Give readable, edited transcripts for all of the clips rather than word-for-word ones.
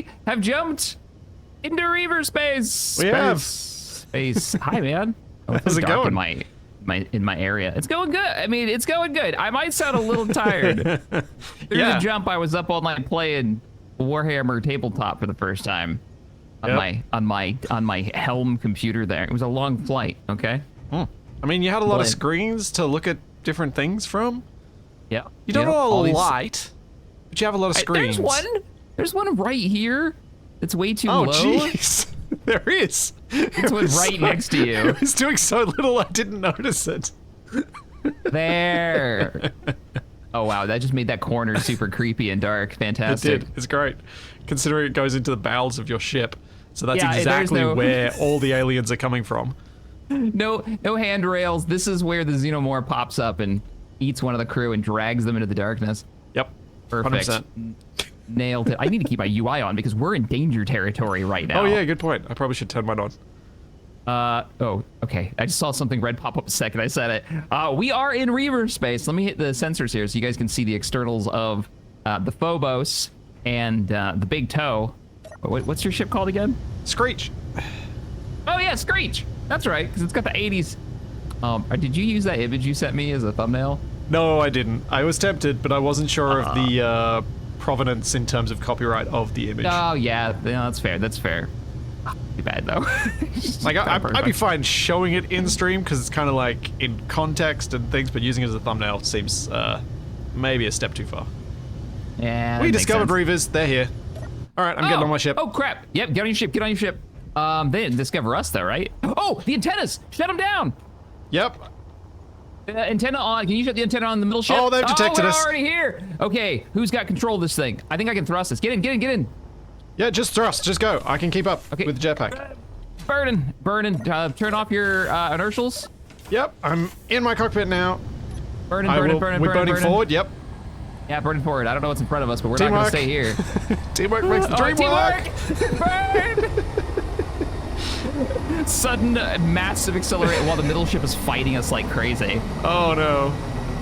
we have jumped into Reaver space. We have. Space. Hi, man. Oh, it's How's it dark going? in my area. It's going good. I mean, it's going good. I might sound a little tired. Through the jump, I was up all night playing Warhammer tabletop for the first time on my Helm computer there. It was a long flight, okay? I mean, you had a lot of screens to look at different things from. Yeah. You don't have a lot, but you have a lot of screens. There's one right here. It's way too low. Oh, jeez. There is. It's one right next to you. It was doing so little I didn't notice it. There. Oh, wow. That just made that corner super creepy and dark. Fantastic. It did. It's great. Considering it goes into the bowels of your ship. So that's Yeah, exactly where all the aliens are coming from. No handrails. This is where the xenomorph pops up and eats one of the crew and drags them into the darkness. Yep. Perfect. 100%. Nailed it. I need to keep my UI on because we're in danger territory right now. Oh, yeah, good point. I probably should turn mine on. Oh, okay. I just saw something red pop up a second. I said it. We are in Reaver space. Let me hit the sensors here so you guys can see the externals of the Phobos and the Big Toe. What's your ship called again? Screech. Oh, yeah, Screech. That's right, because it's got the 80s. Did you use that image you sent me as a thumbnail? No, I didn't. I was tempted, but I wasn't sure of the provenance in terms of copyright of the image. Oh, yeah, that's fair. That's fair. Too bad, though. Like, I'd be fine showing it in stream because it's kind of like in context and things, but using it as a thumbnail seems maybe a step too far. Yeah, we discovered Reavers. They're here. All right, I'm getting on my ship. Oh, crap. Yep, get on your ship. Get on your ship. They didn't discover us, though, right? Oh, the antennas. Shut them down. Yep. Antenna on. Can you shut the antenna on the middle ship? Oh, they've detected us. We're already here. Okay, who's got control of this thing? I think I can thrust this. Get in, get in, get in. Yeah, just thrust. Just go. I can keep up with the jetpack. Burning. Turn off your inertials. Yep, I'm in my cockpit now. Burning We're burning forward. Yep. Yeah, burning forward. I don't know what's in front of us, but we're not going to stay here. Teamwork makes the dream work. Burn! Sudden massive acceleration while the middle ship is fighting us like crazy. Oh no.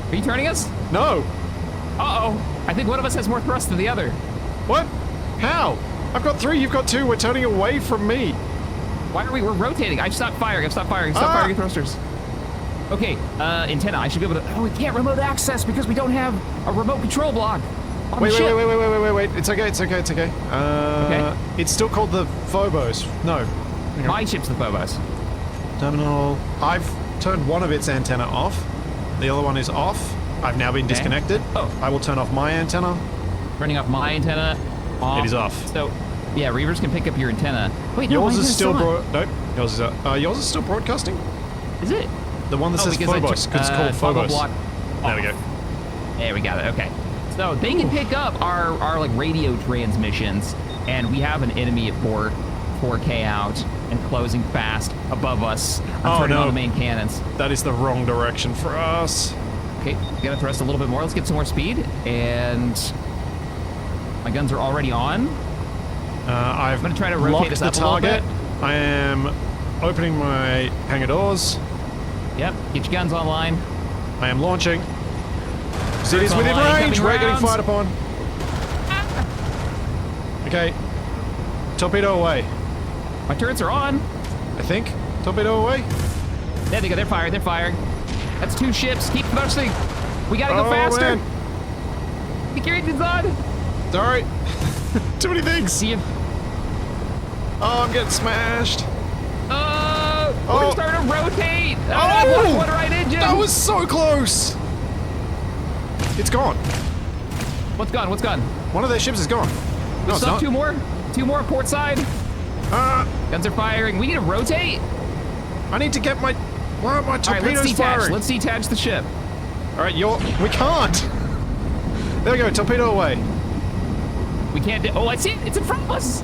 Are you turning us? No. Uh-oh. I think one of us has more thrust than the other. What? How? I've got 3, you've got 2. We're turning away from me. Why are we're rotating? I've stopped firing. Stop firing your thrusters. Okay, antenna. I should be able to. Oh, we can't remote access because we don't have a remote control block. Wait. It's okay. Okay. It's still called the Phobos. No. My ship's the Phobos. Terminal. I've turned one of its antenna off. The other one is off. I've now been disconnected. Oh. I will turn off my antenna. Turning off my antenna. Off. It is off. So, yeah, Reavers can pick up your antenna. Wait, yours is still nope. Yours is still broadcasting. Is it? The one that says Phobos, because it's called Phobos. There we go. There we got it. Okay. So they can pick up our like radio transmissions, and we have an enemy at 4K out and closing fast above us. I'm turning on the main cannons. That is the wrong direction for us. Okay, gotta thrust a little bit more. Let's get some more speed. And my guns are already on. I'm gonna try to rotate us up a little bit. I am opening my hangar doors. Yep, get your guns online. I am launching. City's within range. We're getting fired upon. Okay. Torpedo away. My turrets are on. I think. Torpedo away. There they go. They're firing. They're firing. That's 2 ships. Keep thrusting. We gotta go faster. Man. Keep your engines on. Sorry. Too many things. See you. Oh, I'm getting smashed. We're starting to rotate. One right engine. That was so close. It's gone. What's gone? What's gone? One of their ships is gone. No, it's not. 2 more. 2 more port side. Guns are firing. We need to rotate. I need to get my. Why are my torpedoes firing? Let's detach the ship. All right, we can't. There we go. Torpedo away. We can't. Oh, I see it. It's in front of us.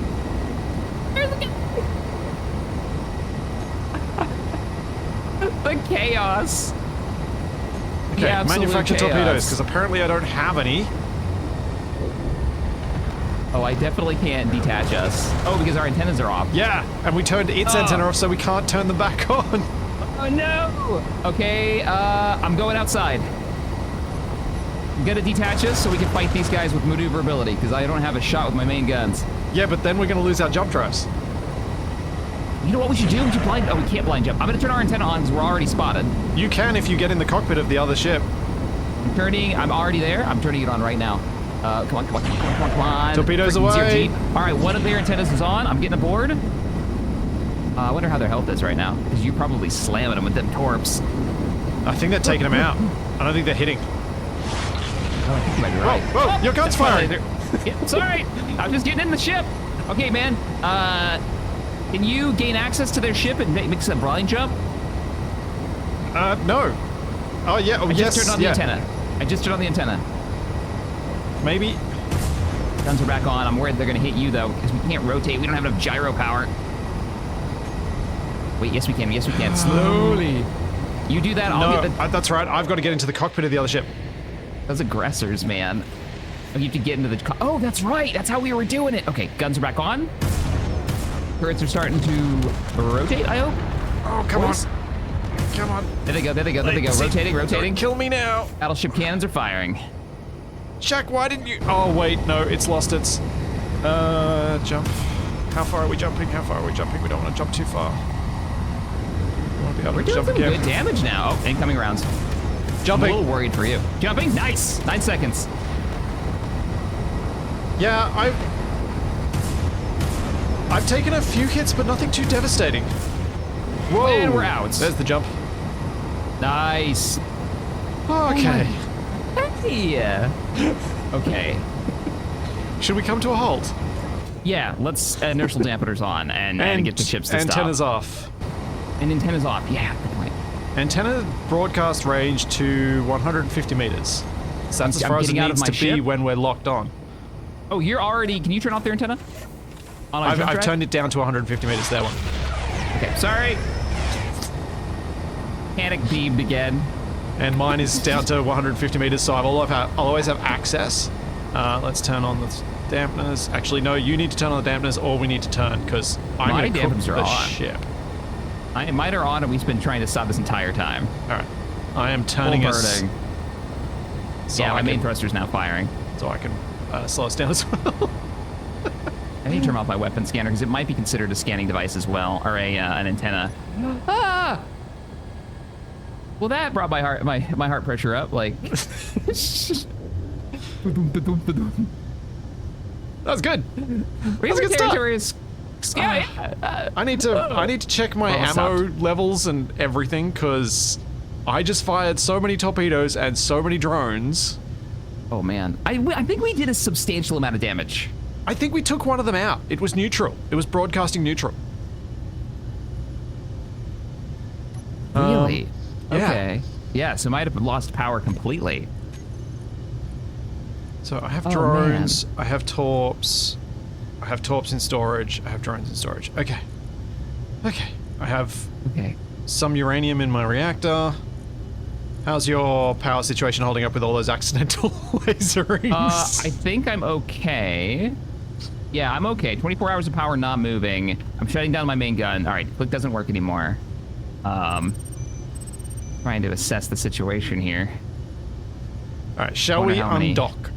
There's the the chaos. Okay, manufacture torpedoes, because apparently I don't have any. Oh, I definitely can't detach us. Oh, because our antennas are off. Yeah, and we turned its antenna off, so we can't turn them back on. Oh, no. Okay, I'm going outside. I'm gonna detach us so we can fight these guys with maneuverability, because I don't have a shot with my main guns. Yeah, but then we're going to lose our jump drives. You know what we should do? We should blind... Oh, we can't blind jump. I'm going to turn our antenna on because we're already spotted. You can if you get in the cockpit of the other ship. I'm already there. I'm turning it on right now. Come on. Torpedoes away. All right, one of their antennas is on. I'm getting aboard. I wonder how their health is right now, because you're probably slamming them with them torps. I think they're taking them out. I don't think they're hitting. Oh, I think you might be right. Whoa, your gun's firing. Yeah, it's all right. I'm just getting in the ship. Okay, man. Can you gain access to their ship and make some blind jump? No. Oh, yeah. Oh, I yes. just turned on the antenna. I just turned on the antenna. Maybe. Guns are back on. I'm worried they're going to hit you, though, because we can't rotate. We don't have enough gyro power. Wait, yes, we can. Yes, we can. Slowly. You do that, I'll get the... that's right. I've got to get into the cockpit of the other ship. Those aggressors, man. Oh, you have to get into the... Oh, that's right. That's how we were doing it. Okay, guns are back on. Turrets are starting to rotate, I hope. Oh, come on. Come on. There they go. There they go. There they go. Rotating. Don't kill me now. Battleship cannons are firing. Jack, why didn't you... Oh, wait. No, it's lost its... Jump. How far are we jumping? How far are we jumping? We don't want to jump too far. We're doing some good damage now. Oh, incoming rounds. Jumping. I'm a little worried for you. Jumping. Nice. 9 seconds. Yeah, I've taken a few hits, but nothing too devastating. Whoa. And we're out. There's the jump. Nice. Okay. Hey. Okay. Should we come to a halt? Yeah, let's inertial dampeners on and get the ships to antennas stop. Off. And antennas off. Yeah, good point. Antenna broadcast range to 150 meters. So that's as far as it needs to be when we're locked on. Oh, you're already... Can you turn off their antenna? I've turned it down to 150 meters, that one. Okay, sorry. Panic beamed again. And mine is down to 150 meters, so I'll always have access. Let's turn on the dampeners. Actually, no, you need to turn on the dampeners, or we need to turn, because I'm going to cook the ship. Mine are on, and we've been trying to stop this entire time. All right. I am turning us. So yeah, my main thruster's now firing. So I can slow us down as well. I need to turn off my weapon scanner because it might be considered a scanning device as well, or an antenna. Ah! Well, that brought my heart pressure up. Like, that was good. Reaver territory is scary. I need to check my ammo levels and everything because I just fired so many torpedoes and so many drones. Oh man, I think we did a substantial amount of damage. I think we took one of them out. It was neutral. It was broadcasting neutral. Really? Yeah. Okay. Yeah, so might have lost power completely. So I have drones, I have torps, I have torps in storage, I have drones in storage. Okay. Okay. I have some uranium in my reactor. How's your power situation holding up with all those accidental laserings? I think I'm okay. Yeah, I'm okay. 24 hours of power not moving. I'm shutting down my main gun. All right, click doesn't work anymore. Trying to assess the situation here. All right, shall we undock?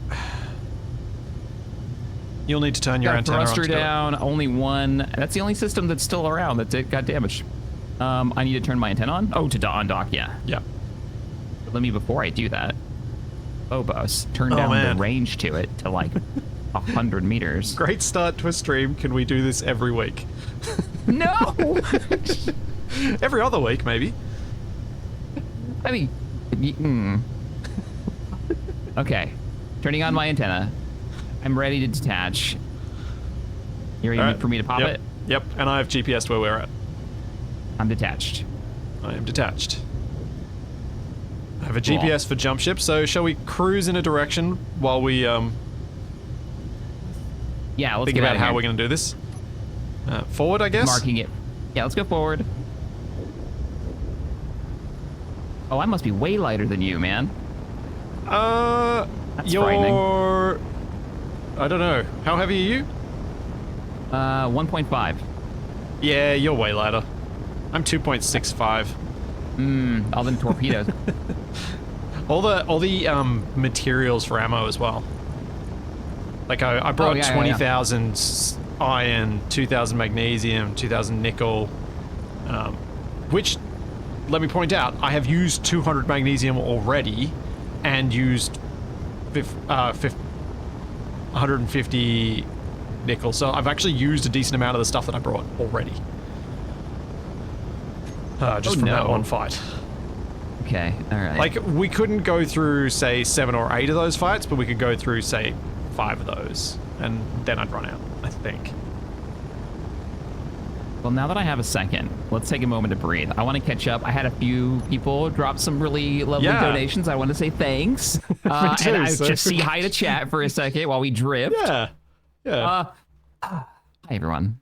You'll need to turn your antenna on. Thruster down, only one. That's the only system that's still around that got damaged. I need to turn my antenna on? Oh, to undock, yeah. Yeah. But let me, before I do that, Phobos, turn down the range to it to like 100 meters. Great start to a stream. Can we do this every week? No! Every other week, maybe. I mean, Okay, turning on my antenna. I'm ready to detach. You ready for me to pop it? Yep, and I have GPS to where we're at. I'm detached. I am detached. I have a GPS for jump ship, so shall we cruise in a direction while we yeah, let's think about how we're going to do this? Forward, I guess? Marking it. Yeah, let's go forward. Oh, I must be way lighter than you, man. That's frightening. I don't know. How heavy are you? 1.5. Yeah, you're way lighter. I'm 2.65. All them torpedoes. all the materials for ammo as well. Like I brought 20,000 iron, 2,000 magnesium, 2,000 nickel, which, let me point out, I have used 200 magnesium already and used 150 nickel, so I've actually used a decent amount of the stuff that I brought already. Just from that one fight. Okay, alright. Like, we couldn't go through, say, 7 or 8 of those fights, but we could go through, say, 5 of those, and then I'd run out, I think. Well, now that I have a second, let's take a moment to breathe. I want to catch up. I had a few people drop some really lovely donations. I want to say thanks. And I just see hi to chat for a second while we drift. Yeah. Yeah. Hi, everyone.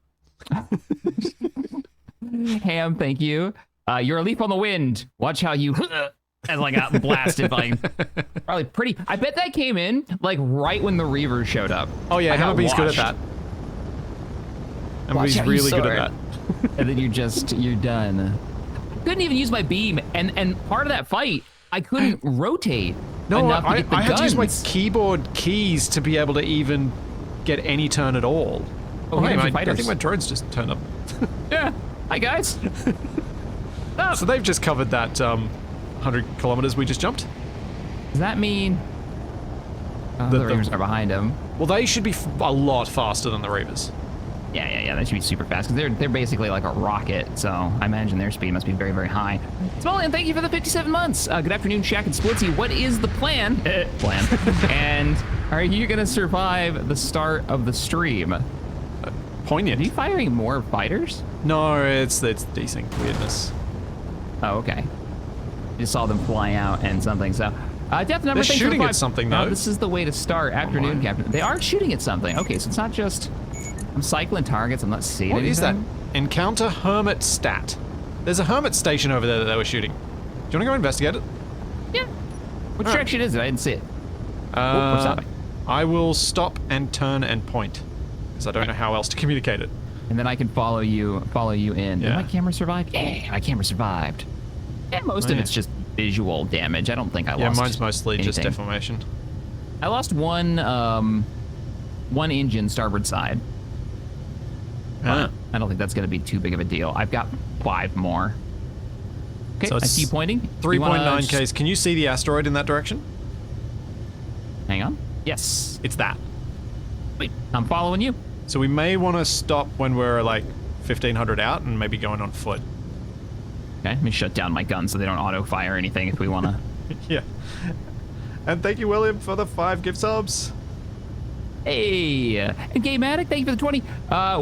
Ham, thank you. You're a leaf on the wind. Watch how you... as I got blasted by... Probably pretty... I bet that came in, like, right when the Reavers showed up. Oh, yeah, Hammerbee's good at that. Hammerbee's really good at that. And then you're done. I couldn't even use my beam, and part of that fight, I couldn't rotate enough to get the I had to use my guns. keyboard keys to be able to even get any turn at all. Oh, hey, I think my drones just turned up. Yeah. Hi, guys. So they've just covered that 100 kilometers we just jumped. Does that mean... Oh, the Reavers are behind them. Well, they should be a lot faster than the Reavers. Yeah, they should be super fast, because they're basically like a rocket, so I imagine their speed must be very, very high. Smollian, thank you for the 57 months. Good afternoon, Shaq and Splitsy. What is the plan? And are you going to survive the start of the stream? Poignant. Are you firing more fighters? No, it's desync weirdness. Oh, okay. Just saw them fly out and something, so... Death number, they're shooting at something, though. This is the way to start. Afternoon, Captain. They are shooting at something. Okay, so it's not just... I'm cycling targets, I'm not seeing anything. What is that? Encounter Hermit stat. There's a Hermit station over there that they were shooting. Do you want to go investigate it? Yeah. Which direction is it? I didn't see it. We're stopping. I will stop and turn and point, because I don't know how else to communicate it. And then I can follow you in. Yeah. Did my camera survive? Yeah, my camera survived. And most of it's just visual damage. I don't think I lost Yeah, mine's mostly anything. just deformation. I lost one engine starboard side. I don't think that's going to be too big of a deal. I've got 5 more. Okay, so I see you pointing. 3.9 Ks. Can you see the asteroid in that direction? Hang on. Yes. It's that. Wait, I'm following you. So we may want to stop when we're like 1,500 out and maybe going on foot. Okay, let me shut down my gun so they don't auto-fire anything if we want to. Yeah. And thank you, William, for the 5 gift subs. Hey, and Game-Addict, thank you for the 20.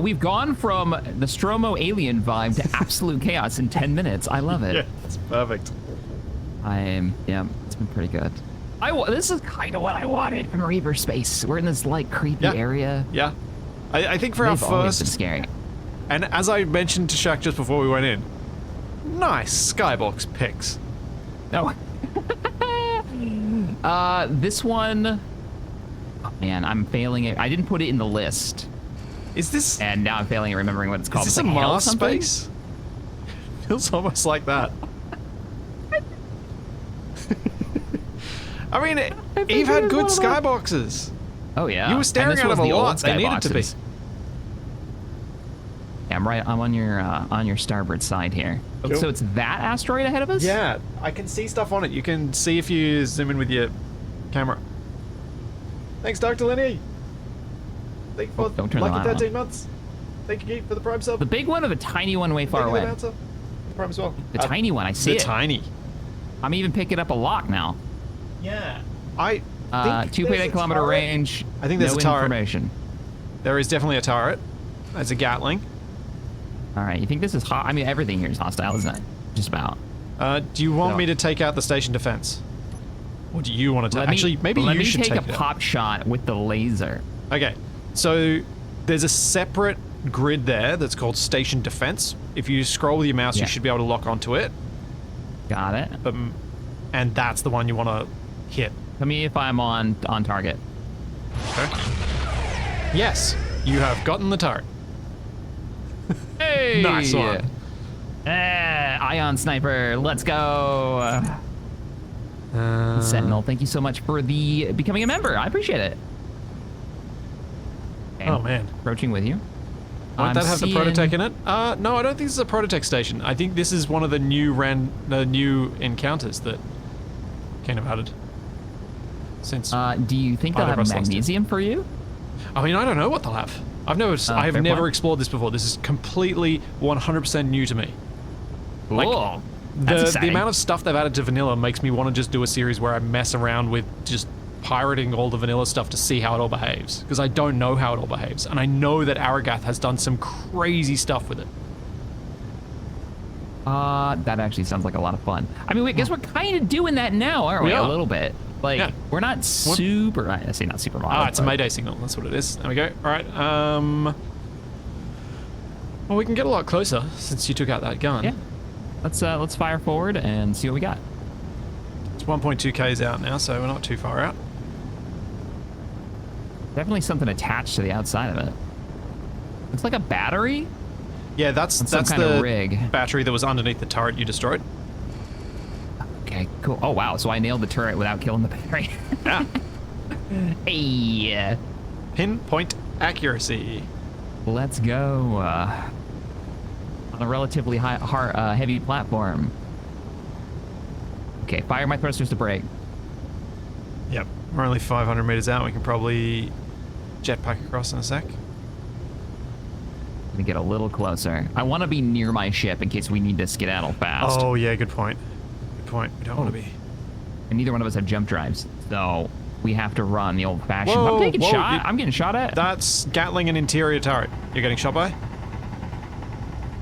We've gone from the Stromo alien vibe to absolute chaos in 10 minutes. I love it. Yeah, it's perfect. Yeah, it's been pretty good. This is kind of what I wanted from Reaver space. We're in this like creepy area. Yeah. I think for They've our always been first... scary. And as I mentioned to Shaq just before we went in, nice skybox pics. No. This one... Oh, man, I'm failing it. I didn't put it in the list. Is this... And now I'm failing at remembering what it's called. Is this a Mars space? Feels almost like that. I mean, Eve had good skyboxes. Oh, yeah. You were staring at them a lot. They needed to be. Yeah, I'm right. I'm on your starboard side here. Cool. So it's that asteroid ahead of us? Yeah, I can see stuff on it. You can see if you zoom in with your camera. Thanks, Dr. Lenny. Thank you for lucky 13 months. Thank you, Geek, for the Prime sub. The big one or the tiny one way far away? The Prime as well. The tiny one, I see it. The tiny. I'm even picking up a lock now. Yeah. I think 2.8 kilometer range. I think there's no a turret. Information. There is definitely a turret. There's a Gatling. All right, you think this is hot? I mean, everything here is hostile, isn't it? Just about. Do you want me to take out the station defense? Or do you want to take... Actually, maybe you should take it. Let me take a pop shot with the laser. Okay, so there's a separate grid there that's called station defense. If you scroll with your mouse, you should be able to lock onto it. Got it. And that's the one you want to hit. Tell me if I'm on target. Okay. Yes, you have gotten the turret. Hey! Nice one. Ion Sniper, let's go. Sentinel, thank you so much for becoming a member. I appreciate it. Okay. Oh, man. Approaching with you. Won't that have the Prototech in it? No, I don't think this is a Prototech station. I think this is one of the new encounters that kind of added. Since do you think they'll have magnesium for you? I mean, I don't know what they'll have. I have never explored this before. This is completely 100% new to me. Cool. Like, the amount of stuff they've added to vanilla makes me want to just do a series where I mess around with just pirating all the vanilla stuff to see how it all behaves, because I don't know how it all behaves, and I know that Aragath has done some crazy stuff with it. That actually sounds like a lot of fun. I mean, I guess we're kind of doing that now, aren't we? A little bit. Like, we're not super, I say not super modern. It's a Mayday signal, that's what it is. There we go. All right, well, we can get a lot closer since you took out that gun. Yeah. Let's fire forward and see what we got. It's 1.2 Ks out now, so we're not too far out. Definitely something attached to the outside of it. Looks like a battery. Yeah, that's the rig battery that was underneath the turret you destroyed. Okay, cool. Oh wow, so I nailed the turret without killing the battery. Yeah. Hey. Pinpoint accuracy. Let's go. On a relatively heavy platform. Okay, fire my thrusters to brake. Yep, we're only 500 meters out. We can probably jetpack across in a sec. Let me get a little closer. I want to be near my ship in case we need to skedaddle fast. Oh yeah, good point. Good point. We don't want to be. And neither one of us have jump drives, so we have to run the old-fashioned. I'm taking shot. I'm getting shot at. That's Gatling and interior turret. You're getting shot by.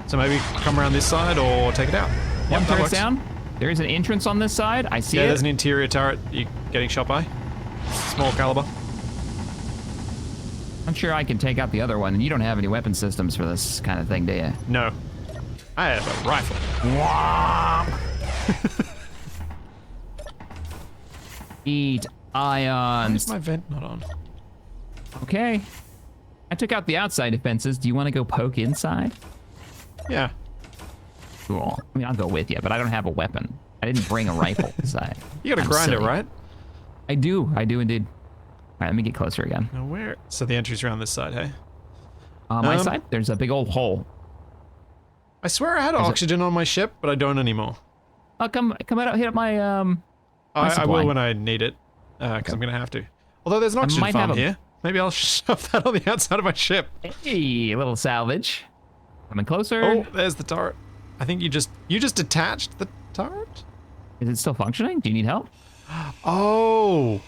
So maybe come around this side or take it out. One turret's down. There is an entrance on this side. I see it. Yeah, there's an interior turret you're getting shot by. Small caliber. I'm sure I can take out the other one. You don't have any weapon systems for this kind of thing, do you? No. I have a rifle. Eat ions. Why is my vent not on? Okay. I took out the outside defenses. Do you want to go poke inside? Yeah. Cool. I mean, I'll go with you, but I don't have a weapon. I didn't bring a rifle inside. You got a grinder, right? I do indeed. All right, let me get closer again. Now where? So the entry's around this side, hey? My side? There's a big old hole. I swear I had oxygen on my ship, but I don't anymore. Oh, come out, hit up my, I will when I need it, because I'm going to have to. Although there's an oxygen farm here. Maybe I'll shove that on the outside of my ship. Hey, a little salvage. Coming closer. Oh, there's the turret. I think you just detached the turret? Is it still functioning? Do you need help? Oh.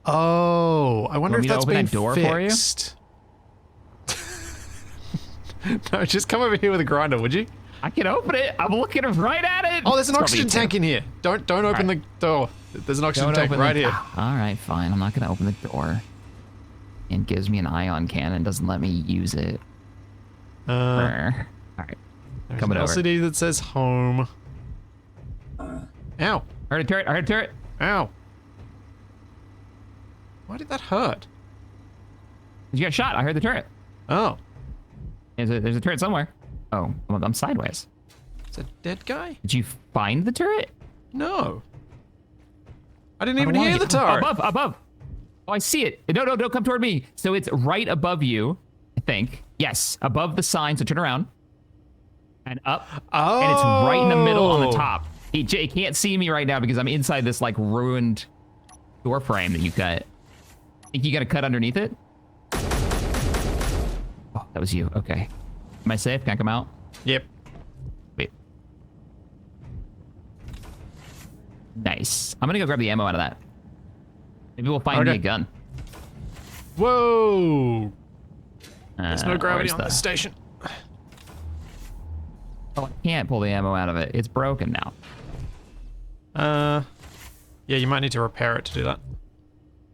Oh, I wonder if that's been fixed. No, just come over here with a grinder, would you? I can open it. I'm looking right at it. Oh, there's an oxygen tank in here. Don't open the door. There's an oxygen tank right here. All right, fine. I'm not gonna open the door. And gives me an ion cannon. Doesn't let me use it. All right. There's an LCD that says home. Ow. I heard a turret. I heard a turret. Ow. Why did that hurt? You got shot. I heard the turret. Oh. There's a turret somewhere. Oh, I'm sideways. It's a dead guy? Did you find the turret? No. I didn't even hear the turret. Above. Oh, I see it. No, don't come toward me. So it's right above you, I think. Yes, above the sign, so turn around. And up. Oh. And it's right in the middle on the top. It can't see me right now because I'm inside this, like, ruined door frame that you cut. Think you got to cut underneath it? Oh, that was you. Okay. Am I safe? Can I come out? Yep. Wait. Nice. I'm gonna go grab the ammo out of that. Maybe we'll find me a gun. Whoa! There's no gravity on this station. Oh, I can't pull the ammo out of it. It's broken now. Yeah, you might need to repair it to do that.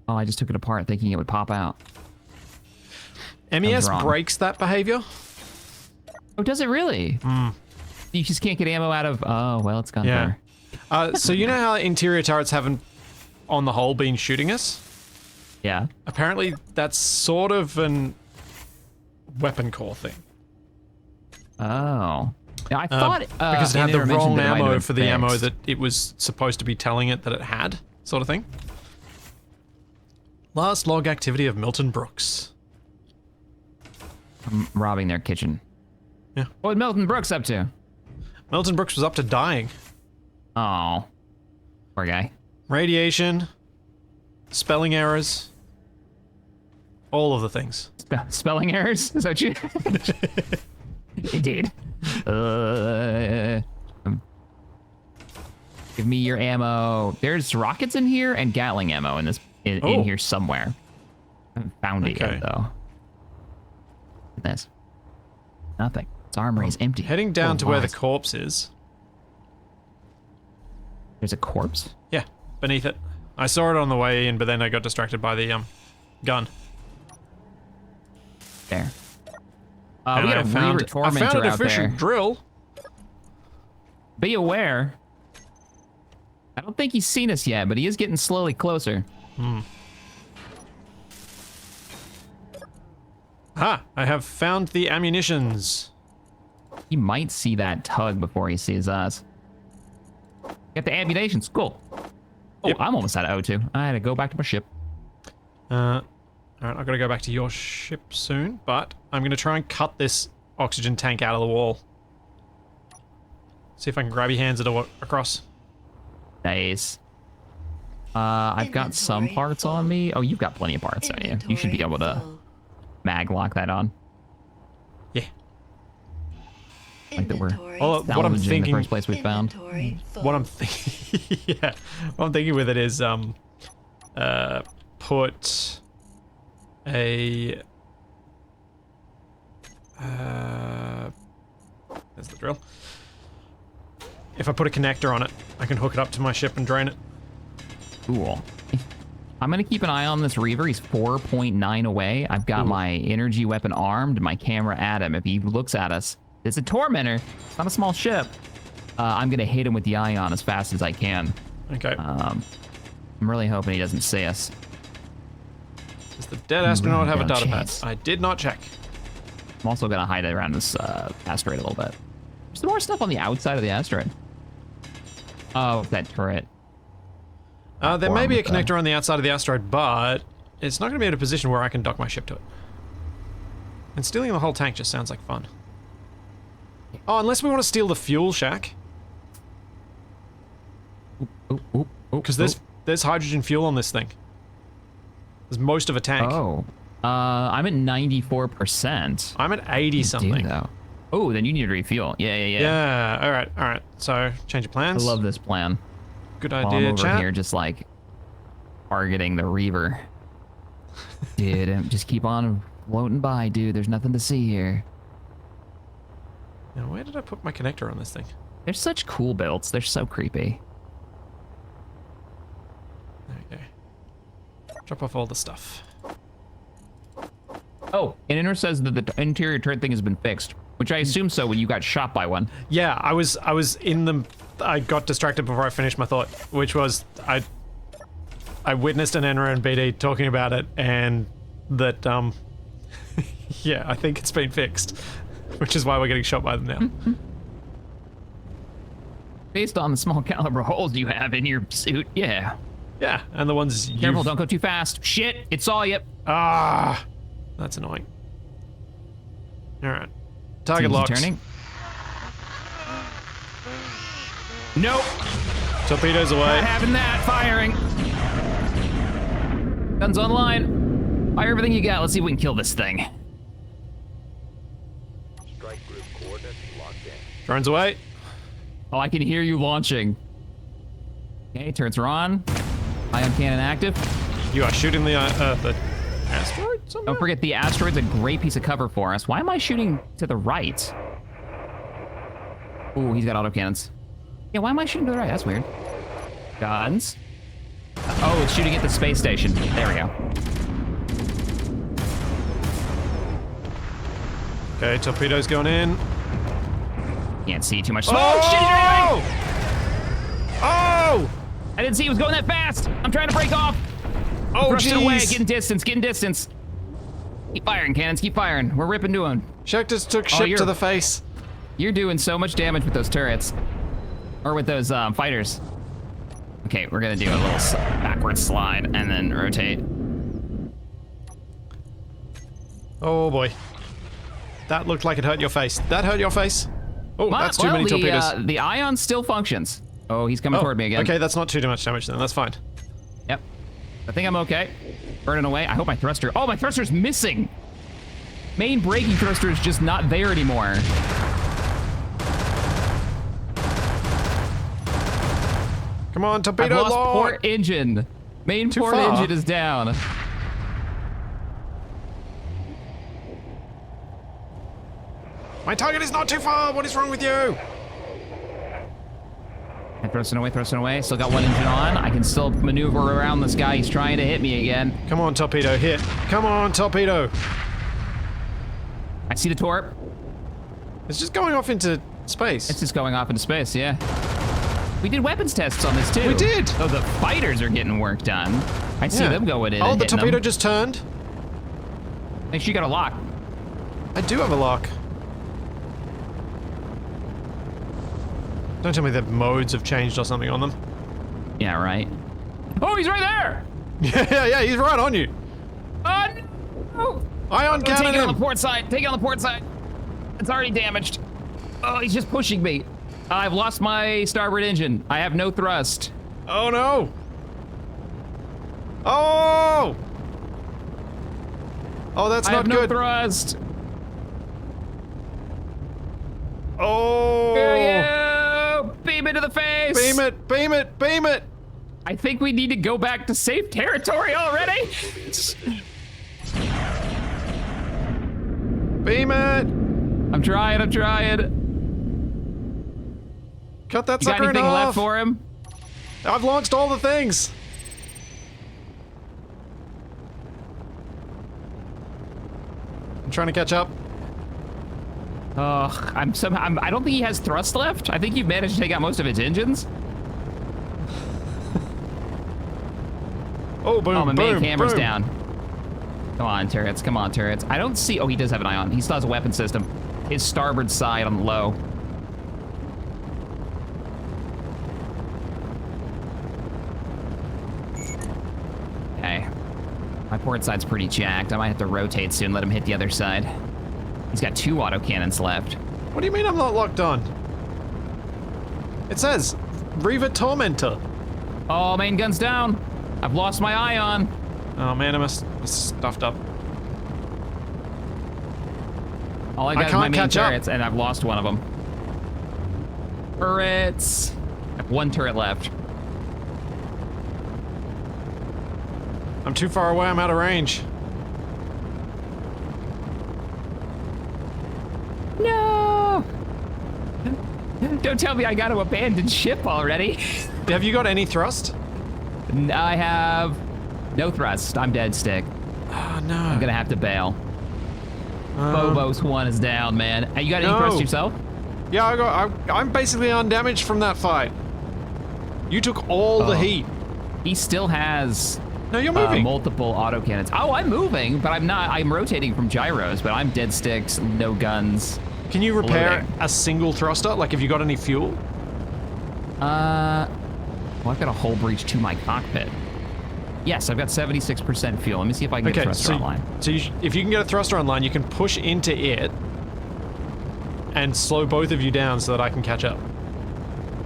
Oh, I just took it apart thinking it would pop out. MES breaks that behavior. Oh, does it really? You just can't get ammo out of... Oh, well, it's gone there. So you know how interior turrets haven't, on the whole, been shooting us? Yeah. Apparently, that's sort of an weapon core thing. Oh. Yeah, I thought... because it had the wrong ammo for the ammo that it was supposed to be telling it that it had, sort of thing. Last log activity of Milton Brooks. robbing their kitchen. Yeah. What Milton Brooks up to? Milton Brooks was up to dying. Oh, poor guy. Radiation, spelling errors, all of the things. Spelling errors? Is that what you? Indeed. Give me your ammo. There's rockets in here and Gatling ammo in in here somewhere. I haven't found it yet though. This. Nothing. Its armory is empty. Heading down to where the corpse is. There's a corpse? Yeah, beneath it. I saw it on the way in, but then I got distracted by the gun. There. We got a Reaver Tormentor I found an out there. efficient drill. Be aware. I don't think he's seen us yet, but he is getting slowly closer. Ah, I have found the ammunitions. He might see that tug before he sees us. Get the ammunitions. Cool. Oh, yep. I'm almost out of O2. I had to go back to my ship. Alright, I've got to go back to your ship soon, but I'm going to try and cut this oxygen tank out of the wall. See if I can grab your hands across. Nice. I've got some parts on me. Oh, you've got plenty of parts, don't you? You should be able to mag lock that on. Yeah. Like that we're what I'm thinking, the first place we found. What I'm thinking, yeah, what I'm thinking with it is, put a, there's the drill. If I put a connector on it, I can hook it up to my ship and drain it. Cool. I'm gonna keep an eye on this Reaver. He's 4.9 away. I've got my energy weapon armed, my camera at him. If he looks at us, it's a Tormentor. It's not a small ship. I'm gonna hit him with the ion as fast as I can. Okay. I'm really hoping he doesn't see us. Does the dead astronaut have a data pad? I did not check. I'm also gonna hide around this asteroid a little bit. There's some more stuff on the outside of the asteroid. Oh, that turret. There may be a connector on the outside of the asteroid, but it's not going to be in a position where I can dock my ship to it. And stealing the whole tank just sounds like fun. Oh, unless we want to steal the fuel shack. Because there's hydrogen fuel on this thing. There's most of a tank. Oh. I'm at 94%. I'm at 80 something. Oh, then you need to refuel. Yeah. Yeah, alright. So, change of plans. I love this plan. Good While idea, I'm over here just like targeting the Reaver. Dude, just keep on floating by, dude. There's nothing to see here. Now, where did I put my connector on this thing? They're such cool builds. They're so creepy. Okay. Drop off all the stuff. Oh, and Inner says that the interior turret thing has been fixed, which I assume so when you got shot by one. Yeah, I was in the... I got distracted before I finished my thought, which was I witnessed an Enra and BD talking about it, and that, yeah, I think it's been fixed, which is why we're getting shot by them now. Based on the small caliber holes you have in your suit, yeah. Yeah, and the ones you... Careful, don't go too fast. Shit, it saw you. Ah, that's annoying. Alright. Target locked. Turning. Nope. Torpedoes away. Not having that. Firing. Guns online. Fire everything you got. Let's see if we can kill this thing. Strike group coordinates locked in. Drones away. Oh, I can hear you launching. Okay, turrets are on. Ion cannon active. You are shooting the asteroid somewhere? Don't forget, the asteroid's a great piece of cover for us. Why am I shooting to the right? Ooh, he's got autocannons. Yeah, why am I shooting to the right? That's weird. Guns. Oh, it's shooting at the space station. There we go. Okay, torpedoes going in. Can't see too much smoke. Oh! Shit, he's driving! Oh! I didn't see he was going that fast. I'm trying to break off. Oh, Thrust it away. jeez. Getting distance. Getting distance. Keep firing, cannons. Keep firing. We're ripping to him. Shaq just took ship to the face. You're doing so much damage with those turrets. Or with those fighters. Okay, we're gonna do a little backward slide and then rotate. Oh boy. That looked like it hurt your face. That hurt your face? Oh, that's too many torpedoes. The ion still functions. Oh, he's coming toward me again. Okay, that's not too much damage then. That's fine. Yep. I think I'm okay. Burning away. I hope my thruster... Oh, my thruster's missing! Main braking thruster is just not there anymore. Come on, torpedo I've lost lord. port engine. Main Too port far. engine is down. My target is not too far. What is wrong with you? I'm thrusting away. Still got one engine on. I can still maneuver around this guy. He's trying to hit me again. Come on, torpedo, hit. Come on, torpedo. I see the torp. It's just going off into space. It's just going off into space, yeah. We did weapons tests on this too. We did. So the fighters are getting work done. I see them going in. Oh, and the hitting torpedo them. just turned. Make sure you got a lock. I do have a lock. Don't tell me the modes have changed or something on them. Yeah, right. Oh, he's right there! Yeah, he's right on you. No! Ion cannon Take it on him. the port side. Take it on the port side. It's already damaged. Oh, he's just pushing me. I've lost my starboard engine. I have no thrust. Oh no. Oh! Oh, that's I not have no good. thrust. Oh! Here you! Beam into the face! Beam it! Beam it! Beam it! I think we need to go back to safe territory already. Beam it! I'm trying. Cut that You got sucker in anything half. left for him? I've launched all the things. I'm trying to catch up. Ugh, I don't think he has thrust left. I think you've managed to take out most of his engines. Oh, boom, Oh, my boom, main camera's boom. down. Come on, turrets. Come on, turrets. I don't see... Oh, he does have an ion. He still has a weapon system. His starboard side on the low. Okay. My port side's pretty jacked. I might have to rotate soon, let him hit the other side. He's got 2 autocannons left. What do you mean I'm not locked on? It says, Reaver Tormentor. Oh, main gun's down. I've lost my ion. Oh man, I'm stuffed up. All I got is can't my main catch up. turrets, and I've lost one of them. Turrets. I have 1 turret left. I'm too far away, I'm out of range. No! Don't tell me I got to abandon ship already. Have you got any thrust? I have no thrust. I'm dead stick. Oh no. I'm gonna have to bail. Phobos 1 is down, man. You got any No. thrust yourself? Yeah, I'm basically undamaged from that fight. You took all the heat. He still has No, you're moving. multiple autocannons. Oh, I'm moving, but I'm not. I'm rotating from gyros, but I'm dead sticks, no guns. Can you repair Loading. a single thruster? Like, have you got any fuel? Well, I've got a hull breach to my cockpit. Yes, I've got 76% fuel. Let me see if I can get thruster online. So if you can get a thruster online, you can push into it and slow both of you down so that I can catch up.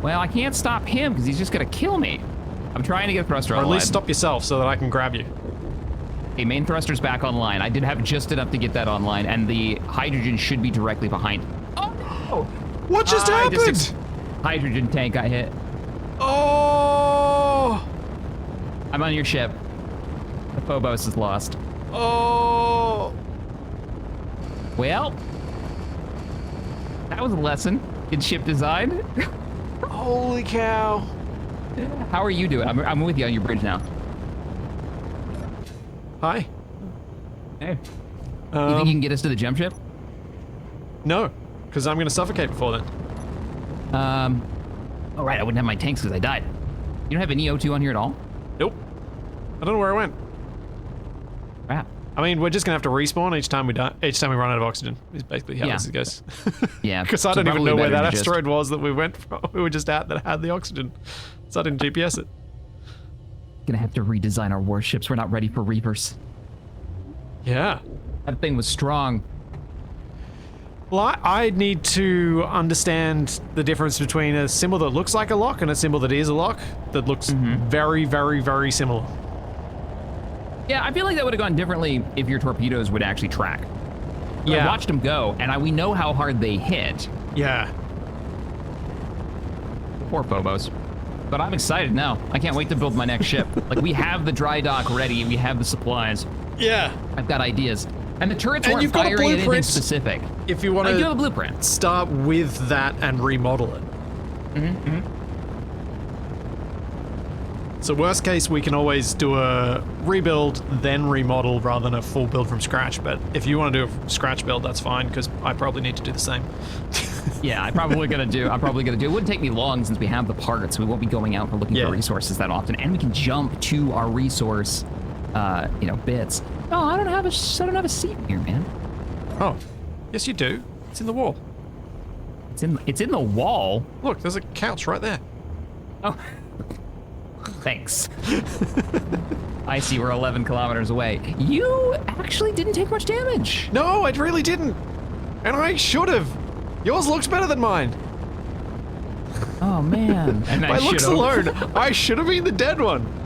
Well, I can't stop him because he's just gonna kill me. I'm trying to get thruster Or at online. least stop yourself so that I can grab you. Okay, main thruster's back online. I did have just enough to get that online, and the hydrogen should be directly behind. Oh no! What just happened? Hydrogen tank got hit. Oh! I'm on your ship. The Phobos is lost. Oh! Well, that was a lesson in ship design. Holy cow. How are you doing? I'm with you on your bridge now. Hi. Hey. You think you can get us to the jump ship? No, because I'm going to suffocate before then. Oh right, I wouldn't have my tanks because I died. You don't have any O2 on here at all? Nope. I don't know where I went. Crap. I mean, we're just gonna have to respawn each time we run out of oxygen. Is basically how this goes. Yeah. Because I so don't even probably know where better that to just- asteroid was that we went from. We were just at that had the oxygen, so I didn't GPS it. Gonna have to redesign our warships. We're not ready for Reavers. Yeah. That thing was strong. Well, I need to understand the difference between a symbol that looks like a lock and a symbol that is a lock that looks very, very, very similar. Yeah, I feel like that would have gone differently if your torpedoes would actually track. Yeah. I watched them go, and we know how hard they hit. Yeah. Poor Phobos. But I'm excited now. I can't wait to build my next ship. Like, we have the dry dock ready. We have the supplies. Yeah. I've got ideas. And the turrets And weren't you've got a firing at anything blueprint. specific. If you want I do have a to blueprint. start with that and remodel it. So worst case, we can always do a rebuild, then remodel rather than a full build from scratch. But if you want to do a scratch build, that's fine, because I probably need to do the same. Yeah, I'm probably gonna do. It wouldn't take me long since we have the parts. We won't be going out for looking for resources that often, and we can jump to our resource, bits. Oh, I don't have a seat here, man. Oh, yes you do. It's in the wall. It's in the wall. Look, there's a couch right there. Oh, thanks. I see. We're 11 kilometers away. You actually didn't take much damage. No, I really didn't. And I should have. Yours looks better than mine. Oh, man. And by looks alone, I should have been the dead one.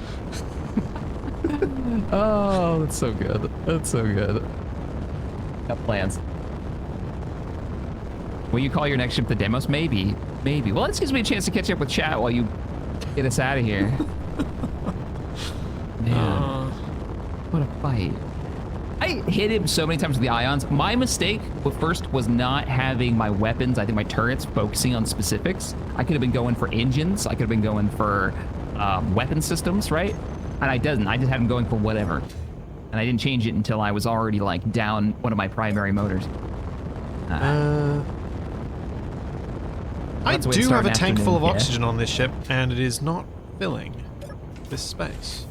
Oh, that's so good. That's so good. Got plans. Will you call your next ship the Demos? Maybe. Maybe. Well, this gives me a chance to catch up with chat while you get us out of here. Man. What a fight. I hit him so many times with the ions. My mistake first was not having my weapons, I think my turrets, focusing on specifics. I could have been going for engines. I could have been going for weapon systems, right? And I didn't. I just had them going for whatever. And I didn't change it until I was already like down one of my primary motors. I do have a tank full of oxygen on this ship, and it is not filling this space.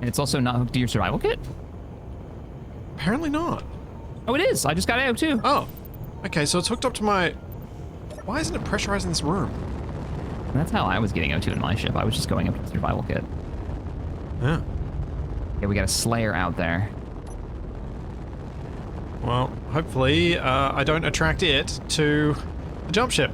And it's also not hooked to your survival kit? Apparently not. Oh, it is. I just got out too. Oh. Okay, so it's hooked up to my... Why isn't it pressurizing this room? That's how I was getting O2 in my ship. I was just going up to the survival kit. Yeah. Yeah, we got a Slayer out there. Well, hopefully I don't attract it to the jump ship.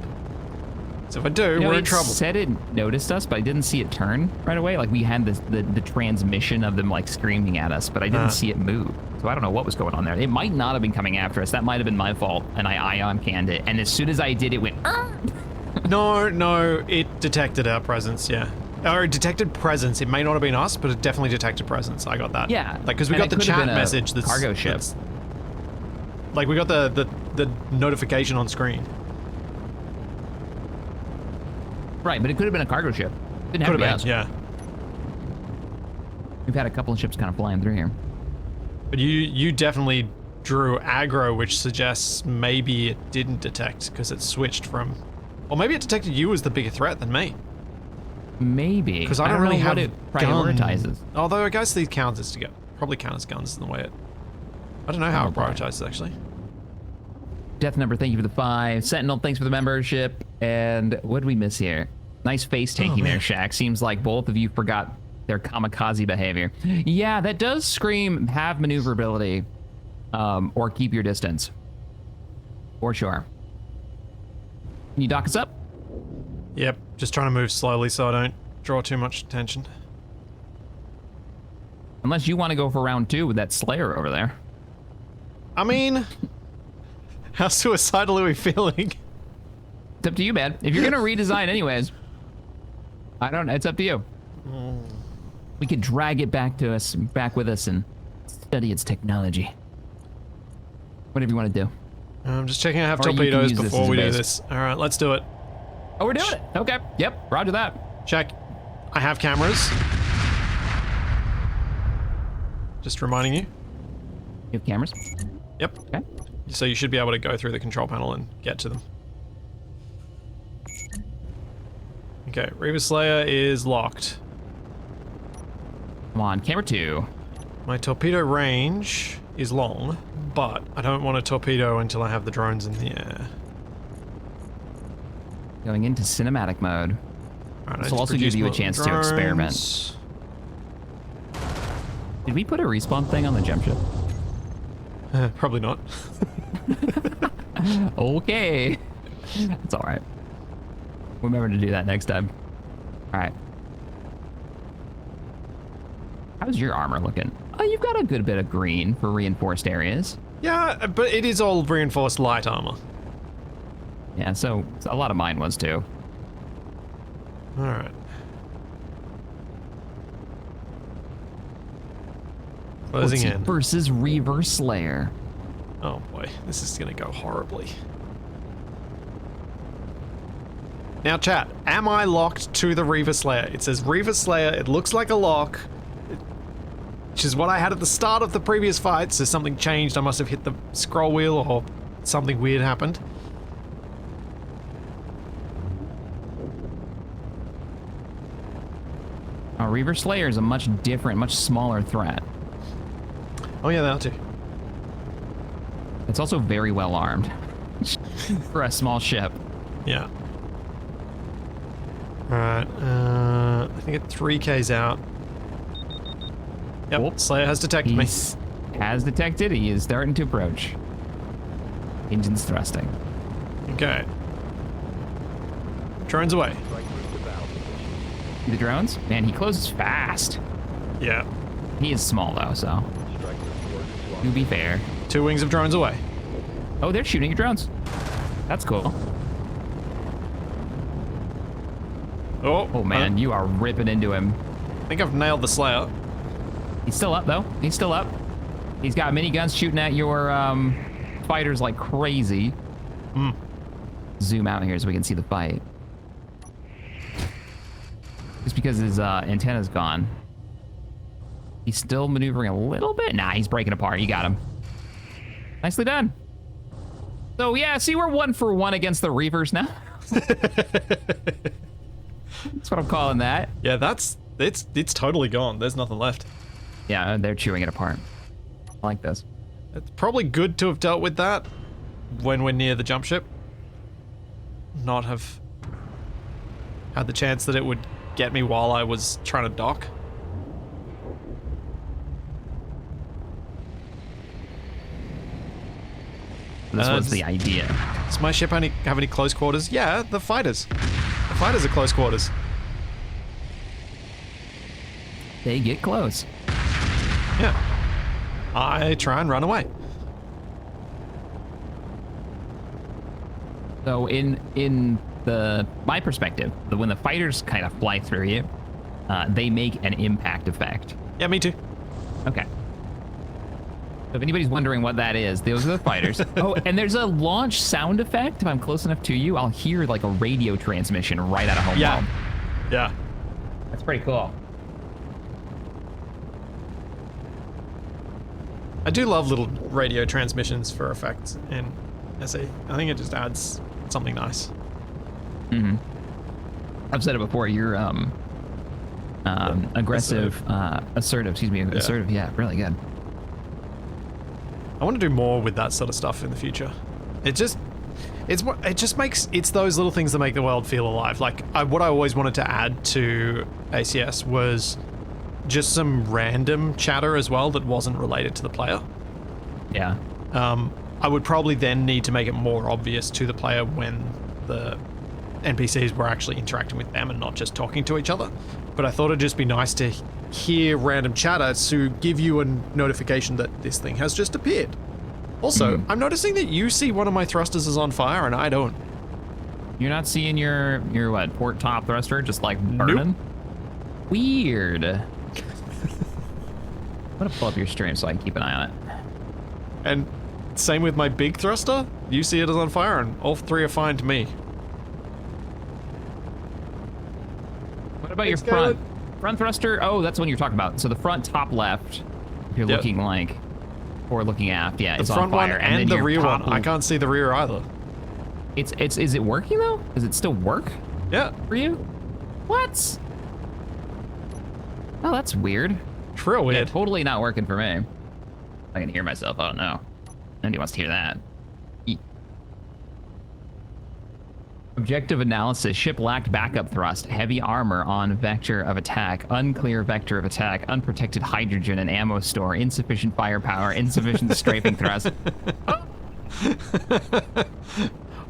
So if I do, we're in trouble. It said it noticed us, but I didn't see it turn right away. Like, we had the transmission of them, like, screaming at us, but I didn't see it move. So I don't know what was going on there. It might not have been coming after us. That might have been my fault, and I ion canned it. And as soon as I did, it went, No, it detected our presence, yeah. Or it detected presence. It may not have been us, but it definitely detected presence. I got that. Yeah. Like, because we got the chat message that's... cargo ship. Like, we got the notification on screen. Right, but it could have been a cargo ship. Didn't have Could to be have us. been, yeah. We've had a couple of ships kind of flying through here. But you definitely drew aggro, which suggests maybe it didn't detect because it switched from... Or maybe it detected you as the bigger threat than me. Maybe. Because I don't really know have what it prioritizes. Although I guess these count as together. Probably count as guns in the way it... I don't know how it prioritizes, actually. Death Number, thank you for the 5. Sentinel, thanks for the membership. And what did we miss here? Nice face taking there, Shaq. Seems like both of you forgot their kamikaze behavior. Yeah, that does scream have maneuverability, or keep your distance. For sure. Can you dock us up? Yep, just trying to move slowly so I don't draw too much attention. Unless you want to go for round 2 with that Slayer over there. I mean... How suicidal are we feeling? It's up to you, man. If you're gonna redesign anyways, it's up to you. We could drag it back with us and study its technology. Whatever you want to do. I'm just checking I have torpedoes before we do this. Alright, let's do it. Oh, we're doing it. Okay. Yep. Roger that. Check. I have cameras. Just reminding you. You have cameras? Yep. Okay. So you should be able to go through the control panel and get to them. Okay, Reaver Slayer is locked. Come on, camera 2. My torpedo range is long, but I don't want a torpedo until I have the drones in the air. Going into cinematic mode. Right, this will also give you a chance to experiment. Did we put a respawn thing on the jump ship? Probably not. Okay. It's all right. Remember to do that next time. All right. How's your armor looking? Oh, you've got a good bit of green for reinforced areas. Yeah, but it is all reinforced light armor. Yeah, so a lot of mine was too. All right. Closing in. Versus Reaver Slayer. Oh boy, this is gonna go horribly. Now chat, am I locked to the Reaver Slayer? It says Reaver Slayer, it looks like a lock, which is what I had at the start of the previous fight, so something changed, I must have hit the scroll wheel or something weird happened. Reaver Slayer is a much different, much smaller threat. Oh yeah, that too. It's also very well armed for a small ship. Yeah. Alright, I think at 3K's out. Yep, Oh, Slayer has detected me. Has detected, he is starting to approach. Engines thrusting. Okay. Drones away. See the drones? Man, he closes fast. Yeah. He is small though, so. To be fair. 2 wings of drones away. Oh, they're shooting your drones. That's cool. Oh man, you are ripping into him. I think I've nailed the Slayer. He's still up though. He's still up. He's got miniguns shooting at your fighters like crazy. Zoom out here so we can see the fight. Just because his antenna's gone. He's still maneuvering a little bit. Nah, he's breaking apart. You got him. Nicely done. So yeah, see, we're 1 for 1 against the Reavers now. That's what I'm calling that. Yeah, it's totally gone. There's nothing left. Yeah, they're chewing it apart. I like this. It's probably good to have dealt with that when we're near the jump ship. Not have had the chance that it would get me while I was trying to dock. This was the idea. Does my ship have any close quarters? Yeah, the fighters. The fighters are close quarters. They get close. Yeah. I try and run away. So in my perspective, when the fighters kind of fly through you, they make an impact effect. Yeah, me too. Okay. So if anybody's wondering what that is, those are the fighters. Oh, and there's a launch sound effect. If I'm close enough to you, I'll hear like a radio transmission right out of home world. Yeah. That's pretty cool. I do love little radio transmissions for effects in SE. I think it just adds something nice. Mm-hmm. I've said it before. You're aggressive, assertive. Excuse me, assertive. Yeah, really good. I want to do more with that sort of stuff in the future. It's those little things that make the world feel alive. Like what I always wanted to add to ACS was just some random chatter as well that wasn't related to the player. Yeah. I would probably then need to make it more obvious to the player when the NPCs were actually interacting with them and not just talking to each other. But I thought it'd just be nice to hear random chatter to give you a notification that this thing has just appeared. Also, I'm noticing that you see one of my thrusters is on fire and I don't. You're not seeing your what, port top thruster just like burning? Nope. Weird. I'm gonna pull up your stream so I can keep an eye on it. And same with my big thruster. You see it is on fire and all 3 are fine to me. What about your front? Front thruster? Oh, that's the one you're talking about. So the front top left, if you're looking like, or looking aft, yeah, the it's front on fire. one and the rear one. I can't see the rear either. Is it working though? Does it still work? Yeah. For you? What? Oh, that's weird. It's real weird. Yeah, totally not working for me. I can hear myself. Oh no. Nobody wants to hear that. Objective analysis. Ship lacked backup thrust. Heavy armor on vector of attack. Unclear vector of attack. Unprotected hydrogen and ammo store. Insufficient firepower. Insufficient strafing thrust.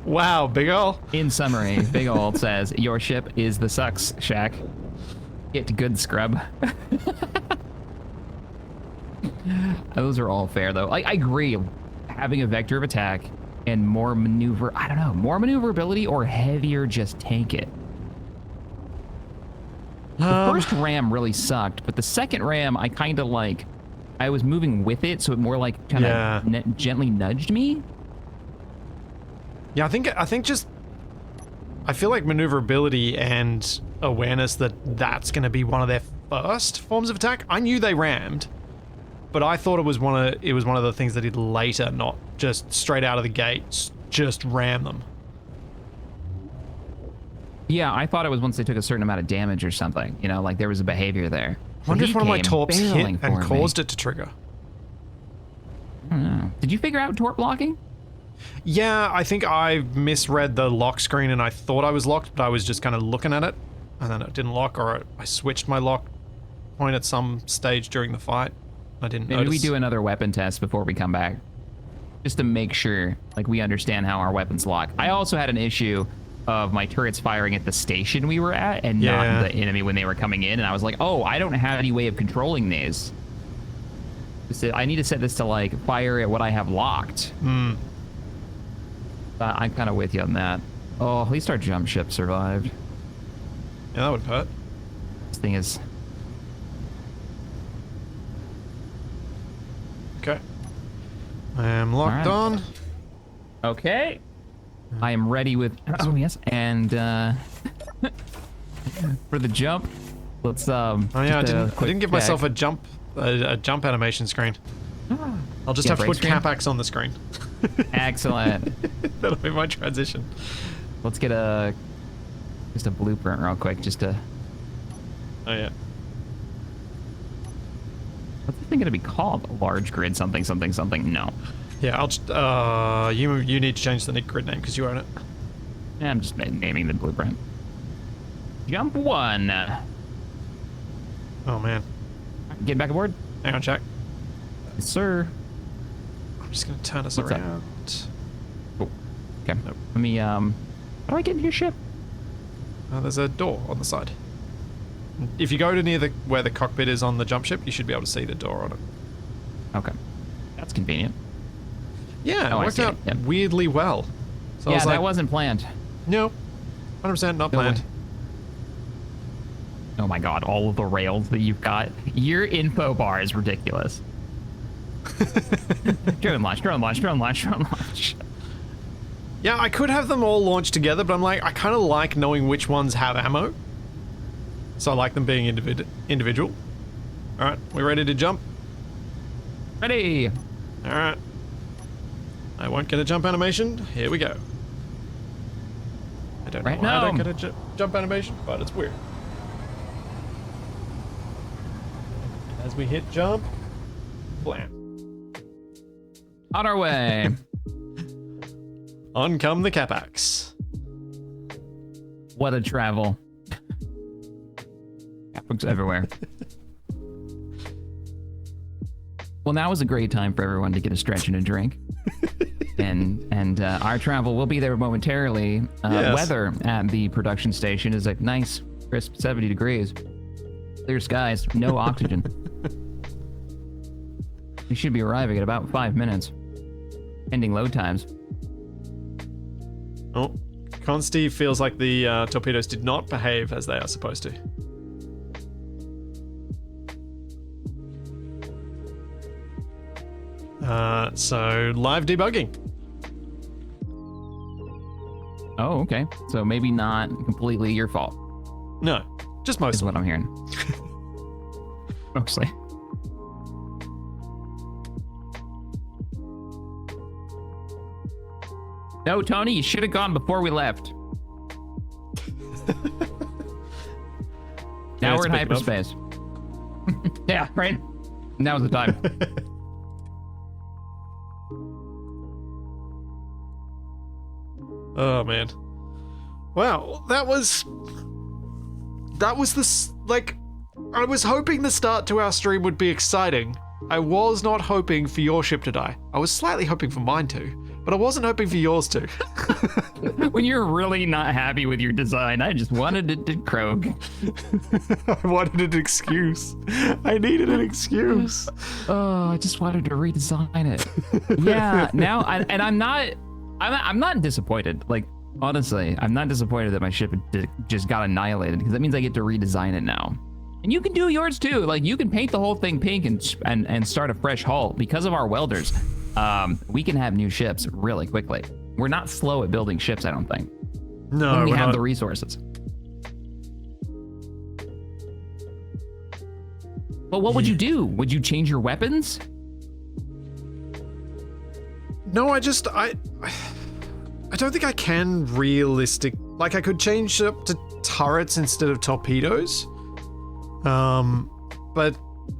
Wow, Big Ol. In summary, Big Ol says, your ship is the sucks shack. Get good, scrub. Those are all fair, though. I agree. Having a vector of attack and more maneuver, I don't know, more maneuverability or heavier, just tank it. The first ram really sucked, but the second ram, I kind of like, I was moving with it, so it more like kind of gently nudged me. Yeah, I think just, I feel like maneuverability and awareness that's going to be one of their first forms of attack. I knew they rammed, but I thought it was one of the things that did later, not just straight out of the gate, just ram them. Yeah, I thought it was once they took a certain amount of damage or something. You know, like there was a behavior there. I wonder if one of my torps hit and caused it to trigger. I don't know. Did you figure out torp locking? Yeah, I think I misread the lock screen and I thought I was locked, but I was just kind of looking at it, and then it didn't lock, or I switched my lock point at some stage during the fight. I didn't notice. Maybe we do another weapon test before we come back, just to make sure like we understand how our weapons lock. I also had an issue of my turrets firing at the station we were at and not the enemy when they were coming in, and I was like, oh, I don't have any way of controlling these. I need to set this to like fire at what I have locked. I'm kind of with you on that. Oh, at least our jump ship survived. Yeah, that would hurt. This thing is... Okay. I am locked on. Okay. I am ready with... Oh, yes. And for the jump, let's... Oh, yeah, I didn't give myself a jump animation screen. I'll just have to put Capax on the screen. Excellent. That'll be my transition. Let's get just a blueprint real quick, just to... Oh, yeah. What's the thing gonna be called? A large grid something something something? No. Yeah, I'll just, you need to change the grid name because you own it. Yeah, I'm just naming the blueprint. Jump 1. Oh, man. Get back aboard. Hang on, Jack. Yes, sir. I'm just gonna turn us around. Oh, okay. Nope. Let me, how do I get into your ship? There's a door on the side. If you go to near where the cockpit is on the jump ship, you should be able to see the door on it. Okay. That's convenient. Yeah, it worked out weirdly well. So I was like, that wasn't planned. No, 100% not planned. Oh my god, all of the rails that you've got. Your info bar is ridiculous. Drone launch, drone launch, drone launch, drone launch. Yeah, I could have them all launched together, but I'm like, I kind of like knowing which ones have ammo. So I like them being individual. Alright, we ready to jump? Ready! Alright. I won't get a jump animation. Here we go. I don't know why I don't get a jump animation, but it's weird. As we hit jump, blam. On our way. On come the Capax. What a travel. Capax everywhere. Well, now is a great time for everyone to get a stretch and a drink. and our travel will be there momentarily. Yes. Weather at the production station is like nice, crisp 70 degrees. Clear skies, no oxygen. We should be arriving in about 5 minutes. Ending load times. Oh, Consti feels like the torpedoes did not behave as they are supposed to. So live debugging. Oh, okay. So maybe not completely your fault. No, just mostly. Is what I'm hearing. Mostly. No, Tony, you should have gone before we left. Now we're in hyperspace. Yeah, right? Now's the time. Oh, man. Wow, that was this, like, I was hoping the start to our stream would be exciting. I was not hoping for your ship to die. I was slightly hoping for mine to, but I wasn't hoping for yours to. When you're really not happy with your design, I just wanted it to croak. I wanted an excuse. I needed an excuse. Oh, I just wanted to redesign it. Yeah, now, I'm not disappointed. Like, honestly, I'm not disappointed that my ship just got annihilated, because that means I get to redesign it now. And you can do yours too. Like, you can paint the whole thing pink and start a fresh hull. Because of our welders, we can have new ships really quickly. We're not slow at building ships, I don't think. No, when we we're have not. the resources. But what would you do? Would you change your weapons? No, I don't think I can realistic. Like, I could change up to turrets instead of torpedoes. But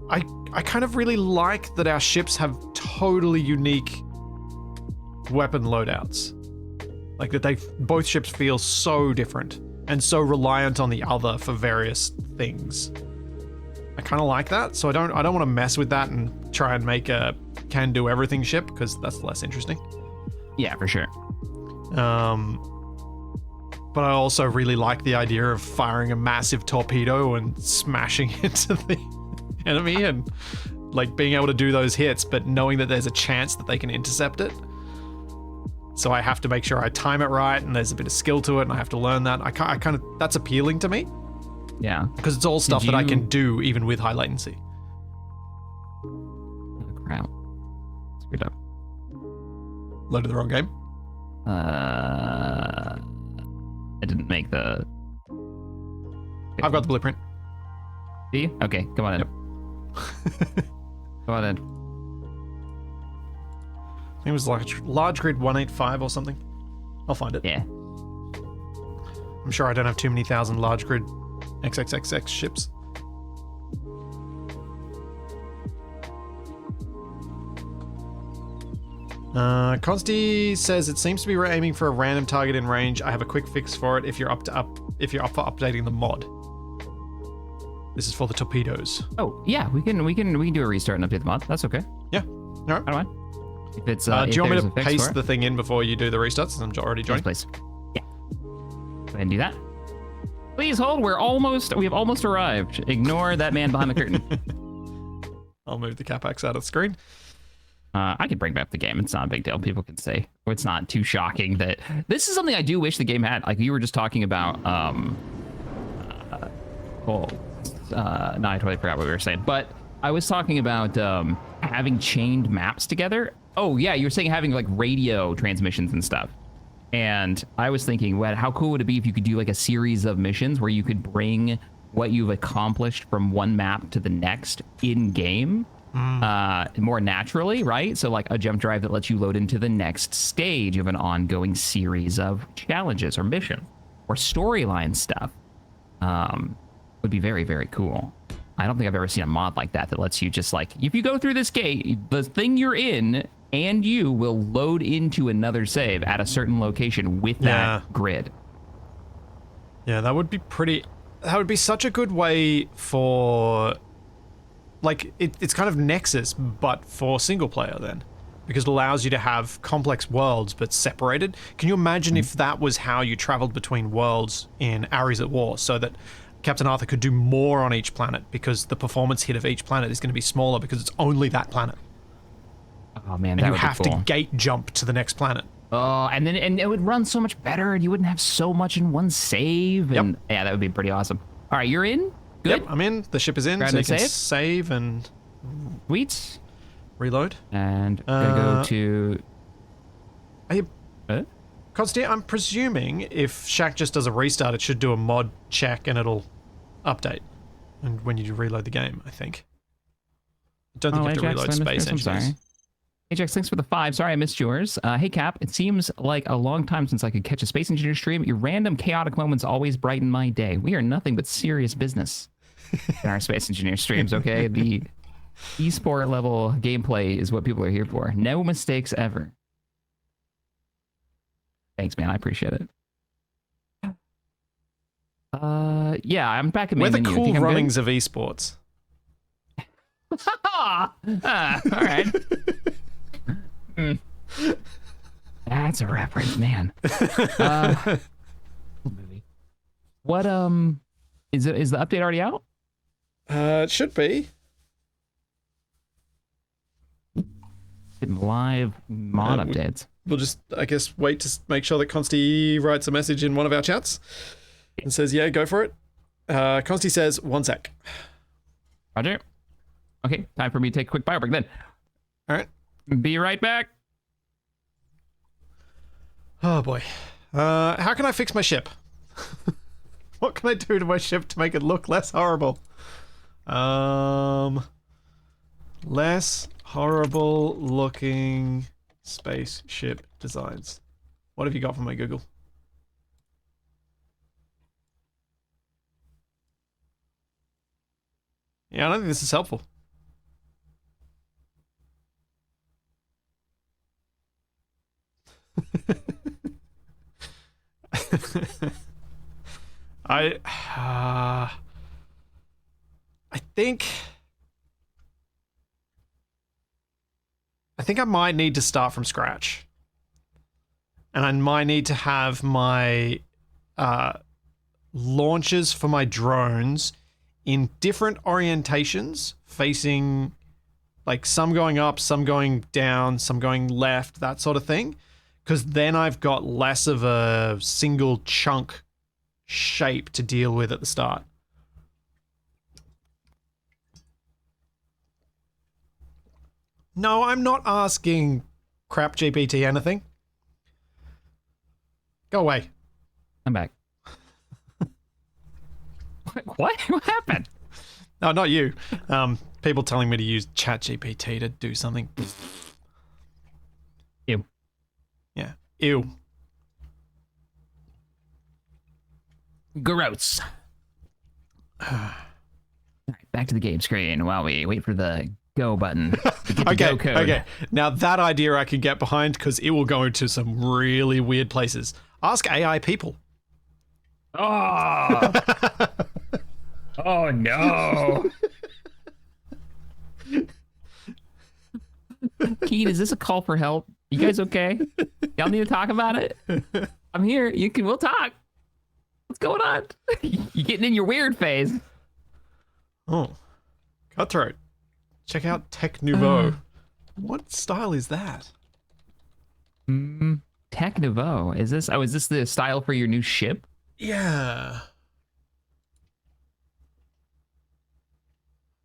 I kind of really like that our ships have totally unique weapon loadouts. Like, that both ships feel so different and so reliant on the other for various things. I kind of like that, so I don't want to mess with that and try and make a can do everything ship, because that's less interesting. Yeah, for sure. But I also really like the idea of firing a massive torpedo and smashing into the enemy, and like being able to do those hits, but knowing that there's a chance that they can intercept it. So I have to make sure I time it right, and there's a bit of skill to it, and I have to learn that. I kind of, that's appealing to me. Yeah. Because it's all stuff that I can do even with high latency. Oh, crap. Screwed up. Loaded the wrong game. I didn't make the... I've got the blueprint. Do you? Okay, come on in. Yep. Come on in. I think it was like large grid 185 or something. I'll find it. Yeah. I'm sure I don't have too many thousand large grid XXXX ships. Consti says it seems to be aiming for a random target in range. I have a quick fix for it if you're up for updating the mod. This is for the torpedoes. Oh yeah, we can do a restart and update the mod. That's okay. Yeah. All right. I don't mind. If it's do if you want me there's to a fix paste for it. the thing in before you do the restarts? Since I'm already joining. Yes, please. Yeah. Go ahead and do that. Please hold. We have almost arrived. Ignore that man behind the curtain. I'll move the capax out of the screen. I can bring back the game. It's not a big deal. People can say it's not too shocking that this is something I do wish the game had. Like you were just talking about. No, I totally forgot what we were saying. But I was talking about having chained maps together. Oh yeah, you were saying having like radio transmissions and stuff. And I was thinking, well, how cool would it be if you could do like a series of missions where you could bring what you've accomplished from one map to the next in game? More naturally, right? So like a jump drive that lets you load into the next stage of an ongoing series of challenges or mission or storyline stuff would be very, very cool. I don't think I've ever seen a mod like that lets you just like, if you go through this gate, the thing you're in and you will load into another save at a certain location with that grid. Yeah, that would be such a good way for... Like, it's kind of Nexus, but for single player then. Because it allows you to have complex worlds, but separated. Can you imagine if that was how you traveled between worlds in Ares at War, so that Captain Arthur could do more on each planet, because the performance hit of each planet is going to be smaller because it's only that planet. Oh man, and that you would have be cool. to gate jump to the next planet. Oh, and it would run so much better, and you wouldn't have so much in one save. And yeah, that would be pretty awesome. All right, you're in? Good. Yep, I'm in. The ship is in, so you can save and sweet. Reload. And go to. Are you? Constantine, I'm presuming if Shaq just does a restart, it should do a mod check and it'll update. And when you reload the game, I think. I don't think you have to reload Space Engineers. Ajax, thanks for the 5. Sorry I missed yours. Hey Cap, it seems like a long time since I could catch a Space Engineer stream. Your random chaotic moments always brighten my day. We are nothing but serious business in our Space Engineer streams, okay? The esport level gameplay is what people are here for. No mistakes ever. Thanks, man. I appreciate it. Yeah, I'm back in main We're the menu. cool Think I'm good? runnings of esports. All right. That's a reference, man. Movie. What is the update already out? It should be. Live mod updates. We'll just, I guess, wait to make sure that Consti writes a message in one of our chats and says, yeah, go for it. Consti says, 1 sec. Roger. Okay, time for me to take a quick bio break then. All right. Be right back. Oh, boy. How can I fix my ship? What can I do to my ship to make it look less horrible? Less horrible looking spaceship designs. What have you got for me, Google? Yeah, I don't think this is helpful. I think I might need to start from scratch. And I might need to have my launches for my drones in different orientations, facing like some going up, some going down, some going left, that sort of thing. Because then I've got less of a single chunk shape to deal with at the start. No, I'm not asking crap GPT anything. Go away. I'm back. What? What happened? No, not you. People telling me to use ChatGPT to do something. Ew. Yeah. Ew. Gross. All right, back to the game screen while we wait for the go button. To get the go code. Okay. Now that idea I can get behind because it will go to some really weird places. Ask AI people. Oh. Oh no. Keen, is this a call for help? You guys okay? Y'all need to talk about it? I'm here. We'll talk. What's going on? You getting in your weird phase. Oh. Cutthroat. Check out Tech Nouveau. What style is that? Tech Nouveau. Is this the style for your new ship? Yeah.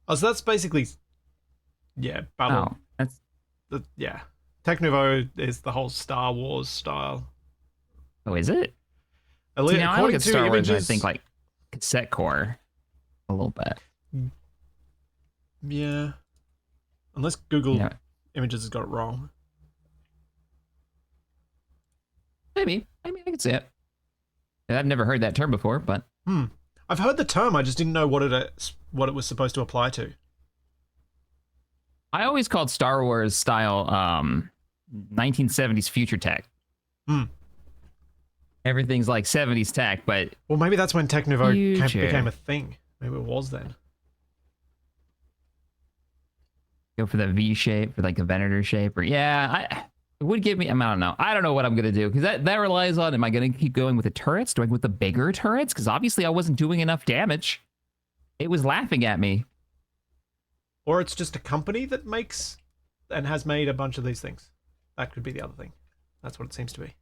Oh, so that's basically, yeah, Battle. Oh, that's yeah. Tech Nouveau is the whole Star Wars style. Oh, is it? See, now I look at Star Wars and I think like cassette core a little bit. Yeah. Unless Google Images has got it wrong. Maybe. I mean, I can see it. I've never heard that term before, but I've heard the term. I just didn't know what it was supposed to apply to. I always called Star Wars style 1970s future tech. Everything's like 70s tech, but well, maybe that's when Tech Nouveau became a thing. Maybe it was then. Go for the V shape, for like a Venator shape, or it would give me. I don't know. I don't know what I'm gonna do because that relies on. Am I gonna keep going with the turrets? Do I go with the bigger turrets? Because obviously I wasn't doing enough damage. It was laughing at me. Or it's just a company that makes and has made a bunch of these things. That could be the other thing. That's what it seems to be.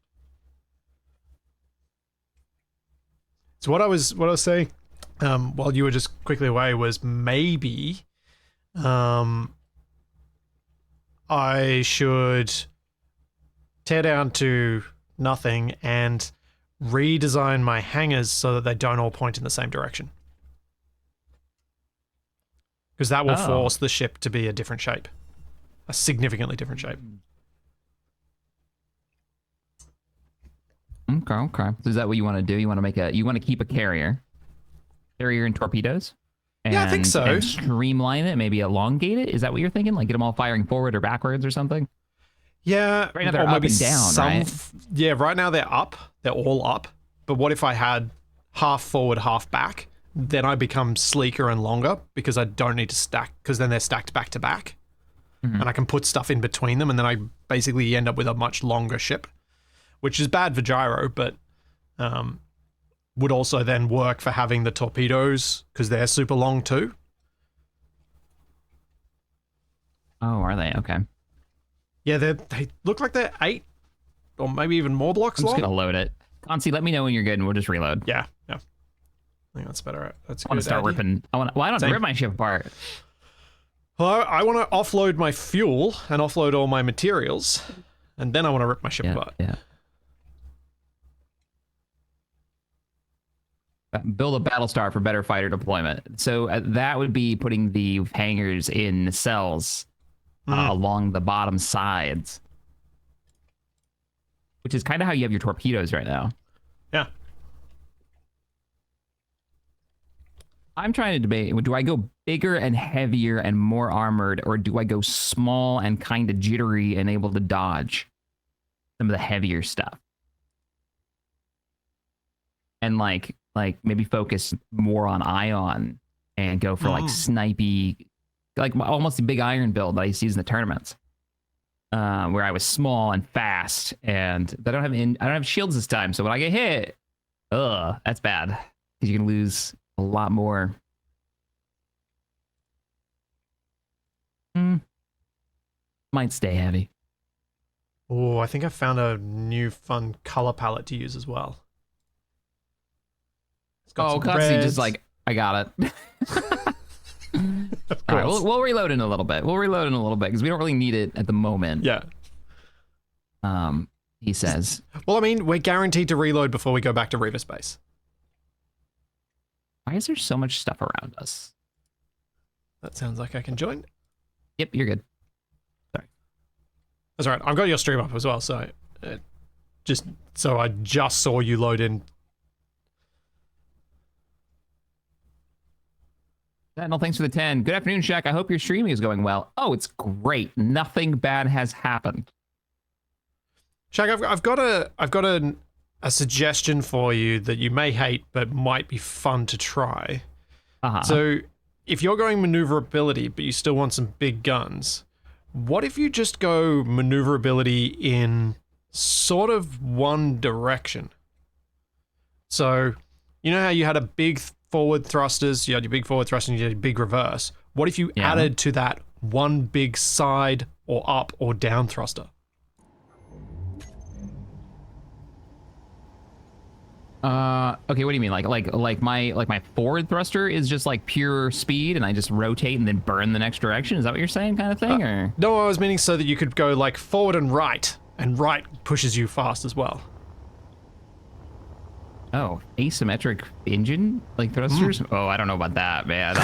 So what I was saying, while you were just quickly away, was maybe, I should tear down to nothing and redesign my hangars so that they don't all point in the same direction. Because that will force the ship to be a different shape. A significantly different shape. Okay. So is that what you want to do? You want to keep a carrier and torpedoes? Yeah, I think so. And streamline it, maybe elongate it? Is that what you're thinking? Like get them all firing forward or backwards or something? Yeah. Right now they're up and down, right? Yeah, right now they're up. They're all up. But what if I had half forward, half back, then I become sleeker and longer because I don't need to stack, because then they're stacked back to back. And I can put stuff in between them, and then I basically end up with a much longer ship, which is bad for gyro, but would also then work for having the torpedoes because they're super long too. Oh, are they? Okay. Yeah, they look like they're 8 or maybe even more blocks I'm long. just gonna load it. Concy, let me know when you're good, and we'll just reload. Yeah. I think that's better. That's good. I want to start ripping. I don't rip my ship apart. Well, I want to offload my fuel and offload all my materials, and then I want to rip my ship apart. Yeah. Build a battle star for better fighter deployment. So that would be putting the hangars in cells along the bottom sides, which is kind of how you have your torpedoes right now. Yeah. I'm trying to debate, do I go bigger and heavier and more armored, or do I go small and kind of jittery and able to dodge some of the heavier stuff? And like maybe focus more on ion and go for like snipey, like almost a big iron build that I used to use in the tournaments, where I was small and fast, and I don't have shields this time. So when I get hit, that's bad because you can lose a lot more. Might stay heavy. Oh, I think I found a new fun color palette to use as well. Constantly just like, I got it. Of course. All right, we'll reload in a little bit. Because we don't really need it at the moment. Yeah. He says. Well, I mean, we're guaranteed to reload before we go back to Reaver space. Why is there so much stuff around us? That sounds like I can join. Yep, you're good. Sorry. That's all right. I've got your stream up as well, so I just saw you load in. Sentinel, thanks for the 10. Good afternoon, Shaq. I hope your streaming is going well. Oh, it's great. Nothing bad has happened. Shaq, I've got a suggestion for you that you may hate, but might be fun to try. So, if you're going maneuverability, but you still want some big guns, what if you just go maneuverability in sort of one direction? So, you know how you had a big forward thrusters, you had your big forward thrusters, and you had your big reverse. What if you added to that one big side or up or down thruster? Okay, what do you mean? Like my forward thruster is just like pure speed, and I just rotate and then burn the next direction? Is that what you're saying, kind of thing, or? No, I was meaning so that you could go like forward and right pushes you fast as well. Oh, asymmetric engine like thrusters? Oh, I don't know about that, man.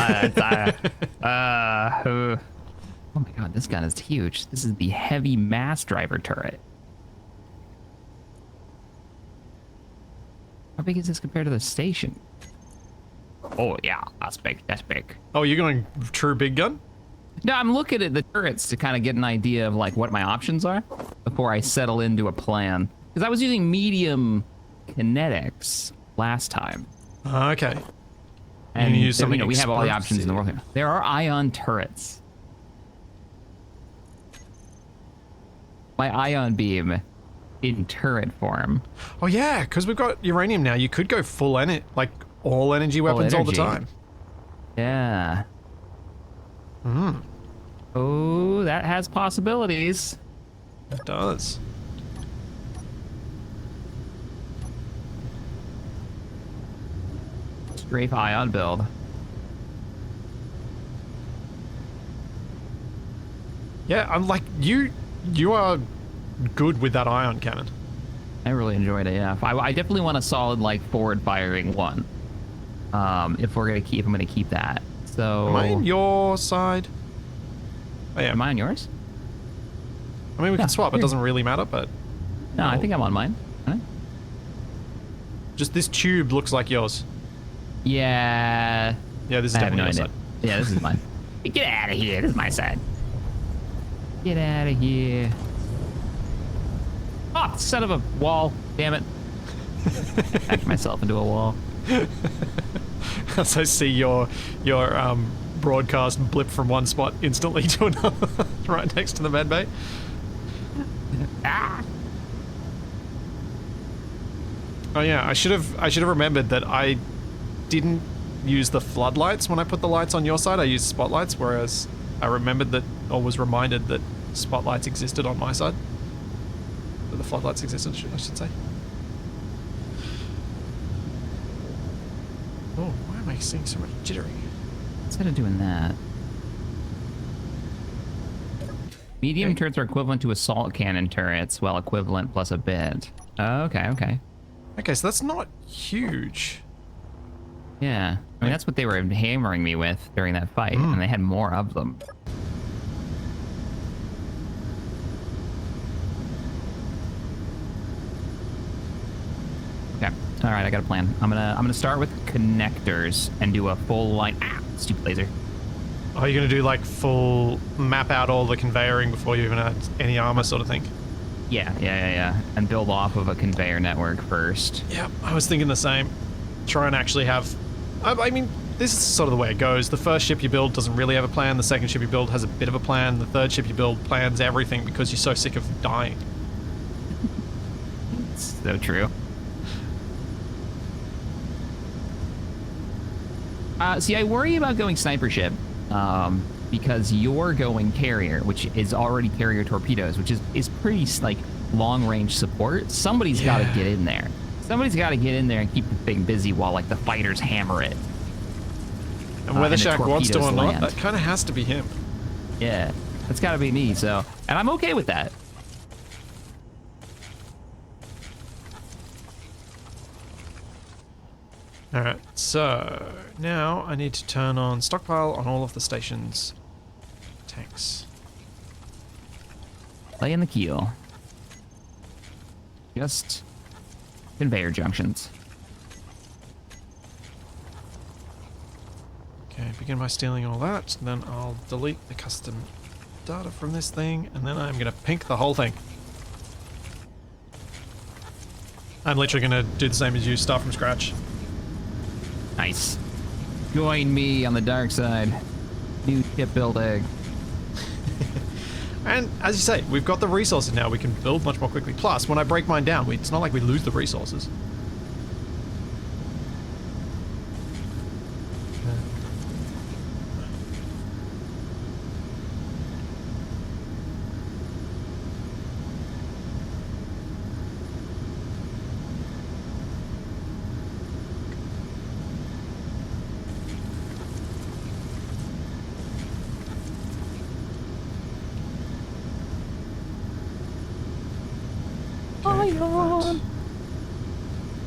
Oh my god, this gun is huge. This is the heavy mass driver turret. How big is this compared to the station? Oh yeah, that's big. That's big. Oh, you're going true big gun? No, I'm looking at the turrets to kind of get an idea of like what my options are before I settle into a plan. Because I was using medium kinetics last time. Okay. And we have all the options in the world here. There are ion turrets. My ion beam in turret form. Oh yeah, because we've got uranium now. You could go full like all energy weapons all the time. Yeah. Oh, that has possibilities. It does. Strafe ion build. Yeah, I'm like you are good with that ion cannon. I really enjoyed it. Yeah, I definitely want a solid like forward firing one. If I'm gonna keep that. So am I on your side? Oh, yeah. Am I on yours? I mean, we can swap. It doesn't really matter, but no, I think I'm on mine. Right? Just this tube looks like yours. Yeah. Yeah, this is definitely your side. Yeah, this is mine. Get out of here. This is my side. Get out of here. Oh, son of a wall. Damn it. Backed myself into a wall. As I see your broadcast blip from one spot instantly to another, right next to the med bay. Ah! Oh yeah, I should have remembered that I didn't use the floodlights when I put the lights on your side. I used spotlights, whereas I remembered that, or was reminded that spotlights existed on my side. That the floodlights existed, I should say. Oh, why am I seeing so much jittery? Instead of doing that. Medium turrets are equivalent to assault cannon turrets, well, equivalent plus a bit. Oh, okay, okay. Okay, so that's not huge. Yeah, I mean, that's what they were hammering me with during that fight, and they had more of them. Okay, all right, I got a plan. I'm gonna start with connectors and do a full line. Ah, stupid laser. Are you gonna do like full map out all the conveyoring before you even add any armor sort of thing? Yeah. And build off of a conveyor network first. Yeah, I was thinking the same. Try and actually have... I mean, this is sort of the way it goes. The first ship you build doesn't really have a plan. The second ship you build has a bit of a plan. The third ship you build plans everything because you're so sick of dying. It's so true. See, I worry about going sniper ship. Because you're going carrier, which is already carrier torpedoes, which is pretty, like, long-range support. Somebody's got to get in there. Somebody's got to get in there and keep the thing busy while, like, the fighters hammer it. And whether and the Shaq wants to or torpedoes not, that kind of has to be him. Yeah, that's got to be me, so... And I'm okay with that. Alright, so... Now I need to turn on stockpile on all of the stations. Tanks. Lay in the keel. Just conveyor junctions. Okay, begin by stealing all that, then I'll delete the custom data from this thing, and then I'm gonna pink the whole thing. I'm literally gonna do the same as you, start from scratch. Nice. Join me on the dark side. New shipbuilding. And as you say, we've got the resources now. We can build much more quickly. Plus, when I break mine down, it's not like we lose the resources. Ion.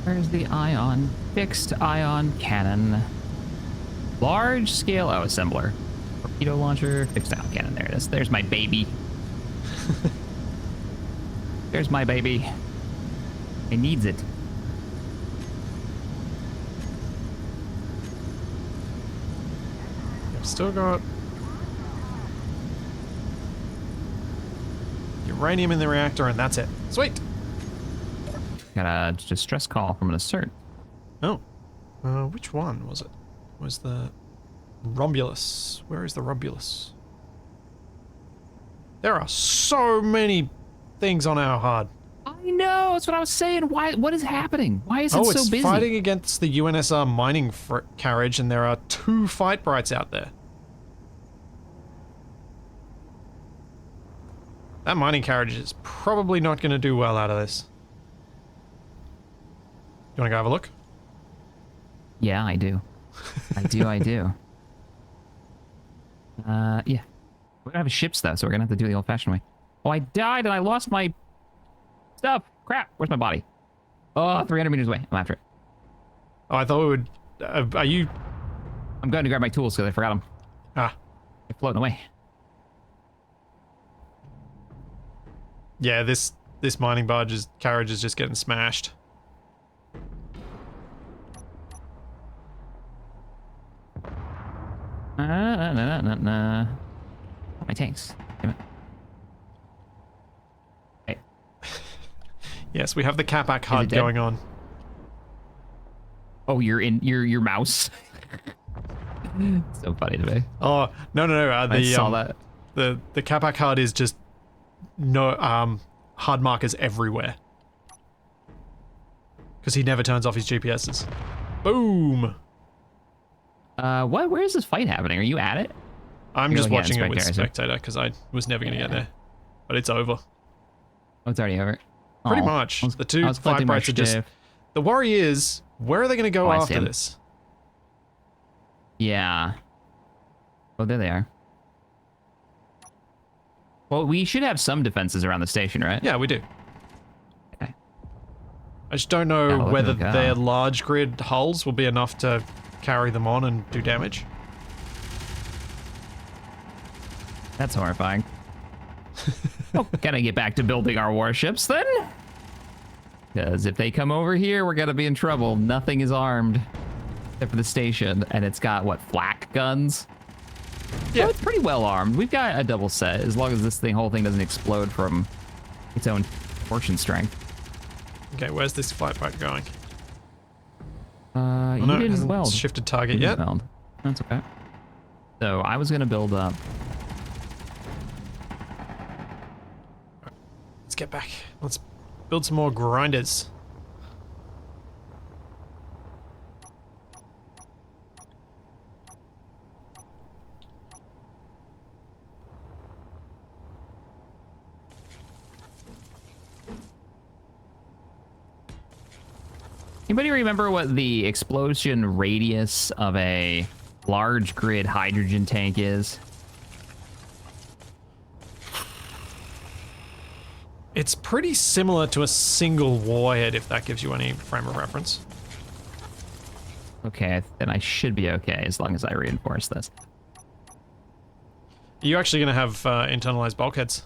Where's the ion? Fixed ion cannon. Large scale assembler. Torpedo launcher. Fixed ion cannon. There it is. There's my baby. There's my baby. It needs it. I've still got uranium in the reactor, and that's it. Sweet. Got a distress call from an assert. Oh. Which one was it? Was the Rhombulus? Where is the Rhombulus? There are so many things on our HUD. I know. That's what I was saying. Why? What is happening? Why is it so busy? Oh, it's fighting against the UNSR mining carriage, and there are 2 fight brights out there. That mining carriage is probably not going to do well out of this. You want to go have a look? Yeah, I do. I do. Yeah. We don't have ships, though, so we're going to have to do it the old-fashioned way. Oh, I died and I lost my stuff. Crap. Where's my body? Oh, 300 meters away. I'm after it. Oh, I thought we would... are you... I'm going to grab my tools because I forgot them. Ah. They're floating away. Yeah, this mining carriage is just getting smashed. My tanks. Damn it. Hey. Yes, we have the Capac HUD going on. Oh, you're in your mouse. So funny to me. Oh, no. I saw that. The Capac HUD is just HUD markers everywhere. Because he never turns off his GPSs. Boom! Where is this fight happening? Are you at it? I'm just watching it with Spectator because I was never going to get there. But it's over. Oh, it's already over. Pretty much. The two fight brights are just... The worry is, where are they going to go after this? Yeah. Oh, there they are. Well, we should have some defenses around the station, right? Yeah, we do. Okay. I just don't know whether their large grid hulls will be enough to carry them on and do damage. That's horrifying. Oh, gotta get back to building our warships then. Because if they come over here, we're gonna be in trouble. Nothing is armed except for the station, and it's got what, flak guns? Yeah, it's pretty well armed. We've got a double set, as long as this whole thing doesn't explode from its own portion strength. Okay, where's this fight bright going? You didn't weld. Shifted target yet? Weld. That's okay. So I was gonna build up. Let's get back. Let's build some more grinders. Anybody remember what the explosion radius of a large grid hydrogen tank is? It's pretty similar to a single warhead, if that gives you any frame of reference. Okay, then I should be okay as long as I reinforce this. Are you actually going to have internalized bulkheads?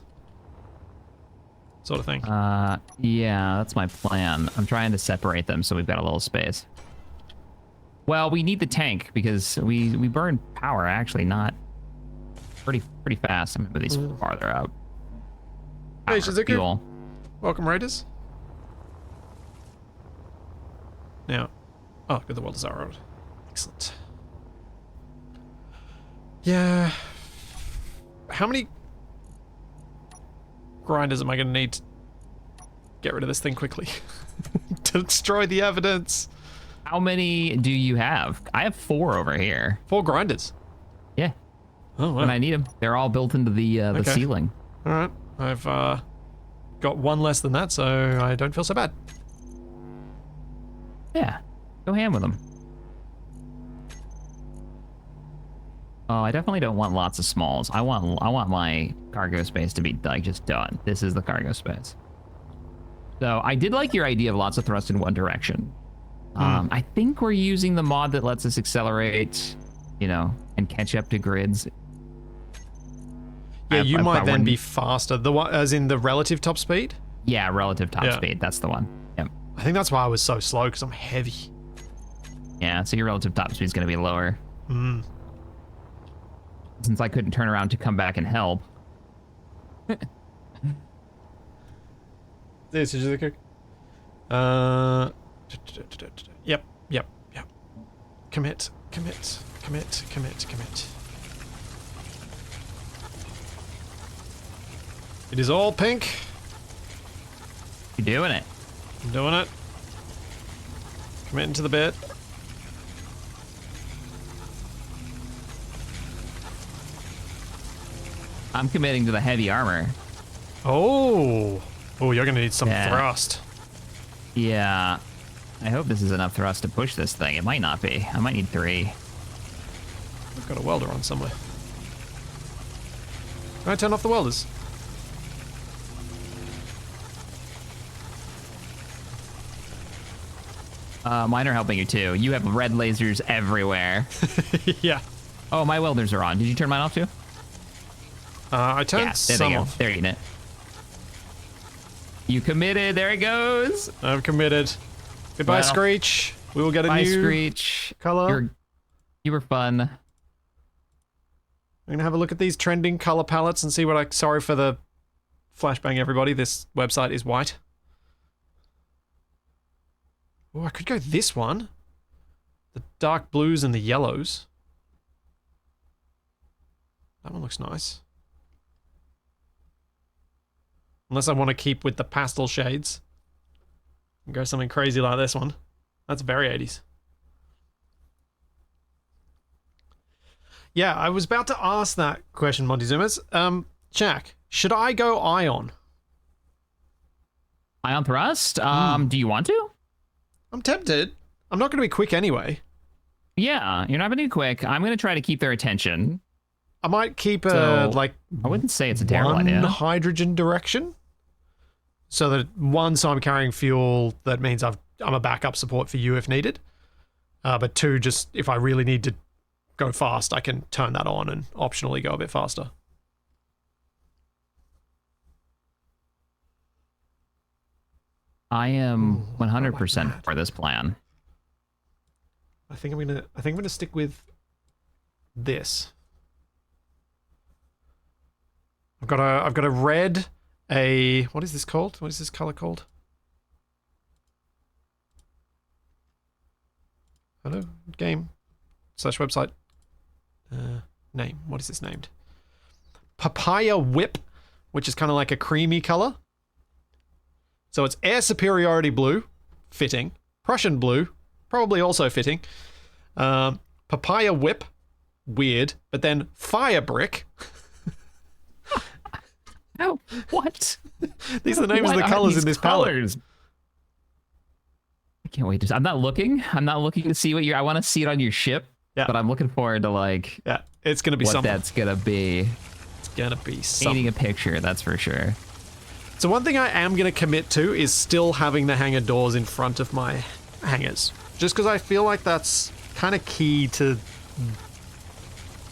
Sort of thing. Yeah, that's my plan. I'm trying to separate them so we've got a little space. Well, we need the tank because we burn power actually not pretty fast. I'm gonna move these farther out. Hey, Shizuku. Fuel. Welcome, Raiders. Now, oh, good, the world is our excellent. Yeah. How many grinders am I going to need to get rid of this thing quickly? To destroy the evidence. How many do you have? I have 4 over here. 4 grinders? Yeah. Oh, wow. When I need them. They're all built into the ceiling. Alright. I've got 1 less than that, so I don't feel so bad. Yeah. Go ham with them. Oh, I definitely don't want lots of smalls. I want my cargo space to be like just done. This is the cargo space. So I did like your idea of lots of thrust in one direction. I think we're using the mod that lets us accelerate, you know, and catch up to grids. Yeah, you might then be faster. The one, as in the relative top speed? Yeah, relative top speed. That's the one. Yep. I think that's why I was so slow, because I'm heavy. Yeah, so your relative top speed is going to be lower. Hmm. Since I couldn't turn around to come back and help. This is the cook. Yep. Commit. It is all pink. You're doing it. I'm doing it. Committing to the bit. I'm committing to the heavy armor. Oh, you're gonna need some thrust. Yeah. I hope this is enough thrust to push this thing. It might not be. I might need 3. I've got a welder on somewhere. Can I turn off the welders? Mine are helping you too. You have red lasers everywhere. Yeah. Oh, my welders are on. Did you turn mine off too? I turned some off. They're eating it. You committed. There it goes. I'm committed. Goodbye, Screech. We will get a new Screech. color. You were fun. I'm gonna have a look at these trending color palettes and see what I. Sorry for the flashbang, everybody. This website is white. Oh, I could go this one. The dark blues and the yellows. That one looks nice. Unless I want to keep with the pastel shades. And go something crazy like this one. That's very 80s. Yeah, I was about to ask that question, Monty Zoomers. Jack, should I go ion? Ion thrust? Do you want to? I'm tempted. I'm not going to be quick anyway. Yeah, you're not going to be quick. I'm going to try to keep their attention. I might keep I wouldn't say it's a terrible idea. One hydrogen direction. So that so I'm carrying fuel, that means I'm a backup support for you if needed. But two, just if I really need to go fast, I can turn that on and optionally go a bit faster. I am 100% for this plan. I think I'm gonna stick with this. I've got a red, what is this called? What is this color called? Hello, game / website. Name. What is this named? Papaya Whip, which is kind of like a creamy color. So it's Air Superiority Blue, fitting. Prussian Blue, probably also fitting. Papaya Whip, weird. But then Fire Brick. Oh, what? These are the names of the colors in this palette. I can't wait to. I'm not looking to see what I want to see it on your ship. Yeah. But I'm looking forward to Yeah, it's gonna be what something. That's gonna be. It's gonna be something. Painting a picture, that's for sure. So one thing I am gonna commit to is still having the hangar doors in front of my hangars, just because I feel like that's kind of key to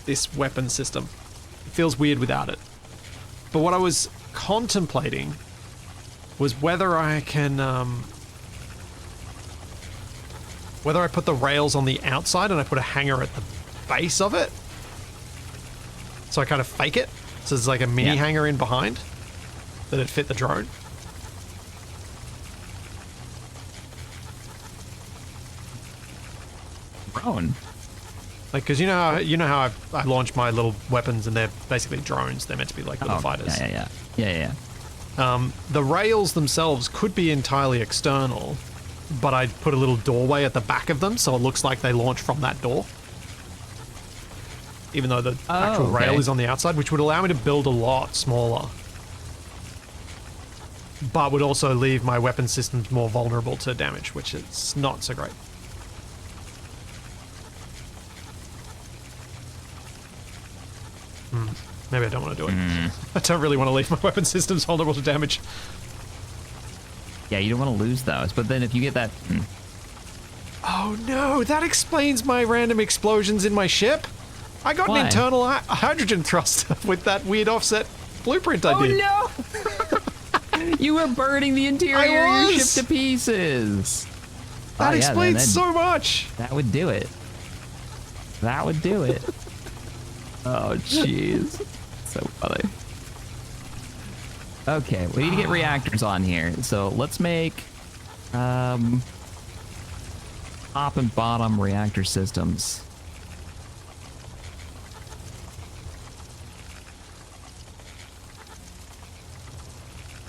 this weapon system. It feels weird without it. But what I was contemplating was whether I can, whether I put the rails on the outside and I put a hanger at the base of it. So I kind of fake it. So there's like a mini hanger in behind that it fit the drone. Drone? Like, because you know how I launch my little weapons and they're basically drones. They're meant to be like little fighters. Yeah. The rails themselves could be entirely external, but I'd put a little doorway at the back of them so it looks like they launch from that door. Even though the actual rail is on the outside, which would allow me to build a lot smaller. But would also leave my weapon systems more vulnerable to damage, which is not so great. Maybe I don't want to do it. I don't really want to leave my weapon systems vulnerable to damage. Yeah, you don't want to lose those, but then if you get that... Oh no, that explains my random explosions in my ship. I got an internal hydrogen thruster with that weird offset blueprint I did. Oh no! You were burning the interior of your ship to pieces. That explains so much. That would do it. That would do it. Oh, jeez. So funny. Okay, we need to get reactors on here. So let's make top and bottom reactor systems.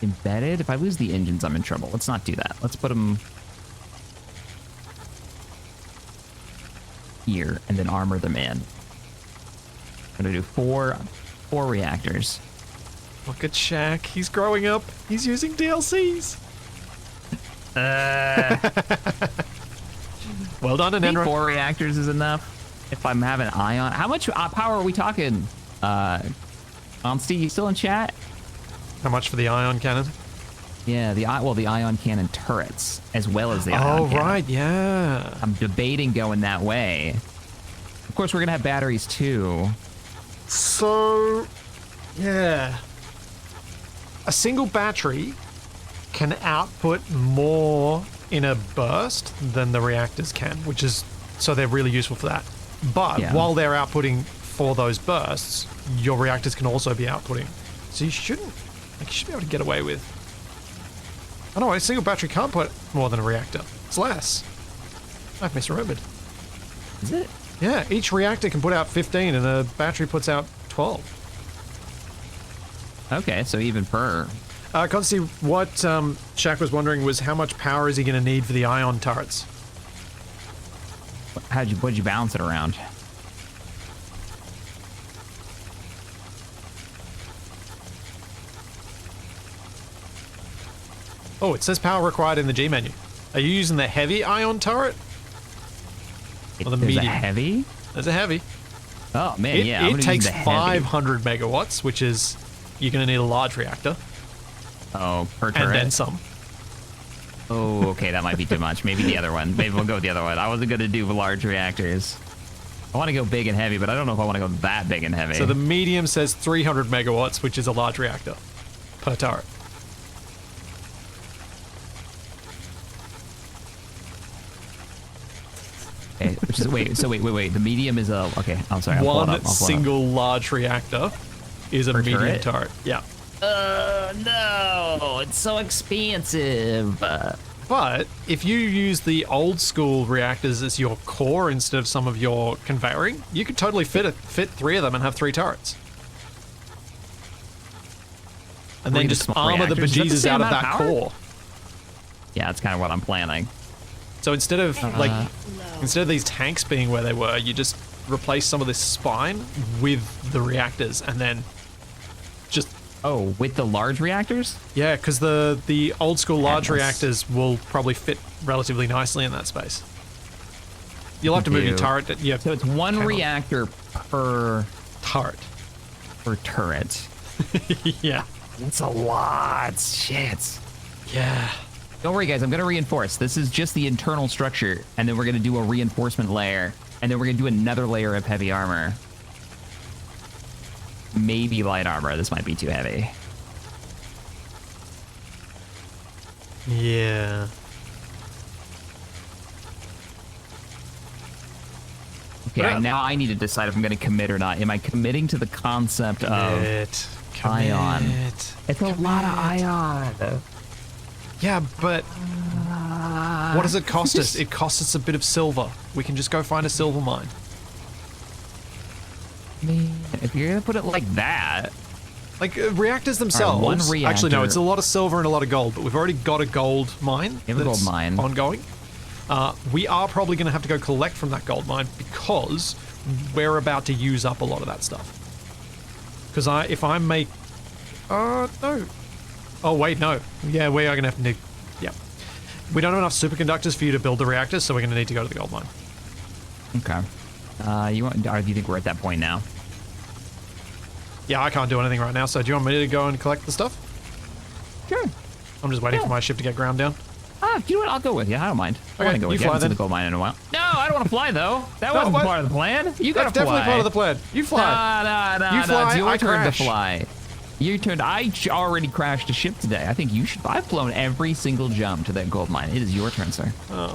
Embedded? If I lose the engines, I'm in trouble. Let's not do that. Let's put them here and then armor them in. I'm gonna do four reactors. Look at Shaq. He's growing up. He's using DLCs. Well done, Enenra. 4 reactors is enough. If I'm having ion, how much power are we talking? Onsty, you still in chat? How much for the ion cannon? Yeah, the ion cannon turrets as well as the ion cannon. Oh right, yeah. I'm debating going that way. Of course, we're gonna have batteries too. So, yeah. A single battery can output more in a burst than the reactors can, which is, so they're really useful for that. But while they're outputting for those bursts, your reactors can also be outputting. So you should be able to get away with. Oh no, a single battery can't put more than a reactor. It's less. I've misremembered. Is it? Yeah, each reactor can put out 15 and a battery puts out 12. Okay, so even per. Constantine, what Shaq was wondering was how much power is he going to need for the ion turrets? What'd you balance it around? Oh, it says power required in the G menu. Are you using the heavy ion turret? Or the There's medium? a heavy? There's a heavy. Oh, man, yeah. I'm It gonna takes use the heavy. 500 megawatts, which is, you're going to need a large reactor. Oh, per turret? And then some. Oh, okay, that might be too much. Maybe the other one. Maybe we'll go with the other one. I wasn't going to do large reactors. I want to go big and heavy, but I don't know if I want to go that big and heavy. So the medium says 300 megawatts, which is a large reactor per turret. Okay, which is, wait. The medium is a, okay, I'm sorry. One single large reactor is a Per medium turret? turret. Yeah. No, it's so expensive. But if you use the old school reactors as your core instead of some of your conveying, you could totally fit 3 of them and have 3 turrets. And then Three just small armor the reactors. Is that the bejesus same out of amount that of power? core. Yeah, that's kind of what I'm planning. So instead of instead of these tanks being where they were, you just replace some of this spine with the reactors and then just Oh, with the large reactors? yeah, because the old school large Madness. reactors will probably fit relatively nicely in that space. You'll have to move your turret. Yeah, So it's one hang on. reactor per turret. turret. Yeah. That's a lot. Shit. Yeah. Don't worry, guys. I'm going to reinforce. This is just the internal structure, and then we're going to do a reinforcement layer, and then we're going to do another layer of heavy armor. Maybe light armor. This might be too heavy. Yeah. Okay, Yeah. now I need to decide if I'm going to commit or not. Am I committing to the concept of ion? It's a lot of ion. Yeah, but what does it cost us? It costs us a bit of silver. We can just go find a silver mine. Man, if you're going to put it like that, Like reactors themselves. one Actually, no, reactor- it's a lot of silver and a lot of gold, but we've already got a gold mine. We have a gold that's mine. ongoing. We are probably going to have to go collect from that gold mine because we're about to use up a lot of that stuff. Because if I make, no. Oh wait, no. Yeah, we are going to have to. Yeah, we don't have enough superconductors for you to build the reactors, so we're going to need to go to the gold mine. okay. Do you think we're at that point now? Yeah, I can't do anything right now. So do you want me to go and collect the stuff? Sure. I'm just waiting Yeah. for my ship to get ground down. You know what? I'll go with you. I don't mind. I want Okay, to go with you you. I fly haven't seen then. the gold mine in a while. No, I don't want to fly though. That No, wasn't what? part of the plan. You gotta That's definitely fly. part of the plan. You fly. No, You fly, it's your I turn crash. to fly. Your turn. I already crashed a ship today. I think you should. I've flown every single jump to that gold mine. It is your turn, sir. Oh,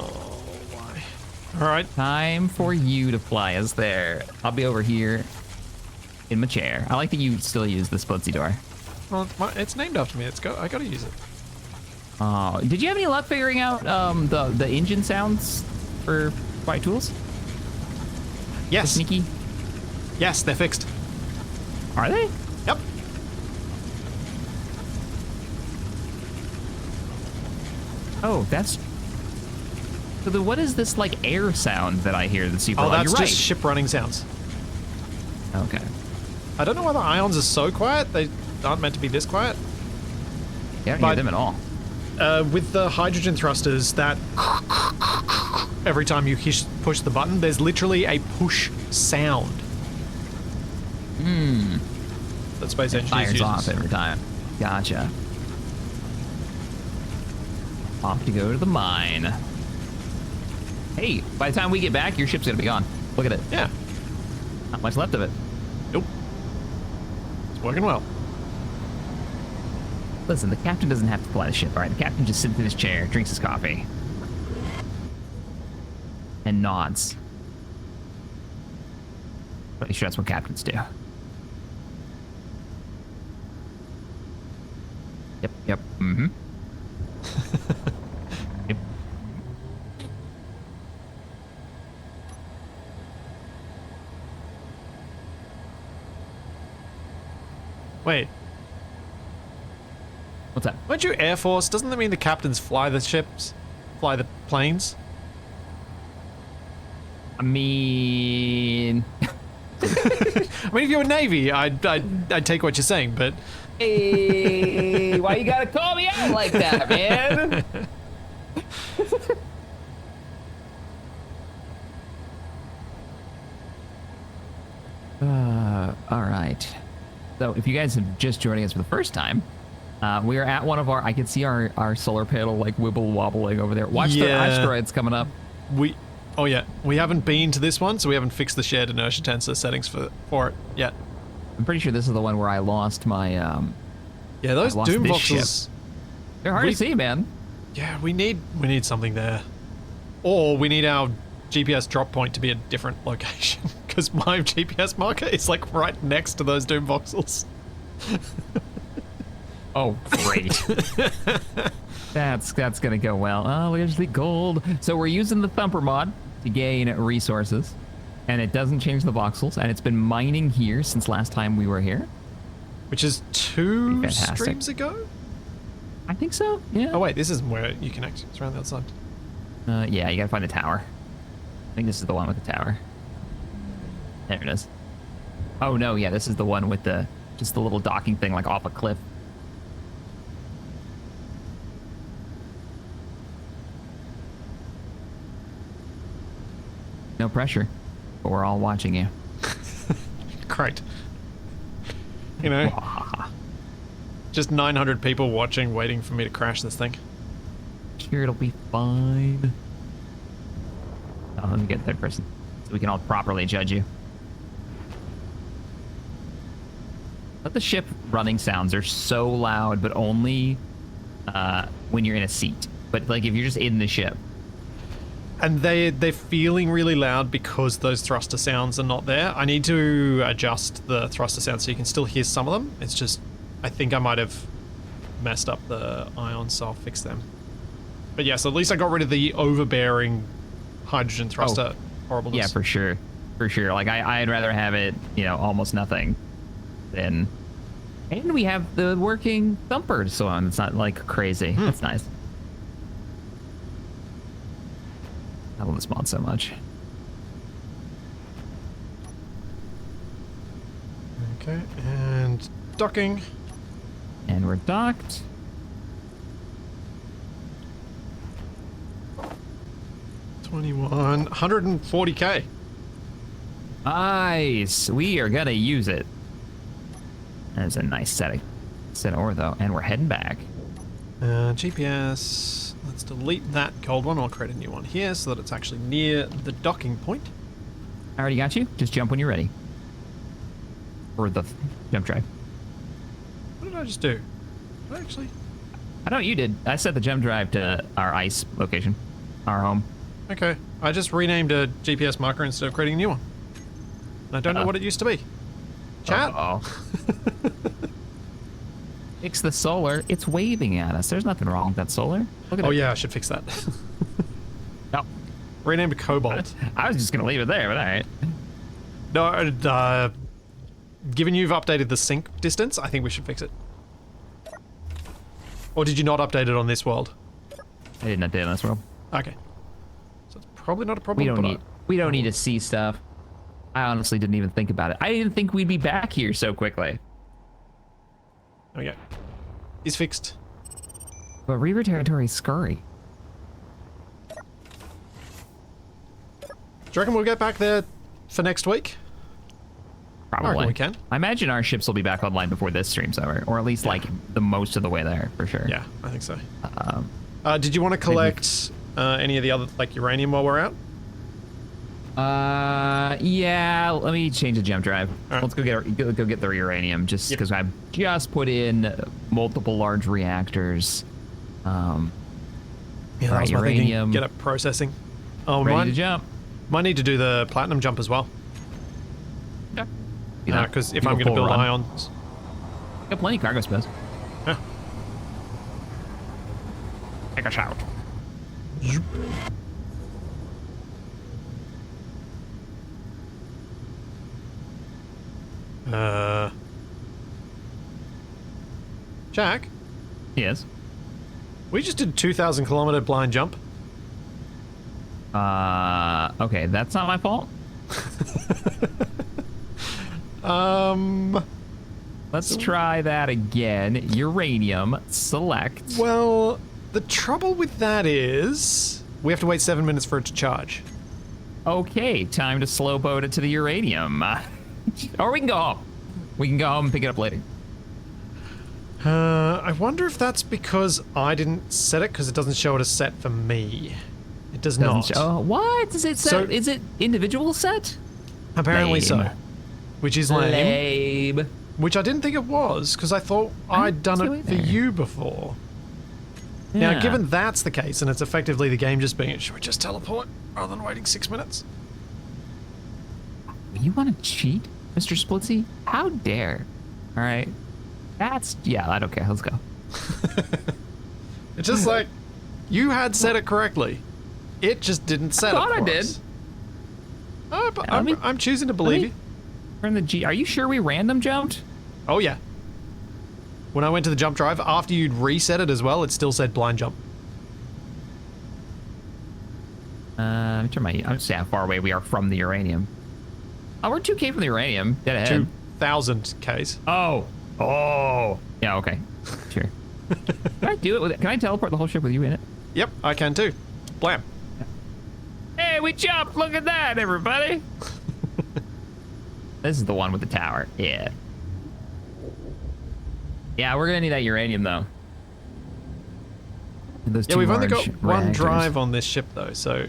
why? All right. Time for you to fly us there. I'll be over here in my chair. I like that you still use the splitsy door. Well, it's named after me. I gotta use it. Oh, did you have any luck figuring out the engine sounds for flight tools? Yes. Sneaky. Yes, they're fixed. Are they? Yep. Oh, that's. So what is this like air sound that I hear that's super Oh, loud? that's You're just right. ship running sounds. Okay. I don't know why the ions are so quiet. They aren't meant to be this quiet. Yeah, I don't But- hear them at all. With the hydrogen thrusters, that every time you push the button, there's literally a push sound. That space engineers Fires uses. off every time. Gotcha. Off to go to the mine. Hey, by the time we get back, your ship's gonna be gone. Look at it. Yeah. Not much left of it. Nope. It's working well. Listen, the captain doesn't have to fly the ship, all right? The captain just sits in his chair, drinks his coffee, and nods. Pretty sure that's what captains do. Yep, mm-hmm. Yep. Wait. What's that? Weren't you Air Force? Doesn't that mean the captains fly the ships? Fly the planes? I mean... I mean, if you were Navy, I'd take what you're saying, but... Hey, why you gotta call me out like that, man? All right. So if you guys are just joining us for the first time, we are at one of our, I can see our solar panel like wibble wobbling over there. Watch the asteroids coming up. Oh yeah, we haven't been to this one, so we haven't fixed the shared inertia tensor settings for it yet. I'm pretty sure this is the one where I lost my, yeah, those doom voxels. They're hard to see, man. Yeah, we need something there. Or we need our GPS drop point to be a different location, because my GPS marker is like right next to those doom voxels. Oh, great. That's gonna go well. Oh, there's the gold. So we're using the Thumper mod to gain resources, and it doesn't change the voxels, and it's been mining here since last time we were here. Which is 2 streams ago? I think so, yeah. Oh wait, this isn't where you connect. It's around the outside. Yeah, you gotta find the tower. I think this is the one with the tower. There it is. Oh no, yeah, this is the one with the just the little docking thing like off a cliff. No pressure, but we're all watching you. Great. You know, just 900 people watching, waiting for me to crash this thing. Sure, it'll be fine. Oh, let me get third person so we can all properly judge you. But the ship running sounds are so loud, but only when you're in a seat. But like if you're just in the ship. And they're feeling really loud because those thruster sounds are not there. I need to adjust the thruster sounds so you can still hear some of them. It's just, I think I might have messed up the ions, so I'll fix them. But yeah, so at least I got rid of the overbearing hydrogen thruster horribleness. Yeah, for sure. For sure. Like I'd rather have it, you know, almost nothing than... And we have the working thumper, so on. It's not like crazy. That's nice. I love this mod so much. Okay, and docking. And we're docked. $140K. Nice. We are gonna use it. That's a nice set of ore though, and we're heading back. GPS. Let's delete that gold one. I'll create a new one here so that it's actually near the docking point. I already got you. Just jump when you're ready. Or the jump drive. What did I just do? Did I actually? I know you did. I set the jump drive to our ice location, our home. Okay. I just renamed a GPS marker instead of creating a new one. I don't know what it used to be. Chat? Fix the solar. It's waving at us. There's nothing wrong with that solar. Look at it. Oh yeah, I should fix that. No. Rename to Cobalt. I was just gonna leave it there, but all right. No, given you've updated the sync distance, I think we should fix it. Or did you not update it on this world? I didn't update on this world. Okay. So it's probably not a problem. We don't need to see stuff. I honestly didn't even think about it. I didn't think we'd be back here so quickly. Okay. Is fixed. But Reaver territory is scurry. Do you reckon we'll get back there for next week? Probably. I reckon we can. I imagine our ships will be back online before this stream's over, or at least like the most of the way there, for sure. Yeah, I think so. Did you want to collect any of the other like uranium while we're out? Yeah. Let me change the jump drive. Right. Let's go get the uranium, just because I've just put in multiple large reactors. Yeah, that was my thinking. Get up processing. Oh, ready to jump. Might need to do the platinum jump as well. Yeah. Because if I'm going to build ions, got plenty of cargo space. Yeah. Take a shot. Jack, Yes. we just did a 2,000 kilometer blind jump. Okay, that's not my fault. Let's try that again. Uranium, select. Well, the trouble with that is we have to wait 7 minutes for it to charge. Okay, time to slow boat it to the uranium. Or we can go home. We can go home and pick it up later. I wonder if that's because I didn't set it, because it doesn't show it as set for me. It does not. What? Is it set? So- Is it individual set? Apparently Lame. so. Which is lame. Lame. Which I didn't think it was, because I thought I'd done didn't it do for either. you before. Yeah. Now, given that's the case, and it's effectively the game just being, should we just teleport rather than waiting 6 minutes? You want to cheat, Mr. Splitsy? How dare? All right. Yeah, I don't care. Let's go. It's just like, you had set it correctly. It just didn't set it thought for I did. us. Oh, but Let me- I'm choosing to believe you. Turn the G. Are you sure we random jumped? Oh, yeah. When I went to the jump drive, after you'd reset it as well, it still said blind jump. Let me turn my. I'm see how far away we are from the uranium. Oh, we're 2K from the uranium. Dead ahead. 2,000 Ks. Oh. Yeah. Okay. Sure. Can I do it with? Can I teleport the whole ship with you in it? Yep, I can too. Blam. Hey, we jumped! Look at that, everybody! This is the one with the tower. Yeah. Yeah, we're gonna need that uranium though. Those Yeah, two we've only got large one reactors. drive on this ship though, so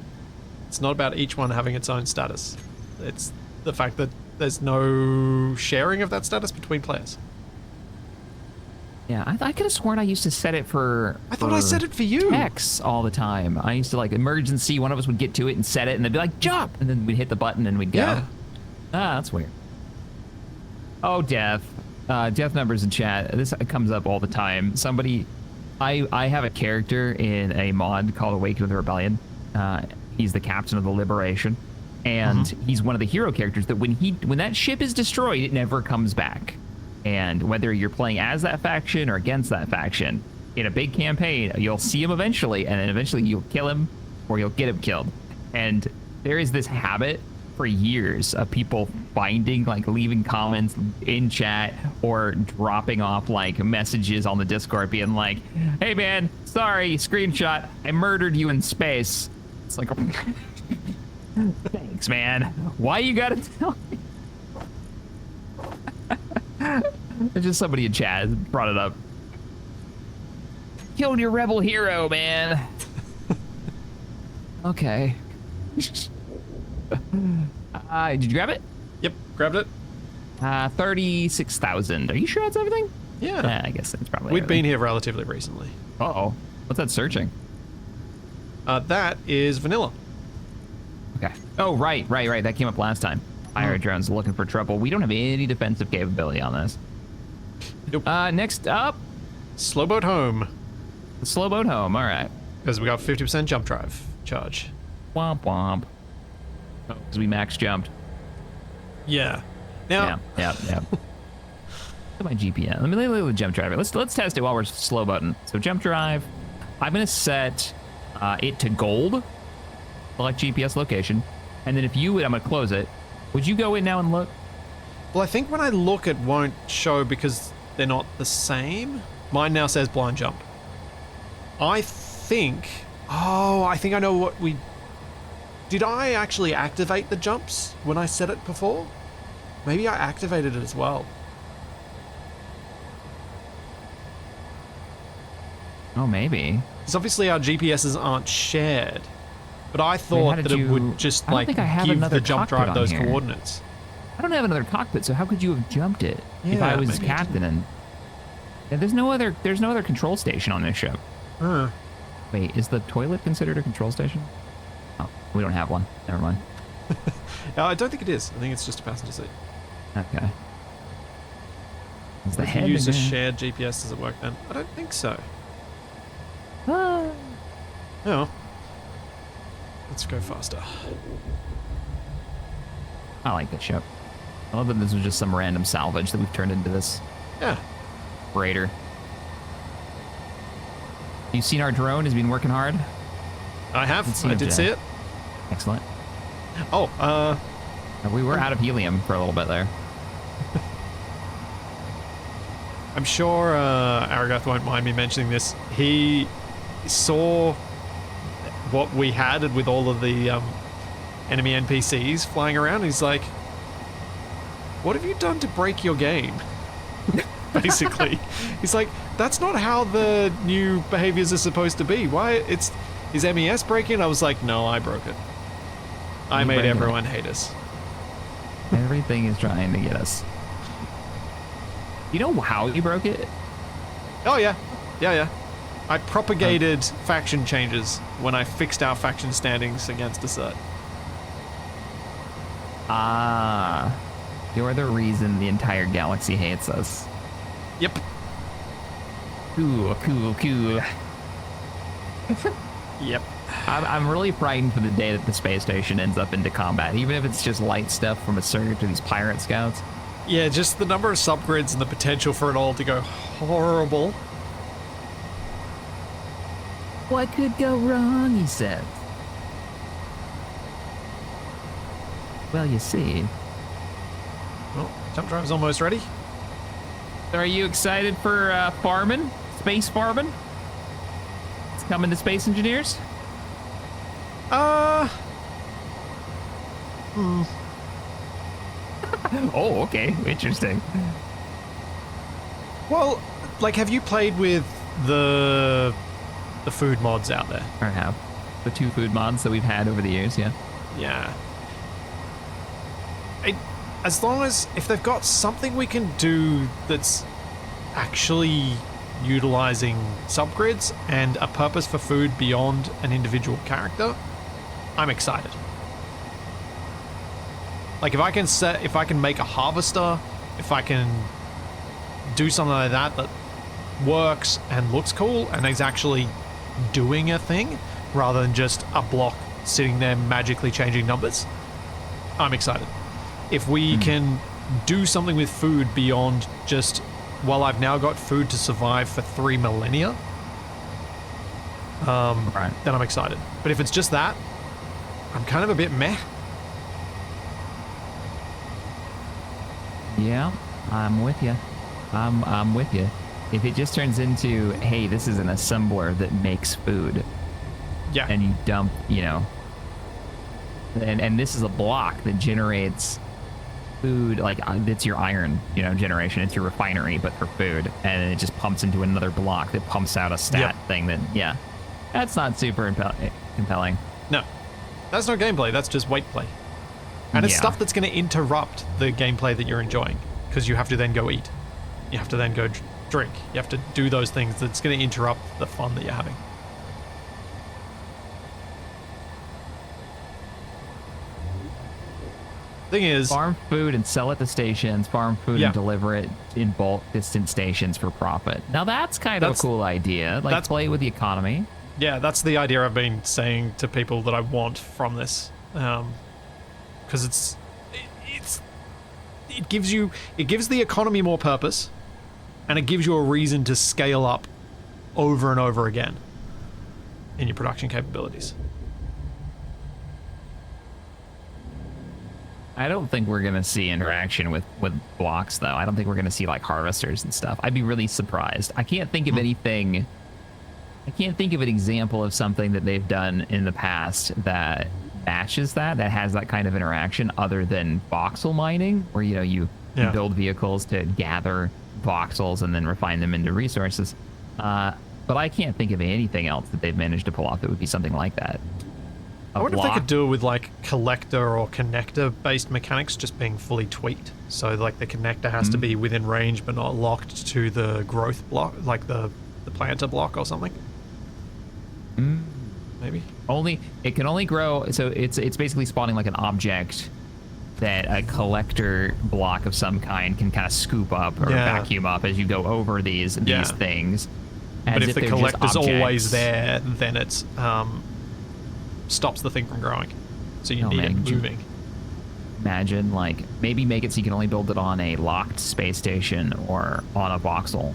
it's not about each one having its own status. It's the fact that there's no sharing of that status between players. Yeah, I could have sworn I used to set it for. I thought I set it for you. X all the time. I used to like emergency. One of us would get to it and set it, and they'd be like jump, and then we'd hit the button and we'd go. Yeah. Ah, that's weird. Oh, death. Death numbers in chat. This comes up all the time. Somebody, I have a character in a mod called Awaken with the Rebellion. He's the captain of the Liberation, and he's one of the hero characters that when that ship is destroyed, it never comes back. And whether you're playing as that faction or against that faction, in a big campaign, you'll see him eventually, and then eventually you'll kill him or you'll get him killed. And there is this habit for years of people finding, like leaving comments in chat or dropping off like messages on the Discord being like, hey man, sorry, screenshot, I murdered you in space. It's like, thanks man. Why you gotta tell me? It's just somebody in chat brought it up. Killed your rebel hero, man. Okay. Did you grab it? Yep, grabbed it. 36,000. Are you sure that's everything? Yeah. I guess it's probably We've been everything. here relatively recently. Uh-oh. What's that searching? That is vanilla. Okay. Oh, right. That came up last time. Pirate drones looking for trouble. We don't have any defensive capability on this. Nope. Next up, Slow boat home. the slow boat home. All right. Because we got 50% jump drive charge. Womp womp. Oh, because we max jumped. Yeah. Now, Yeah. Look at my GPS. Let me look at the jump drive. Let's test it while we're slow boating. So jump drive. I'm gonna set it to gold. Select GPS location, and then if you would, I'm gonna close it. Would you go in now and look? well, I think when I look, it won't show because they're not the same. Mine now says blind jump. I think I know what we... Did I actually activate the jumps when I set it before? Maybe I activated it as well. Oh, maybe. Because obviously our GPSs aren't shared. But I thought did that it you- would just I don't like think I have give another the jump cockpit drive on those here. coordinates. I don't have another cockpit, so how could you have jumped it if Yeah, I was maybe I captain? And yeah, there's no other control station on this ship. Wait, is the toilet considered a control station? Oh, we don't have one. Never mind. I don't think it is. I think it's just a passenger seat. Okay. Is the If head you use a in there? shared GPS, does it work then? I don't think so. Ah. No. Let's go faster. I like this ship. I love that this was just some random salvage that we've turned into this Yeah. freighter. You seen our drone? Has been working hard. I have. I did see it. Excellent. Oh, we were out of helium for a little bit there. I'm sure Aragath won't mind me mentioning this. He saw what we had with all of the enemy NPCs flying around. He's like, what have you done to break your game? Basically. He's like, that's not how the new behaviors are supposed to be. Why? Is MES breaking? I was like, no, I broke it. I made everyone hate us. Everything is trying to get us. You know how you broke it? Oh, yeah. Yeah. I propagated faction changes when I fixed our faction standings against Assert. Ah. You're the reason the entire galaxy hates us. Yep. Cool. Yep. I'm really frightened for the day that the space station ends up into combat, even if it's just light stuff from a surge or these pirate scouts. Yeah, just the number of subgrids and the potential for it all to go horrible. What could go wrong, he said. Well, you see. Well, jump drive's almost ready. Are you excited for farming? Space farming? It's coming to Space Engineers? Oh, okay. Interesting. Well, like, have you played with the food mods out there? I have. The 2 food mods that we've had over the years, yeah. Yeah. As long as, if they've got something we can do that's actually utilizing subgrids and a purpose for food beyond an individual character, I'm excited. Like, if I can make a harvester, if I can do something like that that works and looks cool and is actually doing a thing rather than just a block sitting there magically changing numbers, I'm excited. If we can do something with food beyond just, well, I've now got food to survive for 3 millennia, then I'm excited. But if it's just that, I'm kind of a bit meh. Yeah, I'm with you. I'm with you. If it just turns into, hey, this is an assembler that makes food. Yeah. And you dump, and this is a block that generates food, like it's your iron, generation. It's your refinery, but for food. And it just pumps into another block that pumps out a stat thing that, that's not super compelling. No. That's no gameplay. That's just weight play. And it's stuff that's going to interrupt the gameplay that you're enjoying, because you have to then go eat. You have to then go drink. You have to do those things that's going to interrupt the fun that you're having. Thing is, farm food and sell it to stations, farm food and deliver it in bulk distant stations for profit. Now that's kind of a cool idea. Like, play with the economy. Yeah, that's the idea I've been saying to people that I want from this. Because it gives the economy more purpose, and it gives you a reason to scale up over and over again in your production capabilities. I don't think we're going to see interaction with blocks, though. I don't think we're going to see, like, harvesters and stuff. I'd be really surprised. I can't think of anything... I can't think of an example of something that they've done in the past that matches that has that kind of interaction other than voxel mining, where, you build vehicles to gather voxels and then refine them into resources. But I can't think of anything else that they've managed to pull off that would be something like that. I wonder if they could do it with, like, collector or connector-based mechanics just being fully tweaked. So, like, the connector has to be within range but not locked to the growth block, like the planter block or something. Maybe. It can only grow, so it's basically spawning like an object that a collector block of some kind can kind of scoop up or vacuum up as you go over these things. But if the collector's always there, then it's stops the thing from growing. So you need it moving. Imagine, like, maybe make it so you can only build it on a locked space station or on a voxel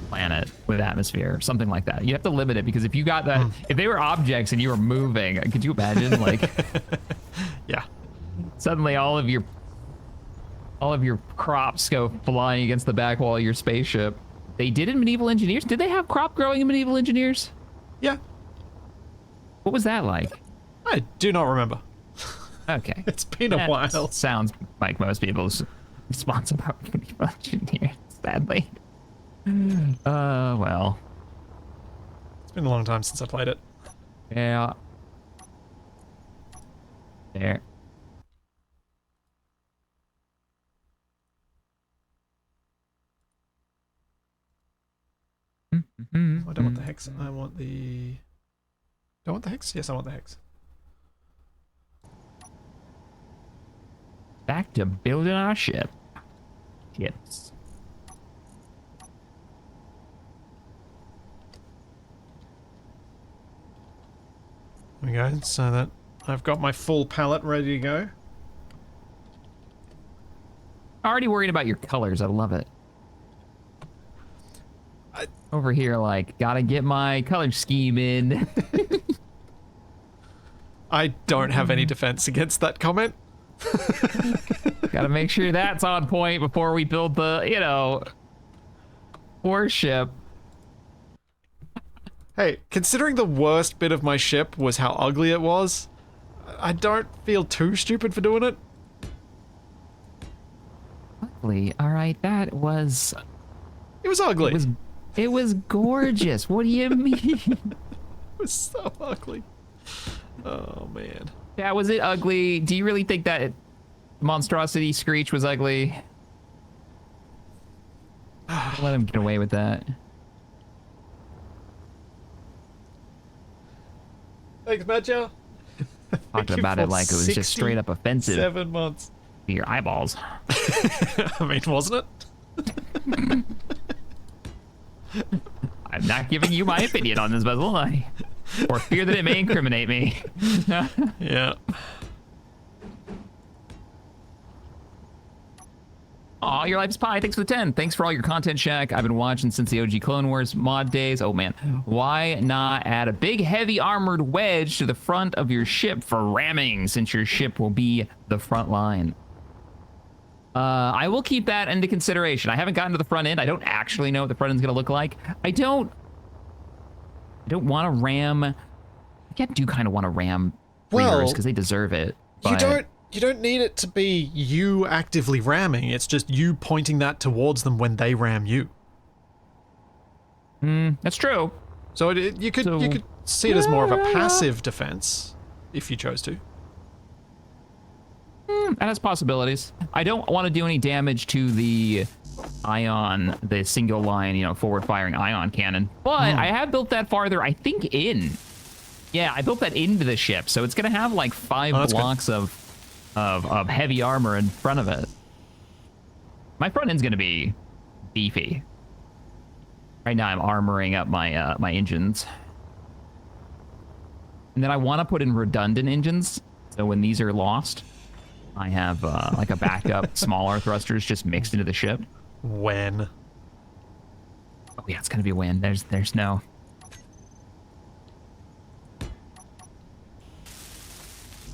planet. with atmosphere, or something like that. You have to limit it because if you got that, if they were objects and you were moving, could you imagine? Like, yeah. Suddenly all of your crops go flying against the back wall of your spaceship. They did in Medieval Engineers. Did they have crop growing in Medieval Engineers? Yeah. What was that like? I do not remember. Okay. It's been a while. Sounds like most people's response about Medieval Engineers, sadly. Well. It's been a long time since I played it. Yeah. There. I don't want the hex. I want the... Do I want the hex? Yes, I want the hex. Back to building our ship. Ships. There we go, so that I've got my full palette ready to go. Already worried about your colors. I love it. Over here, like, gotta get my color scheme in. I don't have any defense against that comment. Gotta make sure that's on point before we build the, you know, warship. Hey, considering the worst bit of my ship was how ugly it was, I don't feel too stupid for doing it. Ugly. All right, that was... It was ugly. It was gorgeous. What do you mean? It was so ugly. Oh, man. Yeah, was it ugly? Do you really think that monstrosity Screech was ugly? Let him get away with that. Thanks, Matcha. Talking about it like it was just straight up offensive. 7 months. To your eyeballs. I mean, wasn't it? I'm not giving you my opinion on this puzzle, or fear that it may incriminate me. Yeah. Aw, your life's pie. Thanks for the 10. Thanks for all your content, Shaq. I've been watching since the OG Clone Wars mod days. Oh, man. Why not add a big, heavy armored wedge to the front of your ship for ramming, since your ship will be the front line? I will keep that into consideration. I haven't gotten to the front end. I don't actually know what the front end's going to look like. I don't want to ram... I do kind of want to ram Reavers because they deserve it. But... You don't need it to be you actively ramming. It's just you pointing that towards them when they ram you. That's true. So you could see it as more of a passive defense if you chose to. That has possibilities. I don't want to do any damage to the ion, the single line, you know, forward firing ion cannon. But I have built that farther, I think, in. Yeah, I built that into the ship, so it's gonna have like 5 blocks of heavy armor in front of it. My front end's gonna be beefy. Right now I'm armoring up my my engines. And then I want to put in redundant engines, so when these are lost, I have like a backup smaller thrusters just mixed into the ship. When? Oh yeah, it's gonna be when. There's no...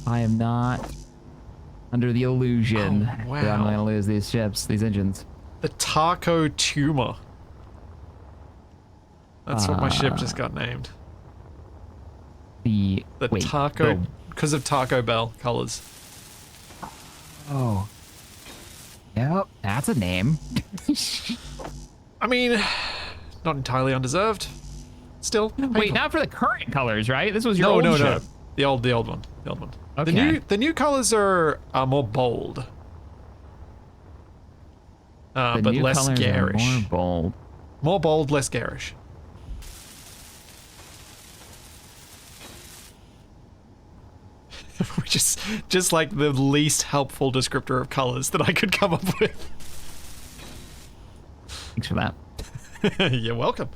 I am not under the illusion that I'm going to lose these ships, these engines. The Taco Tumor. That's what my ship just got named. The Taco, because of Taco Bell colors. Oh. Yep, that's a name. I mean, not entirely undeserved. Still. Wait, not for the current colors, right? This was your old ship. No. The old one. Okay. The new colors are more bold. But less garish. More bold. More bold, less garish. Which is just like the least helpful descriptor of colors that I could come up with. Thanks for that. You're welcome.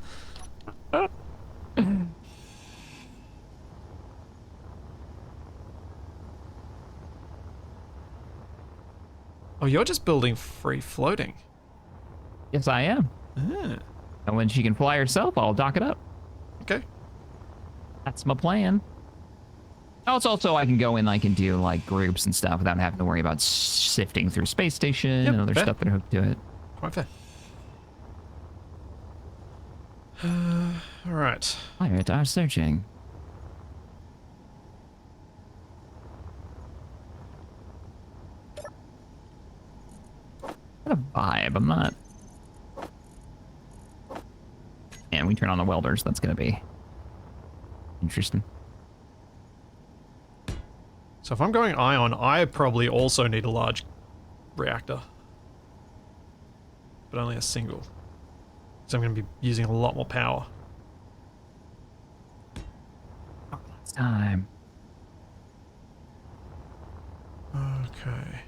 Oh, you're just building free floating. Yes, I am. Ah. And when she can fly herself, I'll dock it up. Okay. That's my plan. Also, I can go in, I can do like groups and stuff without having to worry about sifting through space station and other stuff that are hooked to it. Quite fair. All right. Pirate are searching. What a vibe. I'm not. And we turn on the welders. That's going to be interesting. So if I'm going ion, I probably also need a large reactor. But only a single. So I'm going to be using a lot more power. It's time. Okay.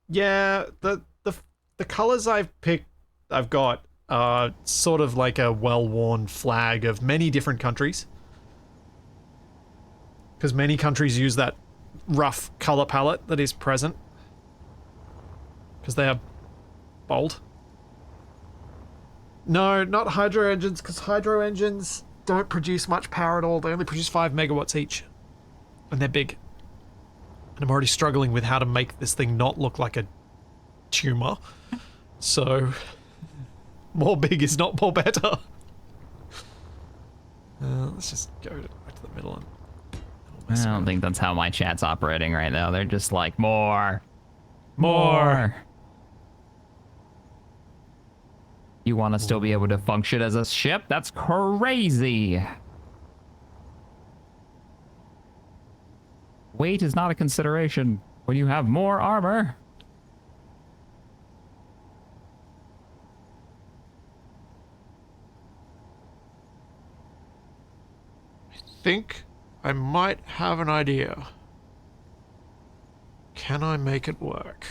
Yeah, the colors I've got are sort of like a well-worn flag of many different countries. Because many countries use that rough color palette that is present. Because they are bold. No, not hydro engines, because hydro engines don't produce much power at all. They only produce 5 megawatts each. And they're big. And I'm already struggling with how to make this thing not look like a tumor. So, more big is not more better. Let's just go back to the middle and... I don't think that's how my chat's operating right now. They're just like, more. More. You want to still be able to function as a ship? That's crazy. Weight is not a consideration when you have more armor. I think I might have an idea. Can I make it work?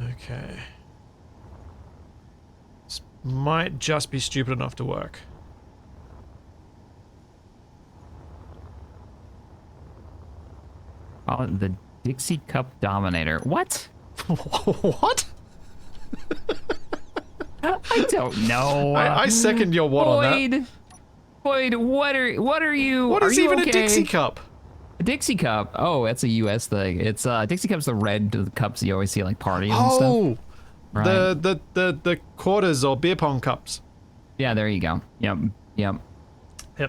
Okay. This might just be stupid enough to work. Call it the Dixie Cup Dominator. What? What? I don't know. I second your what on that. Boyd, what are you? What is even okay? a Dixie cup? A Dixie cup. Oh, that's a U.S. thing. It's Dixie cup's the red cups you always see like parties and stuff. Oh, right. the quarters or beer pong cups. Yeah, there you go. Yep. Yep. All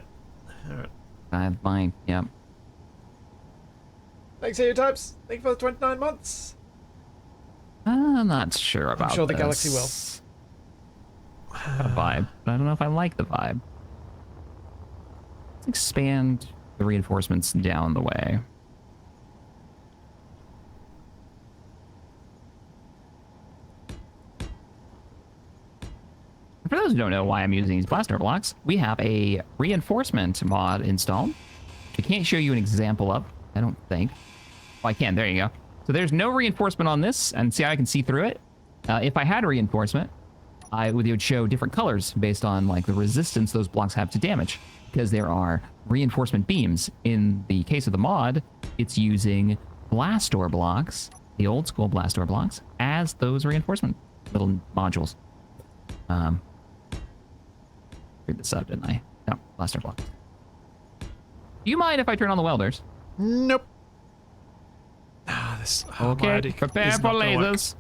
right. I have mine. Yep. Thanks, Heliotypes. Thank you for the 29 months. I'm not sure about. I'm sure this. the galaxy will. Got a vibe, but I don't know if I like the vibe. Let's expand the reinforcements down the way. For those who don't know why I'm using these blaster blocks, we have a reinforcement mod installed. I can't show you an example of, I don't think. Oh, I can. There you go. So there's no reinforcement on this, and see how I can see through it? If I had reinforcement, it would show different colors based on like the resistance those blocks have to damage, because there are reinforcement beams. In the case of the mod, it's using blast door blocks, the old school blast door blocks, as those reinforcement little modules. Screwed this up, didn't I? No, blast door block. Do you mind if I turn on the welders? Nope. This okay, prepare for lasers.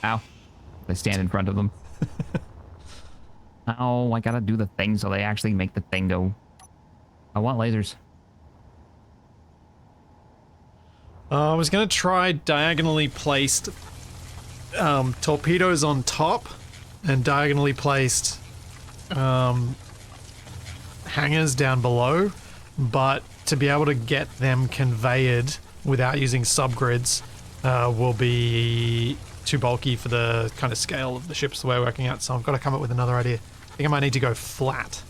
Ow. I stand in front of them. Oh, I gotta do the thing so they actually make the thing go. I want lasers. I was gonna try diagonally placed torpedoes on top and diagonally placed hangars down below, but to be able to get them conveyed without using subgrids will be too bulky for the kind of scale of the ships the way we're working out, so I've got to come up with another idea. I think I might need to go flat.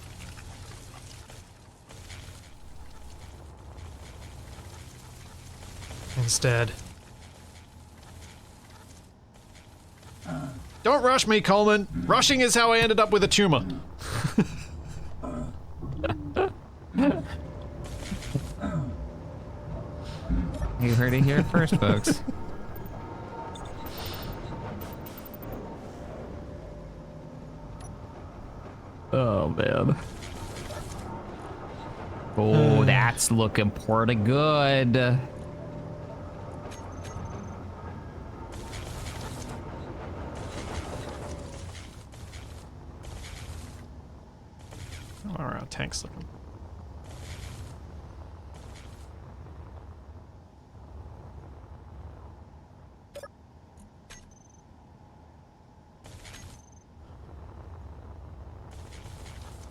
Instead. Don't rush me, Coleman. Rushing is how I ended up with a tumor. heard it here first, folks. Oh, man. Oh, that's looking pretty good. How are our tanks looking?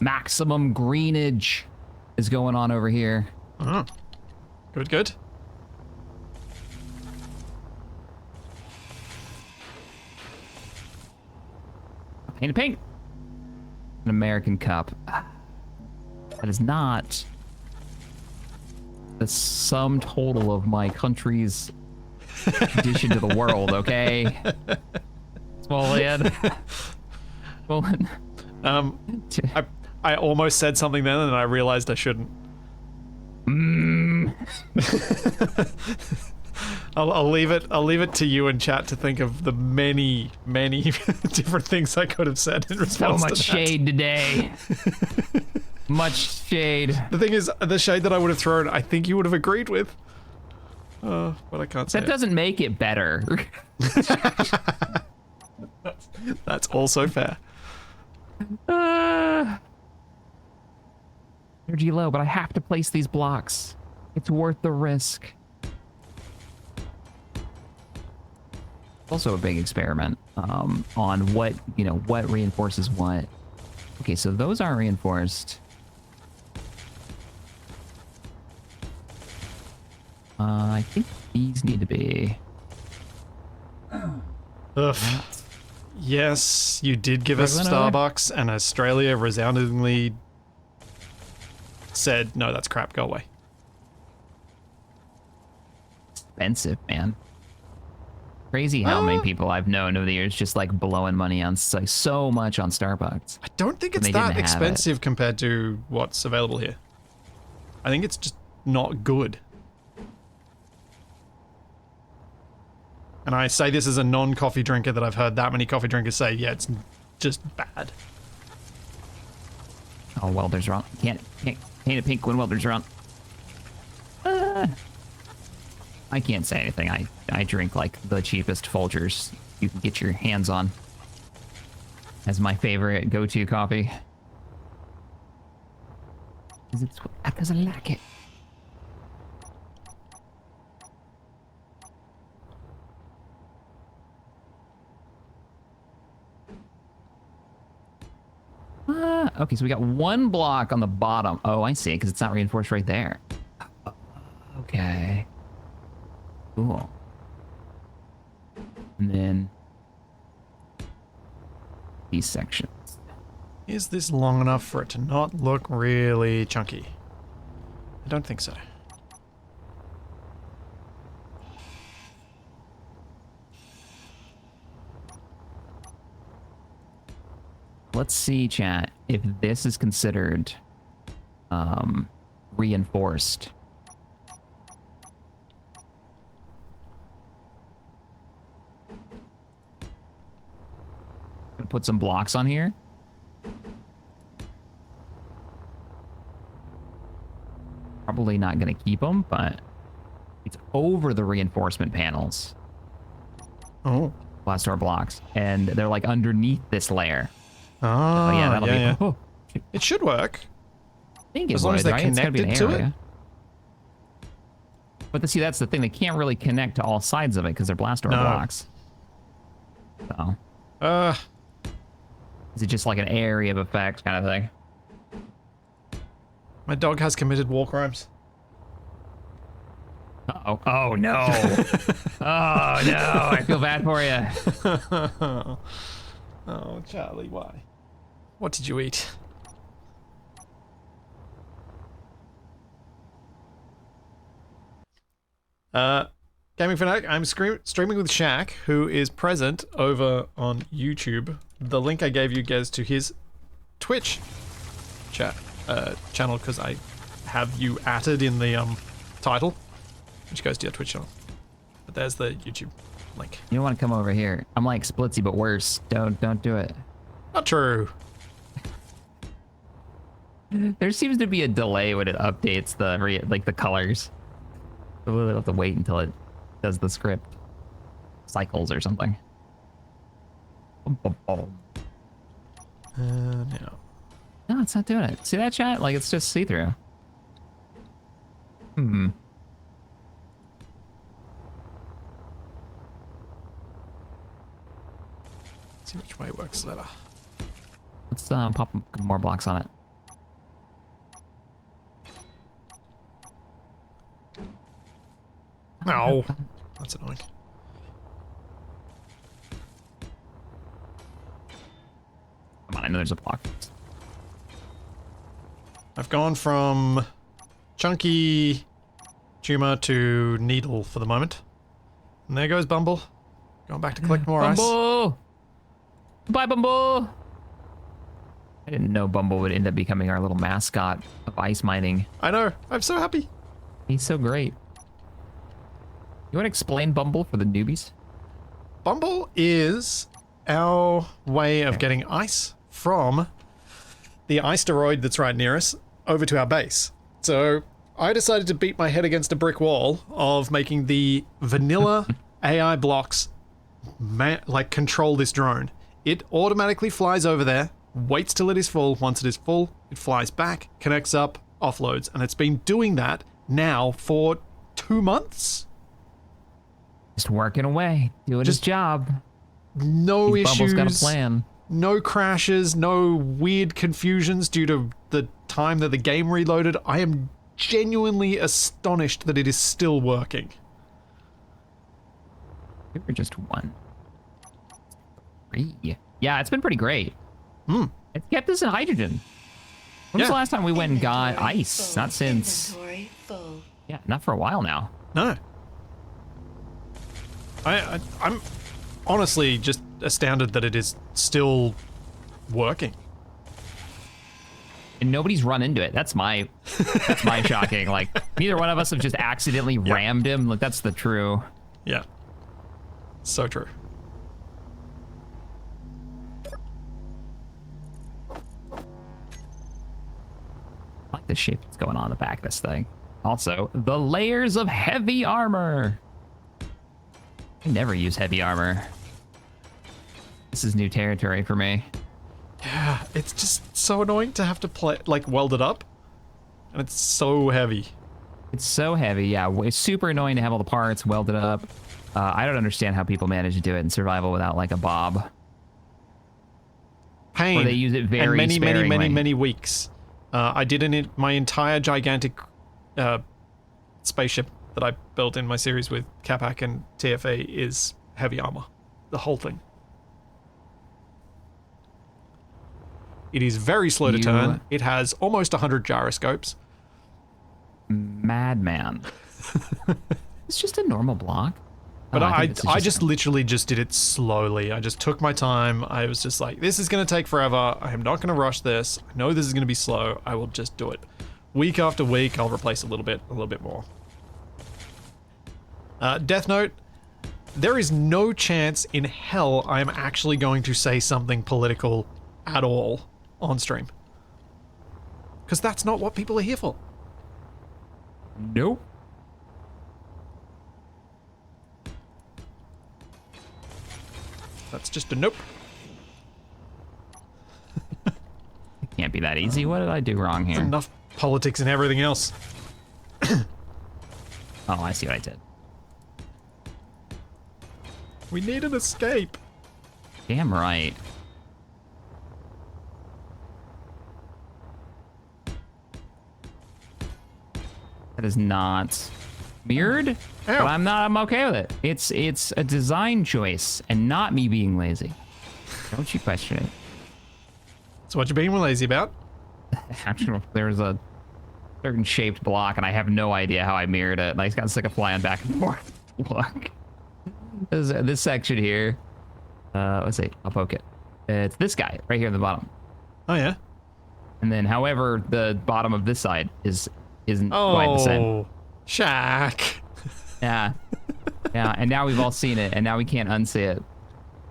Maximum greenage is going on over here. Oh. Good, good. Paint a pink. An American Cup. That is not the sum total of my country's addition to the world, okay? Small lad. I almost said something then and I realized I shouldn't. I'll leave it to you and chat to think of the many different things I could have said in response So much to that. shade today. Much shade. The thing is, the shade that I would have thrown, I think you would have agreed with. But I can't say That doesn't make it better. That's also fair. Energy low, but I have to place these blocks. It's worth the risk. Also a big experiment on what reinforces what. Okay, so those aren't reinforced. I think these need to be. Ugh. Yes, you did give us Starbucks, and Australia resoundingly said, no, that's crap, go away. Expensive, man. Crazy how many people I've known over the years just like blowing money on like so much on Starbucks. I don't think And it's they didn't that have expensive compared to what's available here. I think it's just not good. And I say this as a non-coffee drinker that I've heard that many coffee drinkers say, yeah, it's just bad. Oh, welders wrong. Can't paint it pink when welders wrong. I can't say anything. I drink like the cheapest Folgers you can get your hands on as my favorite go-to coffee. Because I like it. Okay, so we got one block on the bottom. Oh, I see, because it's not reinforced right there. Okay. Cool. And then these sections. Is this long enough for it to not look really chunky? I don't think so. Let's see, chat, if this is considered reinforced. Gonna put some blocks on here. Probably not gonna keep them, but it's over the reinforcement panels. Oh. Blast door blocks, and they're like underneath this layer. Oh, Yeah, that'll be. yeah. Oh, It should work. I think it As long as would, they're right? It's gotta be an connected to it. area. But see, that's the thing. They can't really connect to all sides of it because they're blast door blocks. So, is it just like an area of effect kind of thing? My dog has committed war crimes. Uh-oh. Oh, no. Oh, no. I feel bad for you. Oh, Charlie, why? What did you eat? Gaming Fanatic, I'm streaming with Shaq, who is present over on YouTube. The link I gave you goes to his Twitch channel, because I have you added in the title, which goes to your Twitch channel. But there's the YouTube link. You don't want to come over here. I'm like Splitsy, but worse. Don't do it. Not true. There seems to be a delay when it updates the colors. We'll have to wait until it does the script cycles or something. No. No, it's not doing it. See that, chat? Like, it's just see-through. See which way works better. Let's pop more blocks on it. No. That's annoying. Come on, I know there's a block. I've gone from chunky tumor to needle for the moment. And there goes Bumble. Going back to collect more ice. Bumble! Bye, Bumble! I didn't know Bumble would end up becoming our little mascot of ice mining. I know. I'm so happy. He's so great. You want to explain Bumble for the newbies? Bumble is our way of getting ice from the asteroid that's right near us over to our base. So I decided to beat my head against a brick wall of making the vanilla AI blocks control this drone. It automatically flies over there, waits till it is full. Once it is full, it flies back, connects up, offloads, and it's been doing that now for 2 months. Just working away, doing his job. No issues. Bumble's got a plan. No crashes, no weird confusions due to the time that the game reloaded. I am genuinely astonished that it is still working. We were just 1, 3. Yeah, it's been pretty great. It kept us in hydrogen. When was the last time we went and got ice? Not since... Yeah, not for a while now. No. I'm honestly just astounded that it is still working. And nobody's run into it. That's my shocking. Like, neither one of us have just accidentally rammed him. Like, that's the true. Yeah. So true. I like the shape that's going on in the back of this thing. Also, the layers of heavy armor. I never use heavy armor. This is new territory for me. Yeah, it's just so annoying to have to weld it up. And it's so heavy. It's so heavy, yeah. It's super annoying to have all the parts welded up. I don't understand how people manage to do it in survival without like a bob. Pain. Or they use it very and sparingly. many weeks. I did my entire gigantic spaceship that I built in my series with Capac and TFA is heavy armor. The whole thing. It is very slow to turn. It has almost 100 gyroscopes. Madman. It's just a normal block. But I just literally just did it slowly. I just took my time. I was just like, this is going to take forever. I am not going to rush this. I know this is going to be slow. I will just do it. Week after week, I'll replace a little bit more. Death Note, there is no chance in hell I am actually going to say something political at all on stream. Because that's not what people are here for. Nope. That's just a nope. It can't be that easy. What did I do wrong here? There's enough politics and everything else. Oh, I see what I did. We need an escape. Damn right. That is not mirrored, but I'm okay with it. It's a design choice and not me being lazy. Don't you question it. So what you being lazy about? Actually, there's a certain shaped block and I have no idea how I mirrored it. And I just got sick of flying back and forth. Look. This section here. Let's see. I'll poke it. It's this guy right here in the bottom. Oh yeah. And then, however, the bottom of this side isn't quite the same. Shaq. Yeah. Yeah, and now we've all seen it, and now we can't unsee it.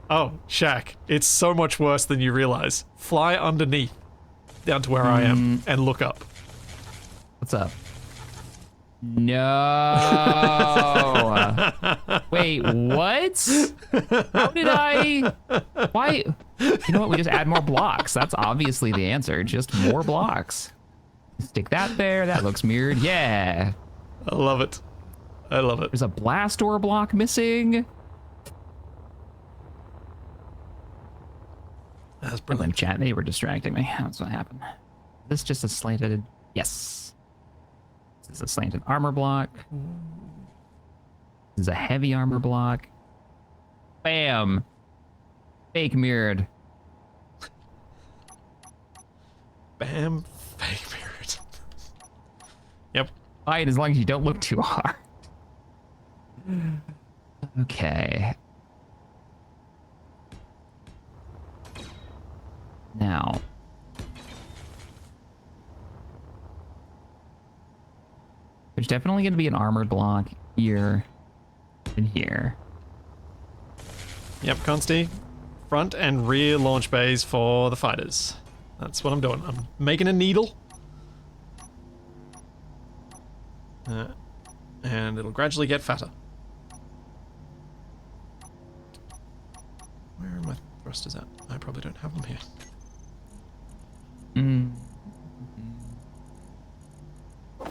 Oh, Shaq, it's so much worse than you realize. Fly underneath, down to where I am, and look up. What's up? No. Wait, what? How did I? Why? You know what? We just add more blocks. That's obviously the answer. Just more blocks. Stick that there. That looks mirrored. Yeah. I love it. I love it. There's a blast door block missing. That's brilliant. Chat, they were distracting me. That's what happened. This just a slanted. Yes. This is a slanted armor block. This is a heavy armor block. Bam. Fake mirrored. Bam. Fake mirrored. Yep. Fine, as long as you don't look too hard. Okay. Now. There's definitely going to be an armored block here and here. Yep, Consti. Front and rear launch bays for the fighters. That's what I'm doing. I'm making a needle. And it'll gradually get fatter. Where are my thrusters at? I probably don't have them here.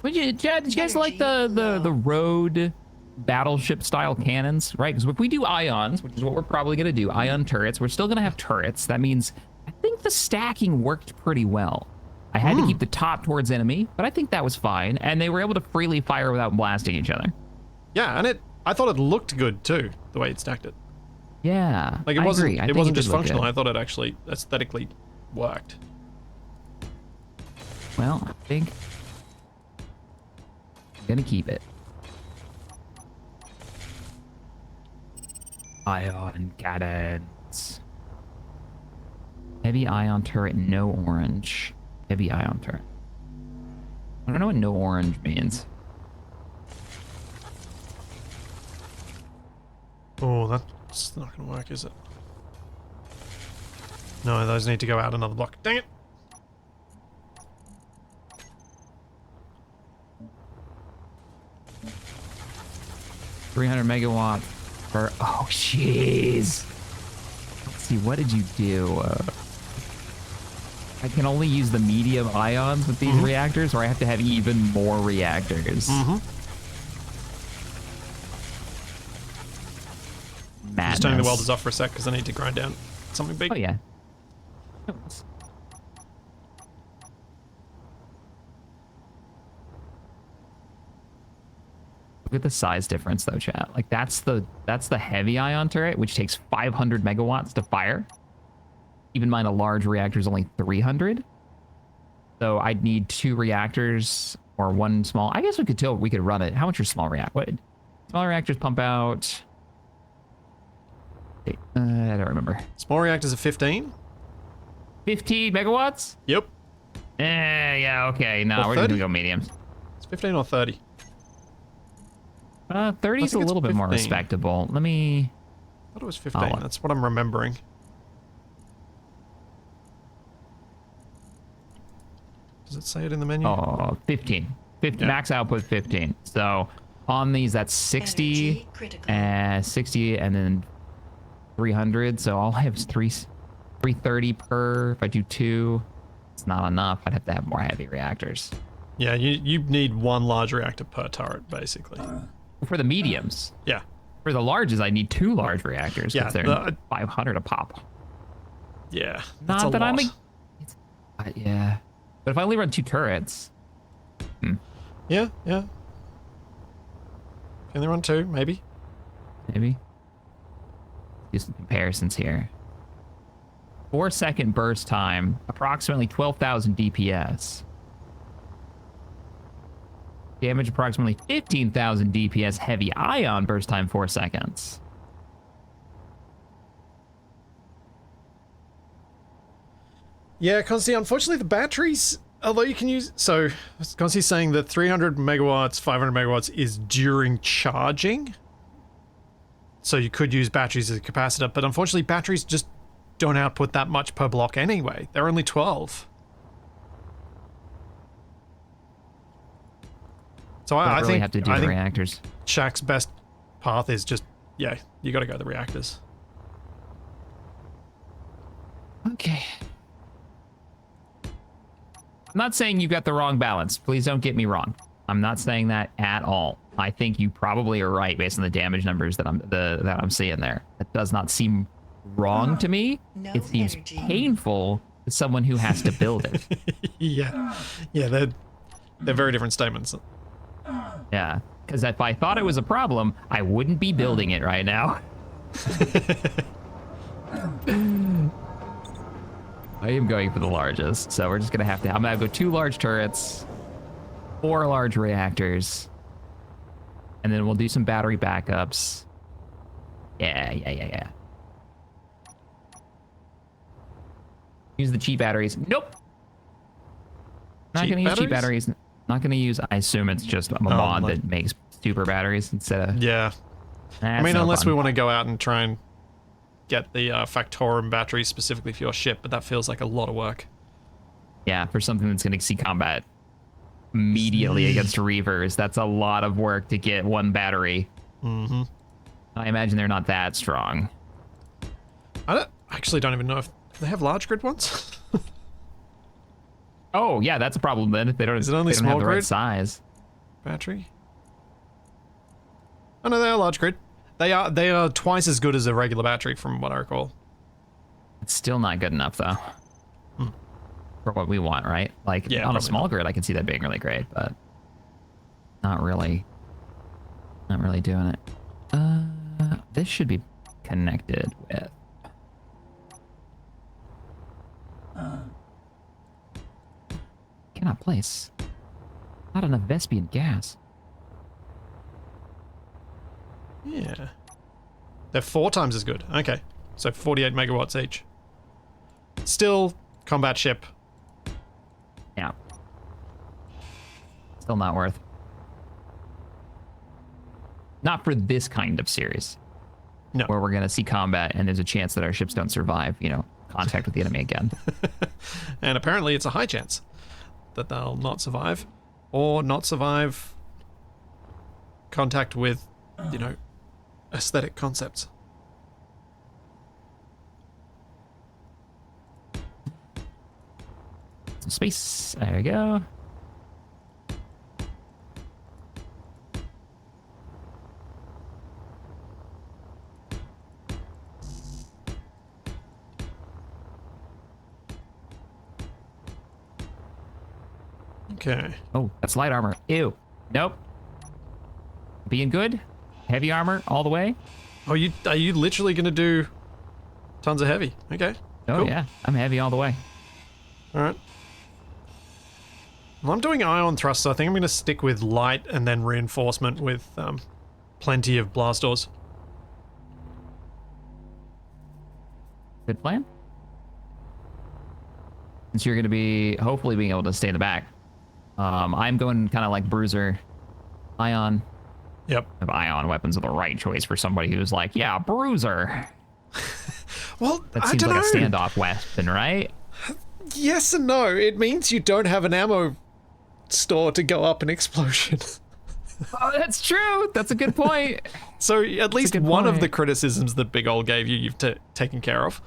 Did you guys like the road battleship style cannons, right? Because if we do ions, which is what we're probably going to do, ion turrets, we're still going to have turrets. That means I think the stacking worked pretty well. I had to keep the top towards enemy, but I think that was fine. And they were able to freely fire without blasting each other. Yeah, and I thought it looked good too, the way it stacked it. Yeah, like it wasn't just functional. I thought it actually aesthetically worked. Well, I think I'm gonna keep it. Ion cannons. Heavy ion turret, no orange. Heavy ion turret. I don't know what no orange means. Oh, that's not gonna work, is it? No, those need to go out another block. Dang it! $300 megawatt per. Oh, jeez. Let's see. What did you do? I can only use the medium ions with these reactors, or I have to have even more reactors. Madness. Just turning the welders off for a sec because I need to grind down something big. Oh yeah. Look at the size difference though, chat. Like that's the heavy ion turret, which takes 500 megawatts to fire. Keep in mind a large reactor is only 300. So I'd need 2 reactors or 1 small. I guess we could run it. How much are small reactors? Small reactors pump out. I don't remember. Small reactors are 15. 15 megawatts? Yep. Yeah, okay. No, we're just gonna go mediums. It's 15 or 30. 30 is a little bit more respectable. Let me. I thought it was 15. That's what I'm remembering. Does it say it in the menu? Oh, 15. 50, yeah. Max output 15. So on these, that's 60, 60, and then 300. So all I have is 330 per. If I do 2, it's not enough. I'd have to have more heavy reactors. Yeah, you need 1 large reactor per turret, basically. For the mediums. Yeah. For the larges, I need 2 large reactors. Yeah. They're 500 a pop. Yeah. That's Not that a lot. Yeah. But if I only run 2 turrets. Yeah. Can they run 2? Maybe. Maybe. Do some comparisons here. 4-second burst time, approximately 12,000 DPS. Damage approximately 15,000 DPS. Heavy ion burst time 4 seconds. Yeah, Consti, unfortunately the batteries, although you can use... So, Consti's saying that 300 megawatts, 500 megawatts is during charging. So you could use batteries as a capacitor, but unfortunately batteries just don't output that much per block anyway. They're only 12. So I really think have to do the reactors. Shaq's best path is just, yeah, you gotta go the reactors. Okay. I'm not saying you got the wrong balance. Please don't get me wrong. I'm not saying that at all. I think you probably are right based on the damage numbers that I'm seeing there. That does not seem wrong to me. No it seems energy. painful to someone who has to build it. Yeah, they're very different statements. Yeah, because if I thought it was a problem, I wouldn't be building it right now. I am going for the largest, so we're just gonna have to. I'm gonna go 2 large turrets, 4 large reactors, and then we'll do some battery backups. Yeah. Use the cheap batteries. Nope. Not gonna use cheap batteries. Not gonna use. I assume it's just a mod that makes super batteries instead of. Yeah. I mean, unless we want to go out and try and get the Factorum battery specifically for your ship, but that feels like a lot of work. Yeah, for something that's going to see combat immediately against Reavers, that's a lot of work to get 1 battery. Mm-hmm. I imagine they're not that strong. I actually don't even know if they have large grid ones. Oh, yeah, that's a problem then. If they don't, Is it only they don't small have the right grid? size. Battery? Oh no, they are large grid. They are twice as good as a regular battery from what I recall. It's still not good enough though. For what we want, right? Like on a small grid, I can see that being really great, but not really doing it. This should be connected with. Cannot place. Not enough Vespian gas. Yeah. They're 4 times as good. Okay. So 48 megawatts each. Still combat ship. Yeah. Still not worth. Not for this kind of series. No. Where we're going to see combat and there's a chance that our ships don't survive, contact with the enemy again. And apparently it's a high chance that they'll not survive. Or not survive contact with, aesthetic concepts. Some space. There we go. Okay. Oh, that's light armor. Ew. Nope. Being good. Heavy armor all the way. Oh, are you literally gonna do tons of heavy? Okay. Oh, cool. Yeah. I'm heavy all the way. All right. Well, I'm doing ion thrust, so I think I'm gonna stick with light and then reinforcement with plenty of blast doors. Good plan. Since you're going to be hopefully being able to stay in the back. I'm going kind of like Bruiser. Ion. Yep. If ion weapons are the right choice for somebody who's like, yeah, Bruiser. Well, That seems like a standoff weapon, right? Yes and no. It means you don't have an ammo store to go up an explosion. Oh, that's true. That's a good point. So at least good one of point. the criticisms that Big Ol gave you, you've taken care of.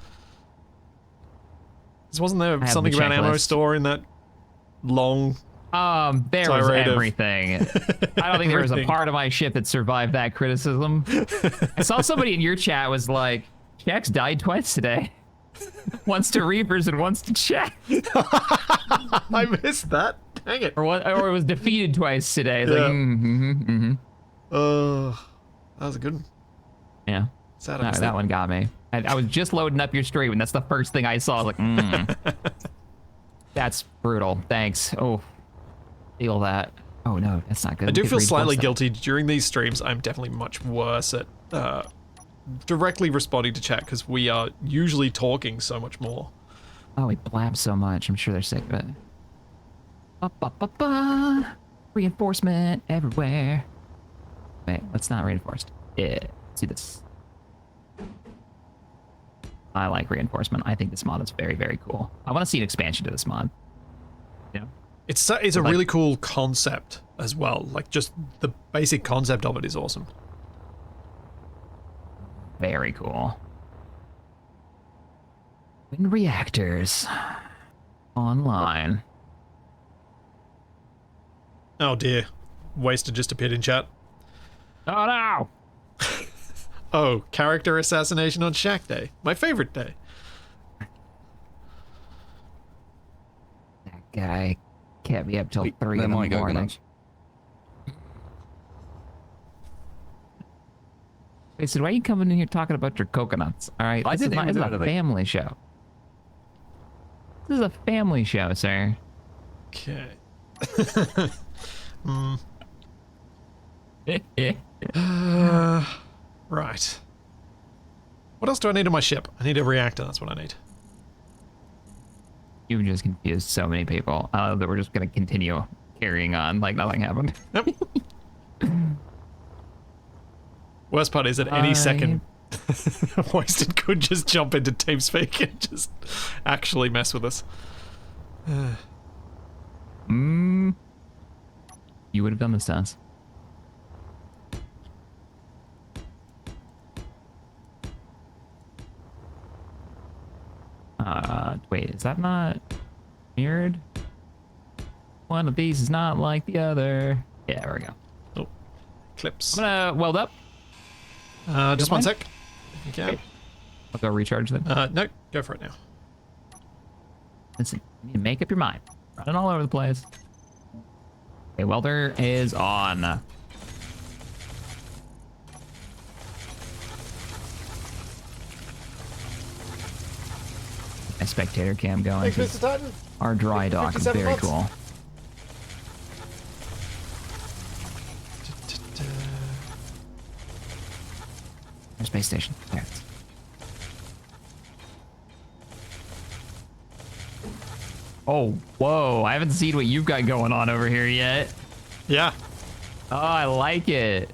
Wasn't there have something the about ammo checklist. store in that long? There was Tirade of- everything. I don't think there was a Everything. part of my ship that survived that criticism. I saw somebody in your chat was like, Jack's died twice today. Once to Reavers and once to Jack. I missed that. Dang it. Or it was defeated twice today. It's Yeah. like, That was a good one. Yeah. Sad I No, missed that one got me. I was just loading up your stream, and that's the first thing I saw. I was like, That's brutal. Thanks. Oh, feel that. Oh, no, that's not good. I do Get feel slightly reinforced. guilty during these streams. I'm definitely much worse at directly responding to chat because we are usually talking so much more. Oh, we blab so much. I'm sure they're sick of it. Ba-ba-ba-ba. Reinforcement everywhere. Wait, let's not reinforced. Yeah, let's do this. I like reinforcement. I think this mod is very, very cool. I want to see an expansion to this mod. Yeah. It's a really cool concept as well. Like, just the basic concept of it is awesome. Very cool. Wind reactors online. Oh dear. Wasted just appeared in chat. Oh no! Oh, character assassination on Shack Day. My favorite day. That guy kept me up till 3 in the morning. They said, why are you coming in here talking about your coconuts? All right, this is a family show. This is a family show, sir. Okay. Right. What else do I need on my ship? I need a reactor, that's what I need. You just confused so many people that we're just going to continue carrying on like nothing happened. Yep. Worst part is at any second, Wasted could just jump into TeamSpeak and just actually mess with us. You would have done this to us. Wait, is that not mirrored? One of these is not like the other. Yeah, there we go. Oh, clips. I'm gonna weld up. Just one sec. If you can. Okay. I'll go recharge them. No, go for it now. Listen, you need to make up your mind. Running all over the place. Okay, welder is on. My spectator cam going. Thanks, Mr. Titan. Our dry dock is very cool. Space station. There it is. Oh, whoa. I haven't seen what you've got going on over here yet. Yeah. Oh, I like it.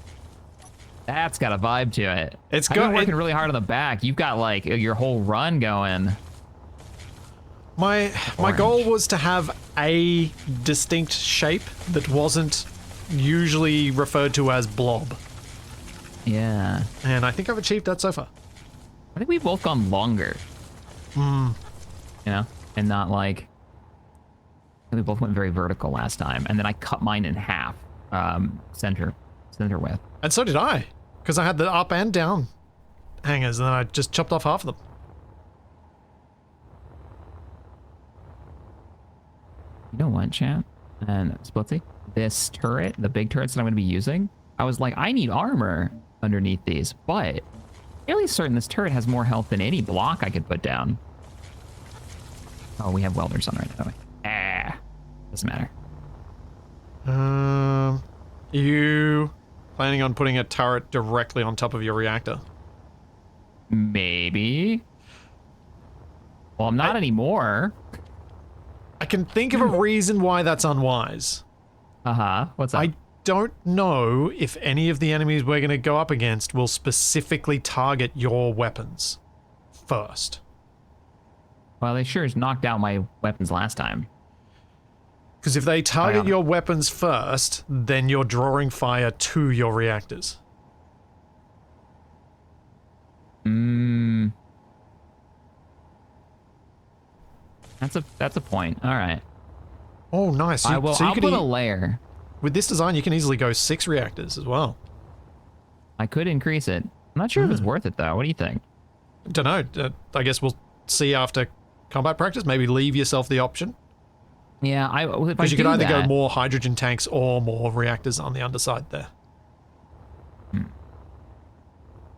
That's got a vibe to it. It's I've been working really hard on the back. You've got like your whole run going. My goal was to have a distinct shape that wasn't usually referred to as blob. Yeah. And I think I've achieved that so far. I think we've both gone longer. You know? And not like... We both went very vertical last time. And then I cut mine in half. Center width. And so did I. Because I had the up and down hangers, and then I just chopped off half of them. You know what, chat? And Splitsy? This turret, the big turrets that I'm going to be using, I was like, I need armor underneath these, but fairly certain this turret has more health than any block I could put down. Oh, we have welders on right now. Doesn't matter. You planning on putting a turret directly on top of your reactor? Maybe. Well, I'm not anymore. I can think of a reason why that's unwise. What's that? I don't know if any of the enemies we're going to go up against will specifically target your weapons first. Well, they sure as knocked out my weapons last time. Because if they target your weapons first, then you're drawing fire to your reactors. That's a point. All right. Oh, nice. I'll put a layer. With this design, you can easily go 6 reactors as well. I could increase it. I'm not sure if it's worth it, though. What do you think? Don't know. I guess we'll see after combat practice. Maybe leave yourself the option. Yeah, because you could either go more hydrogen tanks or more reactors on the underside there.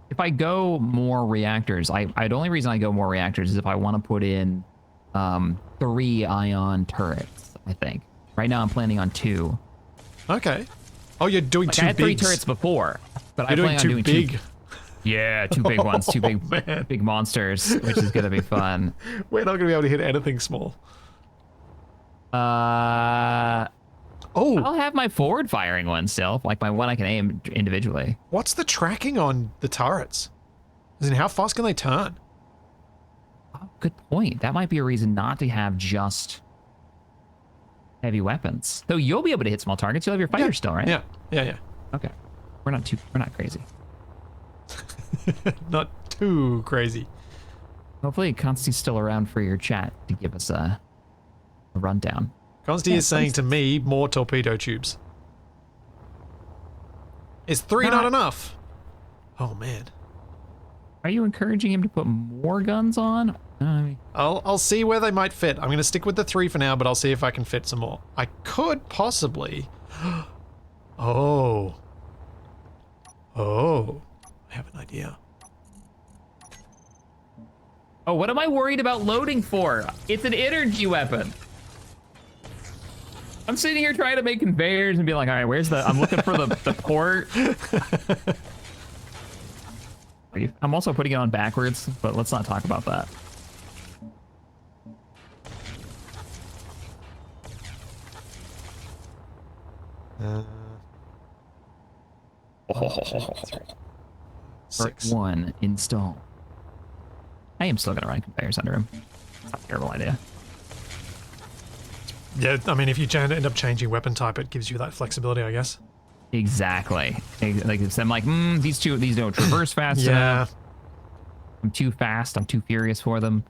If I go more reactors, the only reason I go more reactors is if I want to put in 3 ion turrets, I think. Right now I'm planning on 2. Okay. Oh, you're doing like 2 I had 3 bigs. turrets before, but you're I plan on doing big. 2. Yeah, 2 big ones, 2 big monsters, which is gonna be fun. We're not gonna be able to hit anything small. I'll have my forward firing one still, like my one I can aim individually. What's the tracking on the turrets? As in, how fast can they turn? good point. That might be a reason not to have just heavy weapons. Though you'll be able to hit small targets. You'll have your fighter still, right? Yeah. Okay. We're not crazy. Not too crazy. Hopefully Consti's still around for your chat to give us a rundown. Consti is saying to me, more torpedo tubes. Is 3 not enough? Oh man. Are you encouraging him to put more guns on? I'll see where they might fit. I'm going to stick with the 3 for now, but I'll see if I can fit some more. I could possibly... Oh. I have an idea. Oh, what am I worried about loading for? It's an energy weapon. I'm sitting here trying to make conveyors and be like, all right, where's the... I'm looking for the port. I'm also putting it on backwards, but let's not talk about that. Part 1 install. I am still gonna run conveyors under him. It's not a terrible idea. Yeah, I mean, if you end up changing weapon type, it gives you that flexibility, I guess. Exactly. Like I'm like, these don't traverse fast enough. I'm too fast. I'm too furious for them.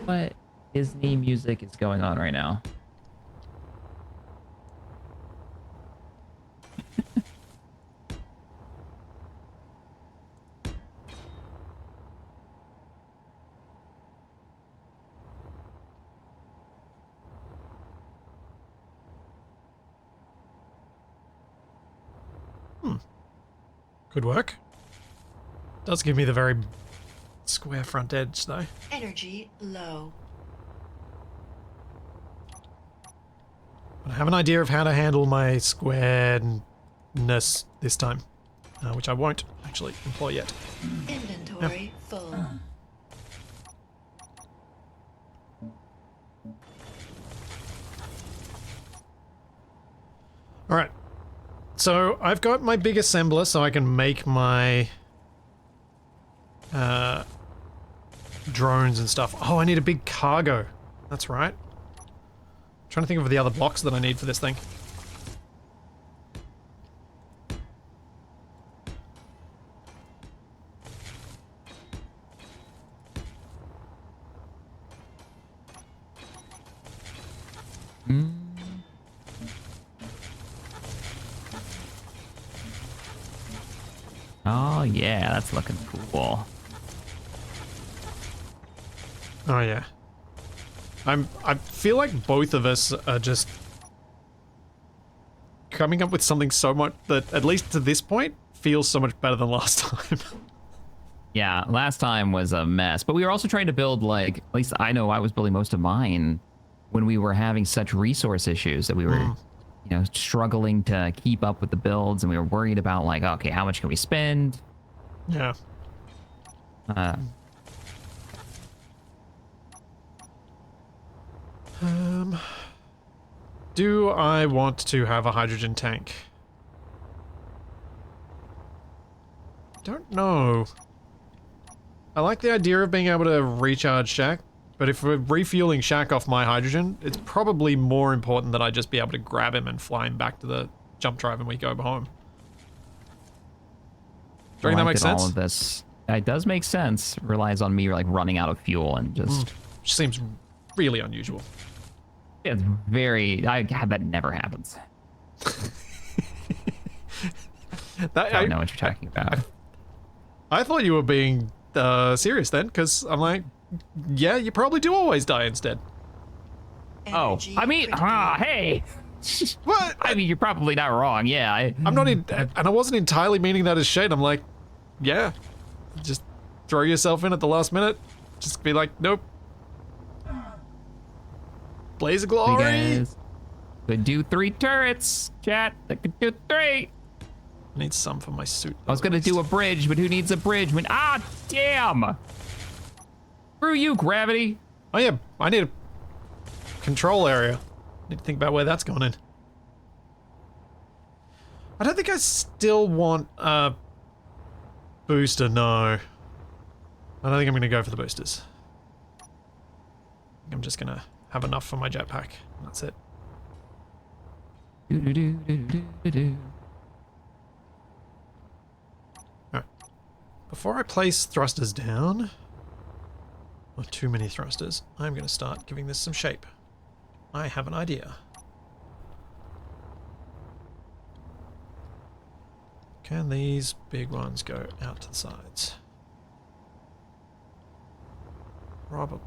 What Disney music is going on right now? Could work. Does give me the very square front edge, though. Energy low. But I have an idea of how to handle my squareness this time, which I won't actually employ yet. Inventory full. All right. So I've got my big assembler, so I can make my drones and stuff. Oh, I need a big cargo. That's right. I'm trying to think of the other blocks that I need for this thing. Oh yeah, that's looking cool. Oh yeah. I feel like both of us are just coming up with something so much that, at least to this point, feels so much better than last time. Yeah, last time was a mess, but we were also trying to build, like, at least I know I was building most of mine when we were having such resource issues that we were, you know, struggling to keep up with the builds, and we were worried about, like, okay, how much can we spend? Yeah. Do I want to have a hydrogen tank? Don't know. I like the idea of being able to recharge Shaq, but if we're refueling Shaq off my hydrogen, it's probably more important that I just be able to grab him and fly him back to the jump drive and we go home. Do you think that makes sense? All of this, it does make sense. It relies on me, like, running out of fuel and just... Which seems really unusual. It's very... that never happens. I don't know what you're talking about. I thought you were being serious then, because I'm like, yeah, you probably do always die instead. Energy I mean, hey! What? I mean, you're probably not wrong, yeah. I'm not and I wasn't entirely meaning that as shade. I'm like, yeah, just throw yourself in at the last minute. Just be like, nope. Blaze of glory. Guys could do 3 turrets, chat. That could do 3. I need some for my suit. I was gonna do a bridge, but who needs a bridge when... damn! Screw you, gravity. Oh yeah, I need a control area. Need to think about where that's gone in. I don't think I still want a booster, no. I don't think I'm going to go for the boosters. I'm just going to have enough for my jetpack. That's it. Alright. Before I place thrusters down, or too many thrusters, I'm going to start giving this some shape. I have an idea. Can these big ones go out to the sides? Probably.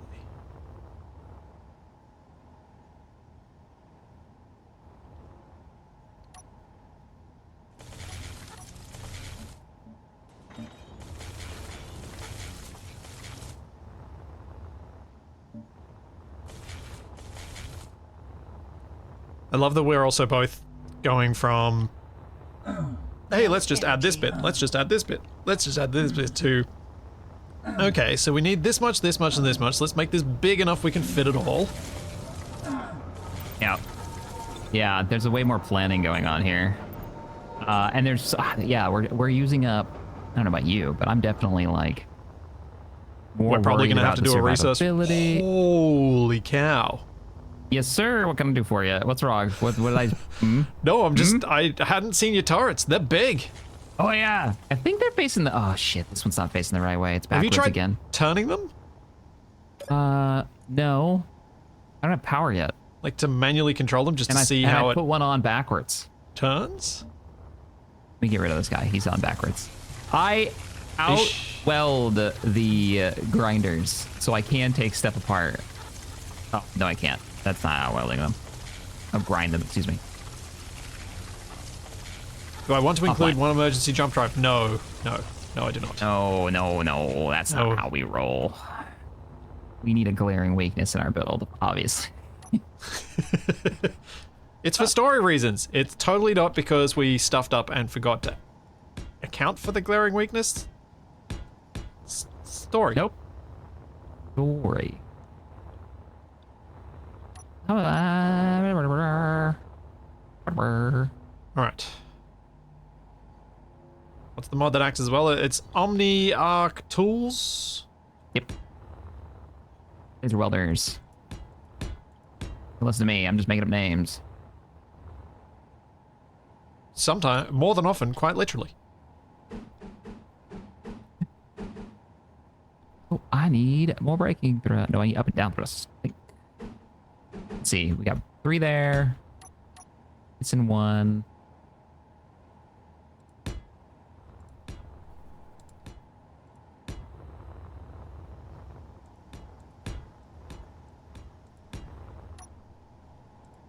I love that we're also both going from, hey, let's just add this bit, let's just add this bit, let's just add this bit to, okay, so we need this much, this much, and this much. Let's make this big enough we can fit it all. Yeah. Yeah, there's a way more planning going on here. And there's, yeah, we're using up, I don't know about you, but I'm definitely like, we're probably going to have to do a resource. Holy cow. Yes, sir. What can I do for you? What's wrong? What did I... No, I'm just... I hadn't seen your turrets. They're big. Oh, yeah. I think they're facing the... Oh, shit. This one's not facing the right way. It's backwards again. Have you tried turning them? No. I don't have power yet. Like to manually control them just to see how I put one on backwards. Turns? Let me get rid of this guy. He's on backwards. I out-weld the grinders, so I can take stuff apart. Oh, no, I can't. That's not how welding them. I'll grind them, excuse me. Do I want to include one emergency jump drive? No, no, no, I do not. No, no, no, that's not how we roll. We need a glaring weakness in our build, obviously. It's for story reasons. It's totally not because we stuffed up and forgot to account for the glaring weakness. Story. Nope. Story. Alright. What's the mod that acts as well? It's Omni Arc Tools. Yep. These are welders. Don't listen to me, I'm just making up names. Sometimes, more than often, quite literally. Oh, I need more braking thrust. No, I need up and down thrust. Let's see, we got 3 there. It's in 1.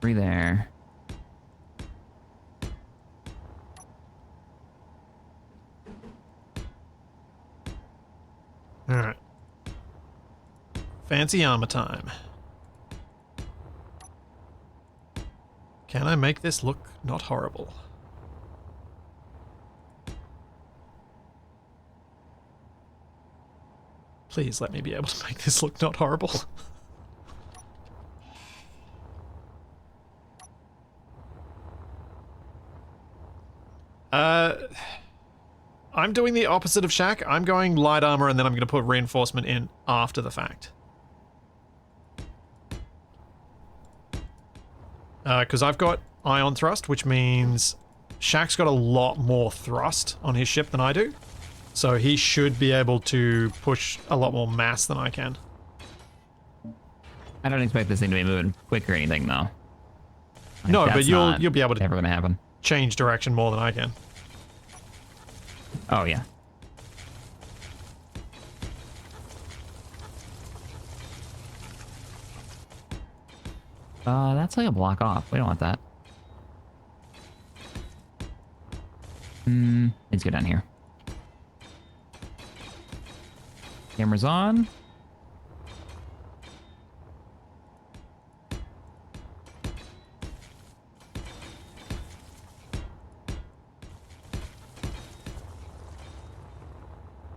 Three there. All right. Fancy armor time. Can I make this look not horrible? Please let me be able to make this look not horrible. I'm doing the opposite of Shaq. I'm going light armor and then I'm going to put reinforcement in after the fact. Because I've got ion thrust, which means Shaq's got a lot more thrust on his ship than I do. So he should be able to push a lot more mass than I can. I don't expect this thing to be moving quick or anything, though. No, but you'll be able to never gonna happen. Change direction more than I can. Oh, yeah. That's like a block off. We don't want that. Let's go down here. Camera's on.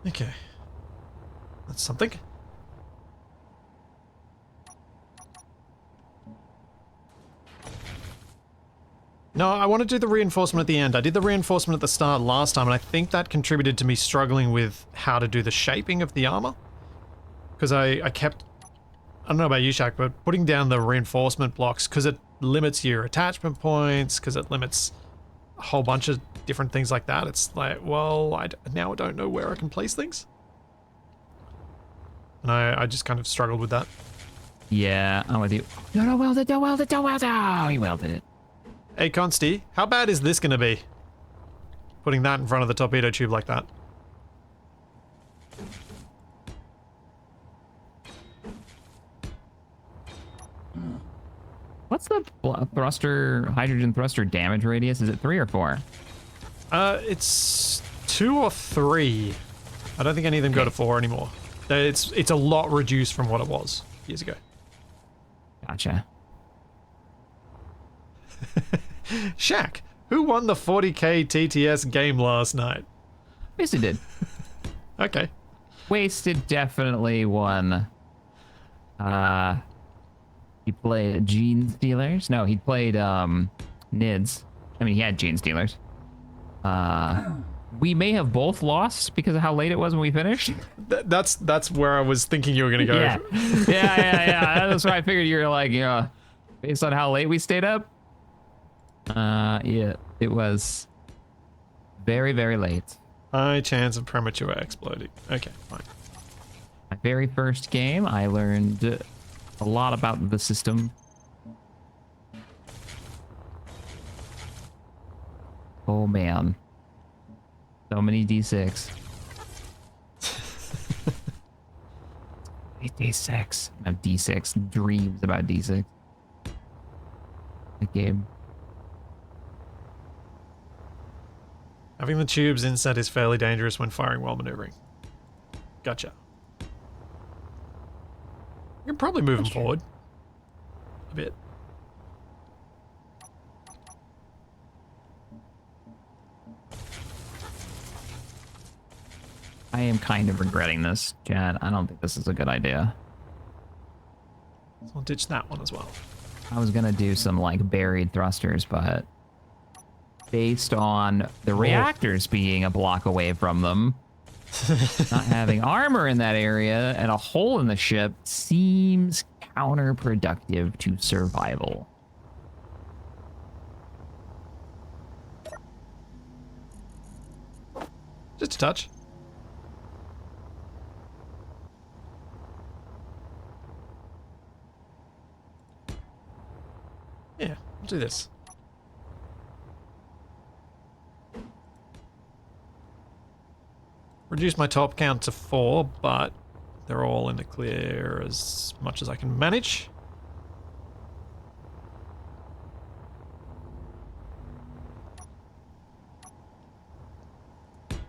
Okay. That's something. No, I want to do the reinforcement at the end. I did the reinforcement at the start last time, and I think that contributed to me struggling with how to do the shaping of the armor. Because I kept... I don't know about you, Shaq, but putting down the reinforcement blocks, because it limits your attachment points, because it limits a whole bunch of different things like that. It's like, well, now I don't know where I can place things. And I just kind of struggled with that. Yeah, I'm with you. No, don't weld it, don't weld it, don't weld it. Oh, he welded it. Hey, Consti, how bad is this going to be? Putting that in front of the torpedo tube like that. What's the hydrogen thruster damage radius? Is it 3 or 4? It's 2 or 3. I don't think any of them go to 4 anymore. It's a lot reduced from what it was years ago. Gotcha. Shaq, who won the 40k TTS game last night? Wasted did. Okay. Wasted definitely won. He played Gene Stealers. No, he played Nids. I mean, he had Gene Stealers. We may have both lost because of how late it was when we finished. That's where I was thinking you were going to go. Yeah. That's why I figured you were like, based on how late we stayed up. Yeah, it was very, very late. High chance of premature exploding. Okay, fine. My very first game, I learned a lot about the system. Oh man. So many D6. D6. I have D6 dreams about D6. The game. Having the tubes inset is fairly dangerous when firing while maneuvering. Gotcha. You can probably move them forward a bit. I am kind of regretting this, Chad. I don't think this is a good idea. So I'll ditch that one as well. I was gonna do some like buried thrusters, but based on the reactors being a block away from them, not having armor in that area and a hole in the ship seems counterproductive to survival. Just a touch. Yeah, I'll do this. Reduce my top count to 4, but they're all in the clear as much as I can manage.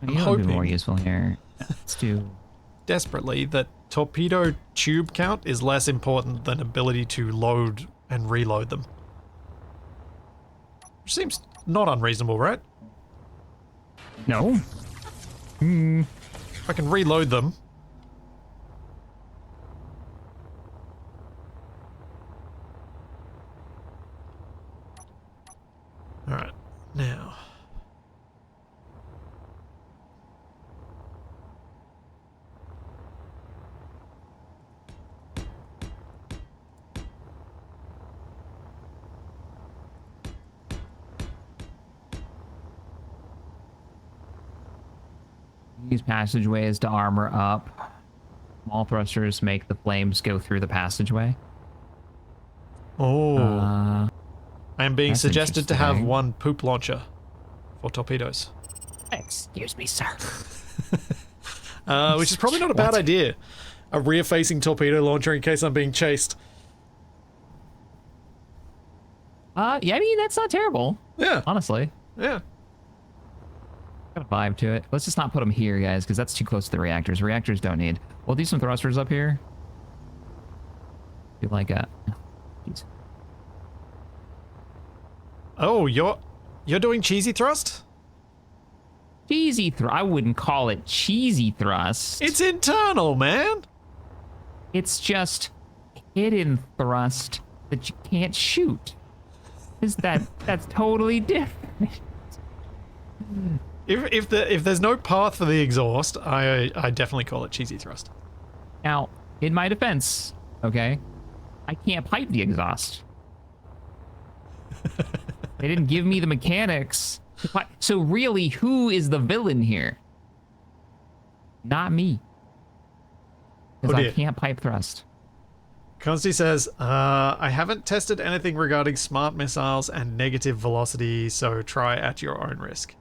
I'm hoping more useful here. Let's do desperately that torpedo tube count is less important than ability to load and reload them. Which seems not unreasonable, right? no. If I can reload them. Alright, now. Use passageways to armor up. Small thrusters make the flames go through the passageway. Oh. I am being That's suggested to have interesting. one poop launcher for torpedoes. Excuse me, sir. Which is probably not a bad idea. A rear-facing torpedo launcher in case I'm being chased. Yeah, I mean, that's not terrible. Yeah. Honestly. Yeah. Got a vibe to it. Let's just not put them here, guys, because that's too close to the reactors. Reactors don't need. We'll do some thrusters up here. Do like a... Jeez. Oh, you're doing cheesy thrust? Cheesy thrust. I wouldn't call it cheesy thrust. It's internal, man. It's just hidden thrust that you can't shoot. Is that's totally different. If there's no path for the exhaust, I definitely call it cheesy thrust. Now, in my defense, okay, I can't pipe the exhaust. They didn't give me the mechanics. So really, who is the villain here? Not me. Because I can't pipe thrust. Consti says, I haven't tested anything regarding smart missiles and negative velocity, so try at your own risk.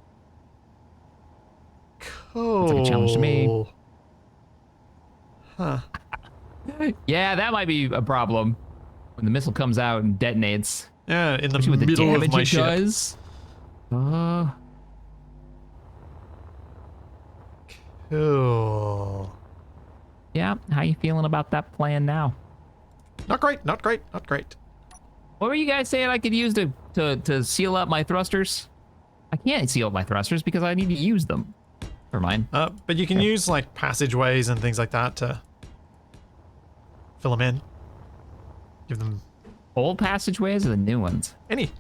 Cool. That's like a challenge to me. Huh. Yeah, that might be a problem. When the missile comes out and detonates. Yeah, in the Especially with the middle of damage my it ship. does. Cool. Yeah, how you feeling about that plan now? Not great, not great, not great. What were you guys saying I could use to seal up my thrusters? I can't seal up my thrusters because I need to use them. Never mind. But you can use like passageways and things like that to fill them in. Give them Old passageways or the new ones? any.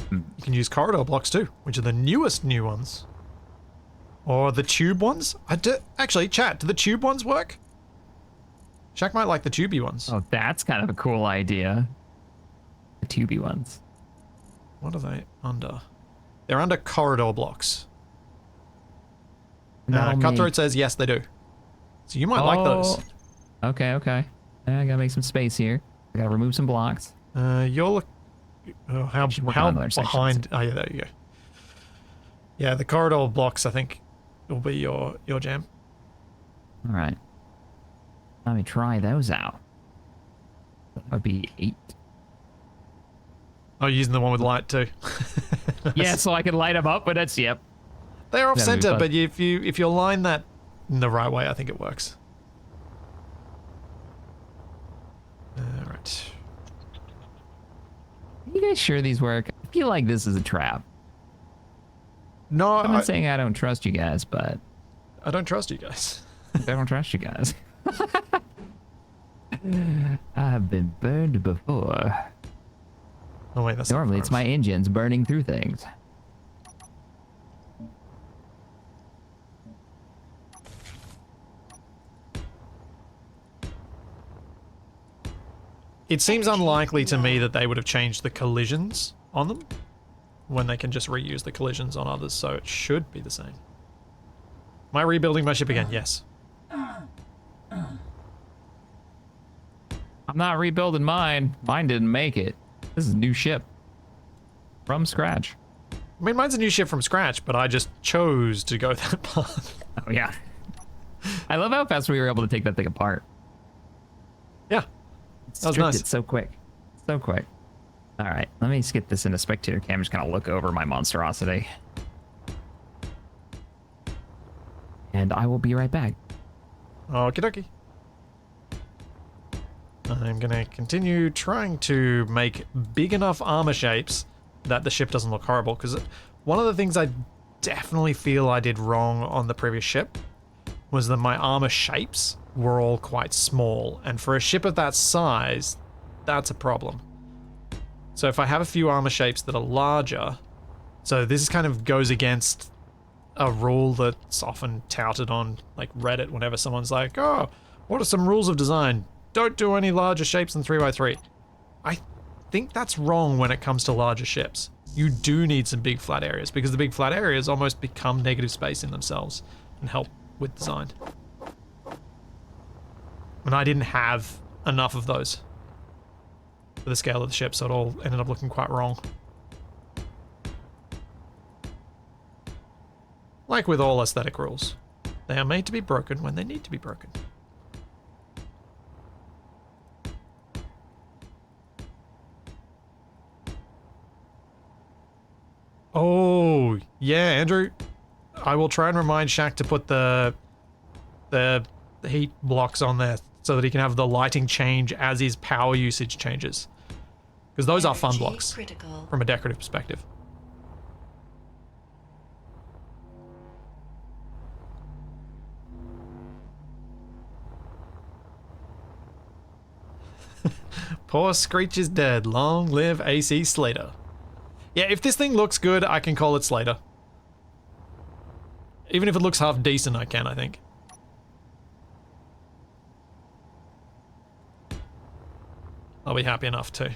You can use corridor blocks too, which are the newest new ones. Or the tube ones. Actually, chat, do the tube ones work? Shaq might like the tubey ones. Oh, that's kind of a cool idea. The tubey ones. What are they under? They're under corridor blocks. Cutthroat says yes, they do. So you might like those. Okay, okay. Yeah, I gotta make some space here. I gotta remove some blocks. You're how another section. behind? Oh yeah, there you go. Yeah, the corridor blocks I think will be your jam. All right. Let me try those out. That would be 8. Oh, you're using the one with light too. Yeah, so I can light them up, but that's yep. They're off That'd be center, fun. but if you align that in the right way, I think it works. Alright. Are you guys sure these work? I feel like this is a trap. No, I'm not saying I don't trust you guys, but I don't trust you guys. I don't trust you guys. I've been burned before. Oh wait, that's Normally it's my engines burning through things. It seems unlikely to me that they would have changed the collisions on them when they can just reuse the collisions on others, so it should be the same. Am I rebuilding my ship again? Yes. I'm not rebuilding mine. Mine didn't make it. This is a new ship. From scratch. I mean, mine's a new ship from scratch, but I just chose to go that path. Oh, yeah. I love how fast we were able to take that thing apart. Yeah. That was Stripped nice. it so quick. So quick. All right, let me just get this into spectator cam. Just kind of look over my monstrosity. And I will be right back. Okie dokie. I'm gonna continue trying to make big enough armor shapes that the ship doesn't look horrible, because one of the things I definitely feel I did wrong on the previous ship was that my armor shapes were all quite small, and for a ship of that size, that's a problem. So if I have a few armor shapes that are larger, so this kind of goes against a rule that's often touted on like Reddit whenever someone's like, oh, what are some rules of design? Don't do any larger shapes than 3x3. I think that's wrong when it comes to larger ships. You do need some big flat areas, because the big flat areas almost become negative space in themselves and help with design. And I didn't have enough of those for the scale of the ship, so it all ended up looking quite wrong. Like with all aesthetic rules, they are made to be broken when they need to be broken. Oh, yeah, Andrew. I will try and remind Shaq to put the heat blocks on there so that he can have the lighting change as his power usage changes. Because those are fun blocks critical. from a decorative perspective. Poor Screech is dead. Long live AC Slater. Yeah, if this thing looks good, I can call it Slater. Even if it looks half decent, I can, I think. I'll be happy enough too.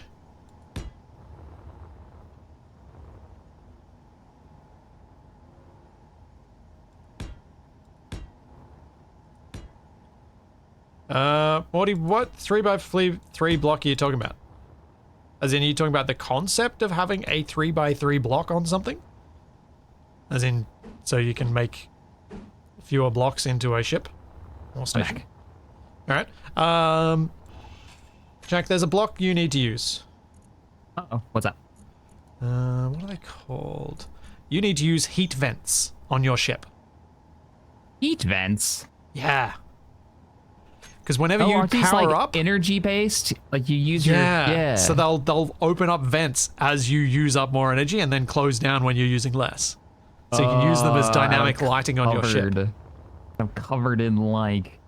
Morty, what 3x3 block are you talking about? As in, are you talking about the concept of having a 3x3 block on something? As in, so you can make fewer blocks into a ship or station? Alright. Jack, there's a block you need to use. Uh-oh, what's that? What are they called? You need to use heat vents on your ship. Heat vents? Yeah. Because whenever you aren't these, power like, up, energy based, like you use your So they'll open up vents as you use up more energy and then close down when you're using less. So you can use them as dynamic lighting on your ship. I'm covered in like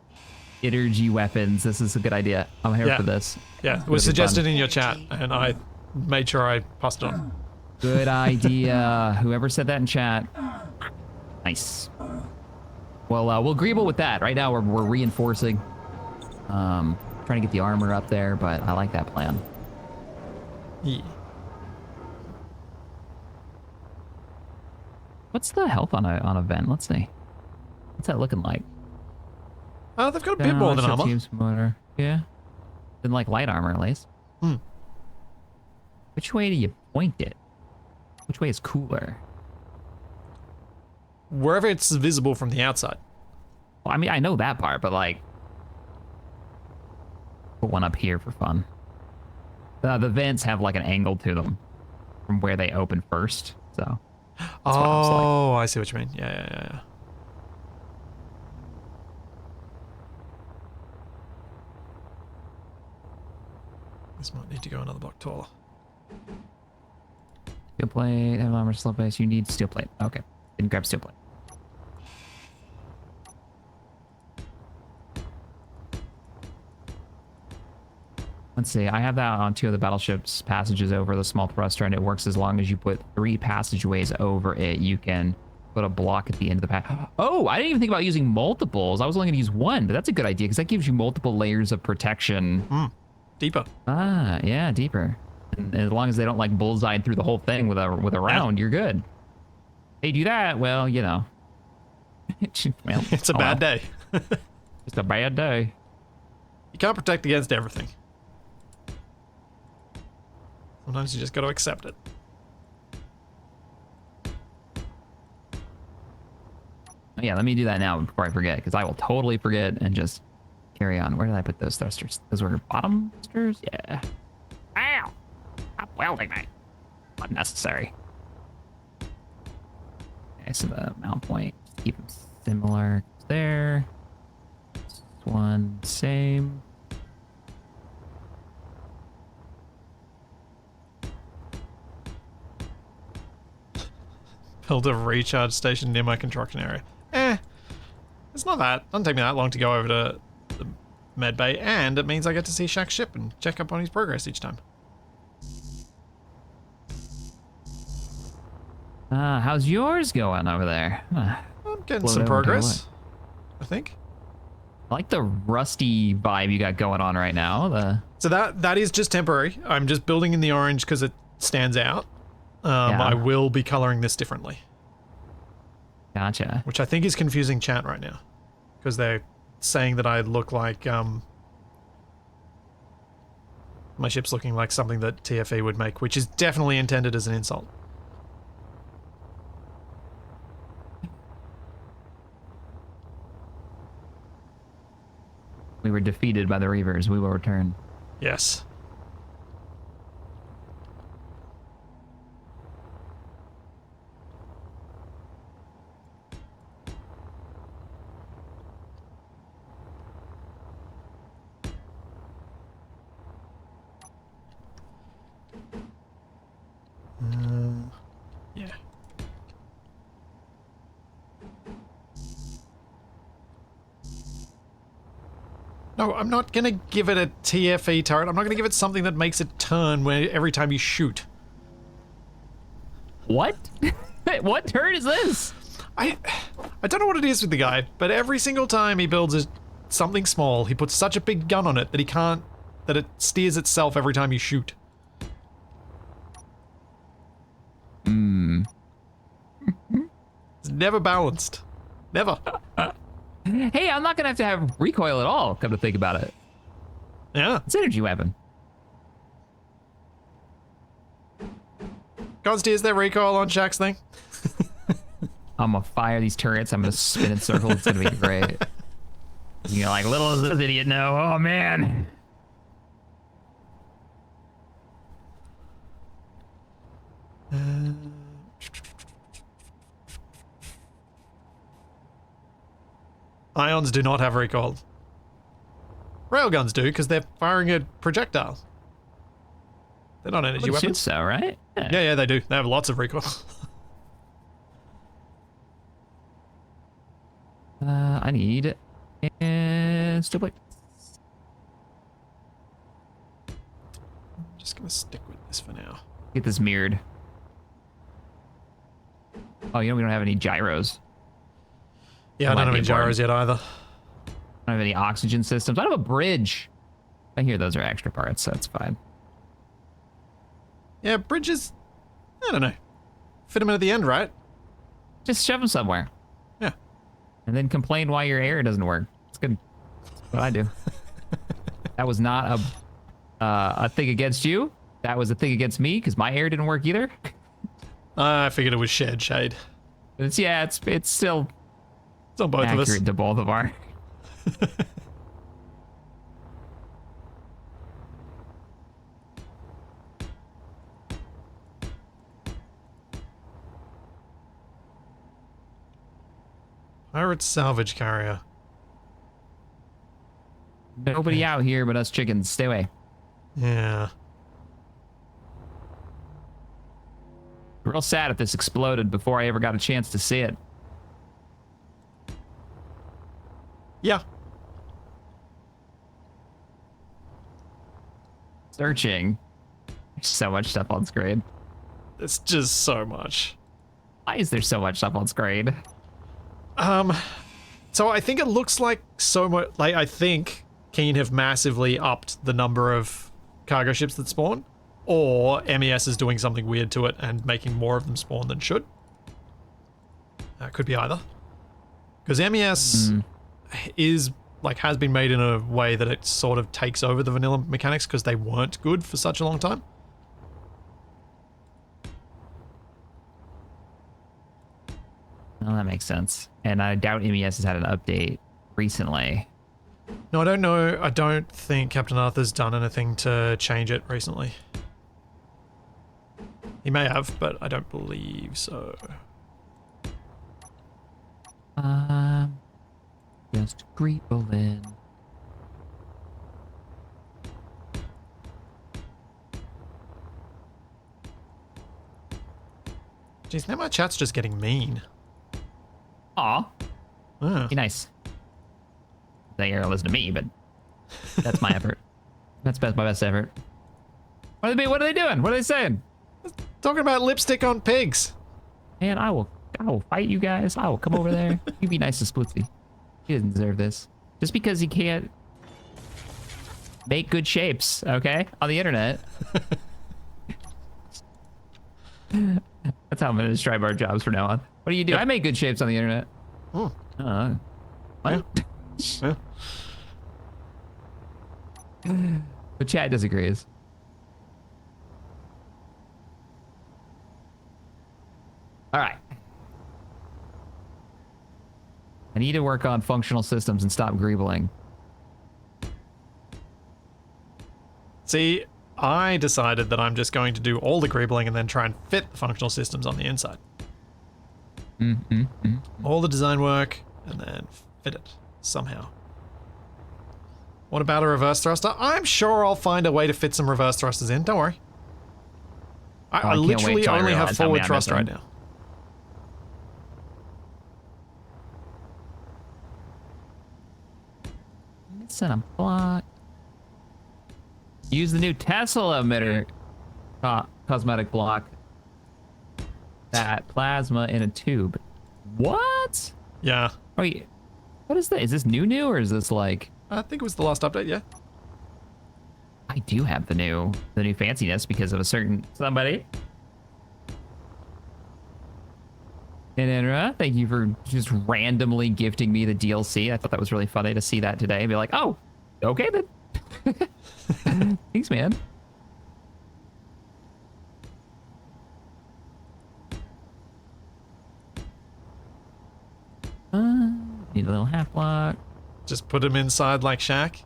energy weapons. This is a good idea. I'm here for this. Yeah, it was suggested in your chat, and I made sure I passed it on. Good idea. Whoever said that in chat. Nice. Well, we'll agreeable with that. Right now, we're reinforcing. Trying to get the armor up there, but I like that plan. Yeah. What's the health on a vent? Let's see. What's that looking like? Oh, they've got a bit more than armor. Motor. Yeah. Than like light armor, at least. Hmm. Which way do you point it? Which way is cooler? Wherever it's visible from the outside. Well, I mean, I know that part, but like, put one up here for fun. The vents have like an angle to them from where they open first, so. Oh, I see what you mean. Yeah. This might need to go another block taller. Steel plate, have armor, slow base. You need steel plate. Okay, didn't grab steel plate. Let's see, I have that on 2 of the battleship's passages over the small thruster, and it works as long as you put 3 passageways over it. You can put a block at the end of the path. Oh, I didn't even think about using multiples. I was only going to use 1, but that's a good idea because that gives you multiple layers of protection. Deeper. Ah, yeah, deeper. And as long as they don't like bullseye through the whole thing with a round, you're good. They do that, well, you know. Well, it's a bad day. It's a bad day. You can't protect against everything. Sometimes you just got to accept it. Yeah, let me do that now before I forget, because I will totally forget and just carry on. Where did I put those thrusters? Those were bottom thrusters? Yeah. Ow! Stop welding me. Unnecessary. Okay, so the mount point, keep them similar there. This one, same. Build a recharge station near my construction area. It's not that. Doesn't take me that long to go over to the med bay, and it means I get to see Shaq's ship and check up on his progress each time. How's yours going over there? I'm getting some progress, I think. I like the rusty vibe you got going on right now. So that is just temporary. I'm just building in the orange because it stands out. I will be coloring this differently. Gotcha. Which I think is confusing chat right now. Because they're saying that I look like, my ship's looking like something that TFE would make, which is definitely intended as an insult. We were defeated by the Reavers. We will return. Yes. Yeah. No, I'm not gonna give it a TFE turret. I'm not gonna give it something that makes it turn where every time you shoot. What? What turret is this? I don't know what it is with the guy, but every single time he builds something small, he puts such a big gun on it that that it steers itself every time you shoot. It's never balanced. Never. Hey, I'm not gonna have recoil at all, come to think about it. Yeah. It's an energy weapon. Consti, is there recoil on Shaq's thing? I'm gonna fire these turrets. I'm gonna spin in circles. It's gonna be great. You're like, little does this idiot know. Oh man. Ions do not have recoil. Railguns do, because they're firing a projectile. They're not energy It weapons. shoots so, right? Yeah, they do. They have lots of recoil. I need still wait. I'm just gonna stick with this for now. Get this mirrored. Oh, we don't have any gyros. Yeah, I don't have any gyros yet either. I don't have any oxygen systems. I don't have a bridge. I hear those are extra parts, so that's fine. Yeah, bridges, I don't know. Fit them in at the end, right? Just shove them somewhere. Yeah. And then complain why your air doesn't work. It's good. That's what I do. That was not a thing against you. That was a thing against me, because my air didn't work either. I figured it was shared shade. But it's still It's on both of us. accurate to both of our. Pirate salvage carrier. Nobody out here but us chickens. Stay away. Yeah. Real sad if this exploded before I ever got a chance to see it. Yeah. Searching. There's so much stuff on screen. It's just so much. Why is there so much stuff on screen? So I think it looks like so much, like I think Keen have massively upped the number of cargo ships that spawn, or MES is doing something weird to it and making more of them spawn than should. Could be either. Because MES is, like, has been made in a way that it sort of takes over the vanilla mechanics because they weren't good for such a long time. Well, that makes sense. And I doubt MES has had an update recently. No, I don't know. I don't think Captain Arthur's done anything to change it recently. He may have, but I don't believe so. Just creeping. Jeez, now my chat's just getting mean. Aw. Yeah. Be nice. They are listen to me, but that's my effort. That's my best effort. What are they doing? What are they saying? Talking about lipstick on pigs. Man, I will fight you guys. I will come over there. You be nice to Splitsy. He doesn't deserve this. Just because he can't make good shapes, okay? On the internet. That's how I'm gonna describe our jobs from now on. What do you do? Yep. I make good shapes on the internet. Oh. What? Yeah. But chat disagrees. All right. I need to work on functional systems and stop greebling. See, I decided that I'm just going to do all the greebling and then try and fit the functional systems on the inside. All the design work and then fit it somehow. What about a reverse thruster? I'm sure I'll find a way to fit some reverse thrusters in. Don't worry. I can't wait literally till I only have realize how forward many I'm thrust right missing. now. hits and I'm blocked. Use the new Tesla emitter cosmetic block. That plasma in a tube. What? Yeah. Wait, what is that? Is this new or is this like? I think it was the last update, yeah. I do have the new fanciness because of a certain somebody. And thank you for just randomly gifting me the DLC. I thought that was really funny to see that today and be like, oh, okay then. Thanks, man. Need a little half block. Just put him inside like Shaq.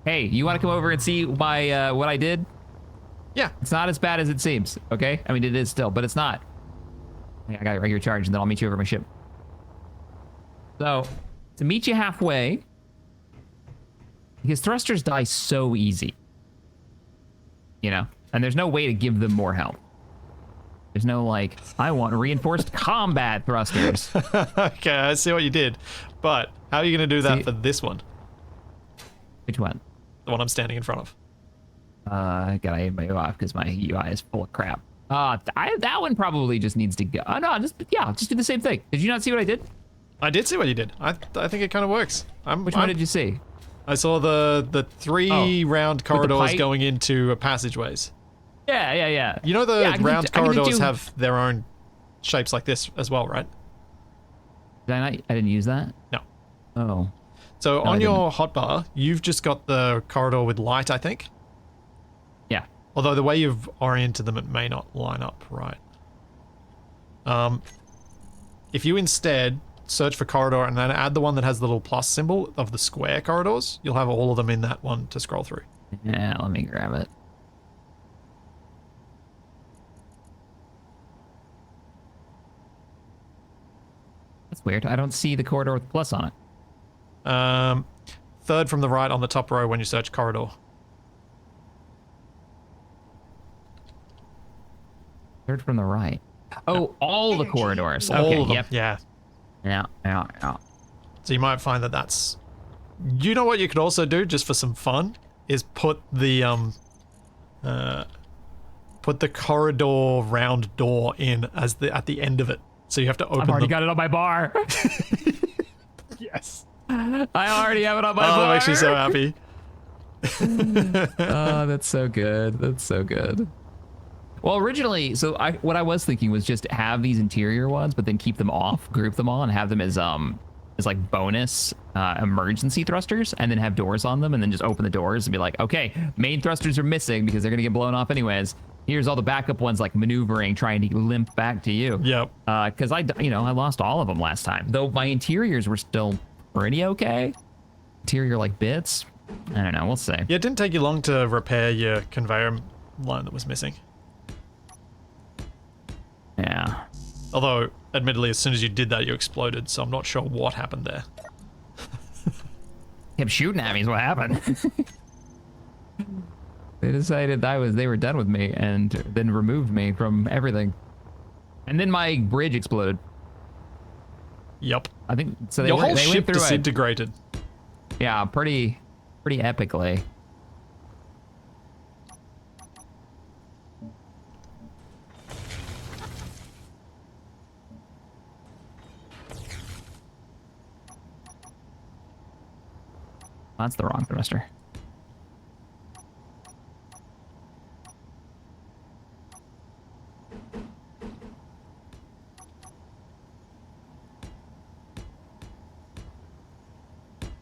Hey, you want to come over and see my what I did? Yeah. It's not as bad as it seems, okay? I mean, it is still, but it's not. I got a regular charge, and then I'll meet you over my ship. So, to meet you halfway, because thrusters die so easy, you know, and there's no way to give them more health. There's no, like, I want reinforced combat thrusters. Okay, I see what you did. But how are you going to do that for this one? Which one? The one I'm standing in front of. I gotta aim my UI off because my UI is full of crap. That one probably just needs to go. Oh, no, just do the same thing. Did you not see what I did? I did see what you did. I think it kind of works. Which one did you see? I saw the three round corridors going into passageways. Yeah. You know the round corridors have their own shapes like this as well, right? Did I not? I didn't use that? No. Oh. So on your hotbar, you've just got the corridor with light, I think. Yeah. Although the way you've oriented them, it may not line up right. If you instead search for corridor and then add the one that has the little plus symbol of the square corridors, you'll have all of them in that one to scroll through. Yeah, let me grab it. That's weird. I don't see the corridor with the plus on it. Third from the right on the top row when you search corridor. Third from the right. Oh, all the corridors. All Okay, of them. yep. Yeah. Yeah. So you might find that that's... You know what you could also do, just for some fun, is put the corridor round door in as at the end of it. So you have to open I've already got it on my bar. Yes. I already have it on my bar. I'm actually so happy. Oh, that's so good. That's so good. Well, originally, what I was thinking was just have these interior ones, but then keep them off, group them all, and have them as like bonus emergency thrusters, and then have doors on them, and then just open the doors and be like, okay, main thrusters are missing because they're gonna get blown off anyways. Here's all the backup ones, like maneuvering, trying to limp back to you. Yep. Because I lost all of them last time, though my interiors were still pretty okay. Interior like bits. I don't know. We'll see. Yeah, it didn't take you long to repair your conveyor line that was missing. Yeah. Although, admittedly, as soon as you did that, you exploded, so I'm not sure what happened there. Kept shooting at me is what happened. They decided they were done with me and then removed me from everything. And then my bridge exploded. Yep. I think so. Your whole ship disintegrated. Yeah, pretty epically. That's the wrong thruster.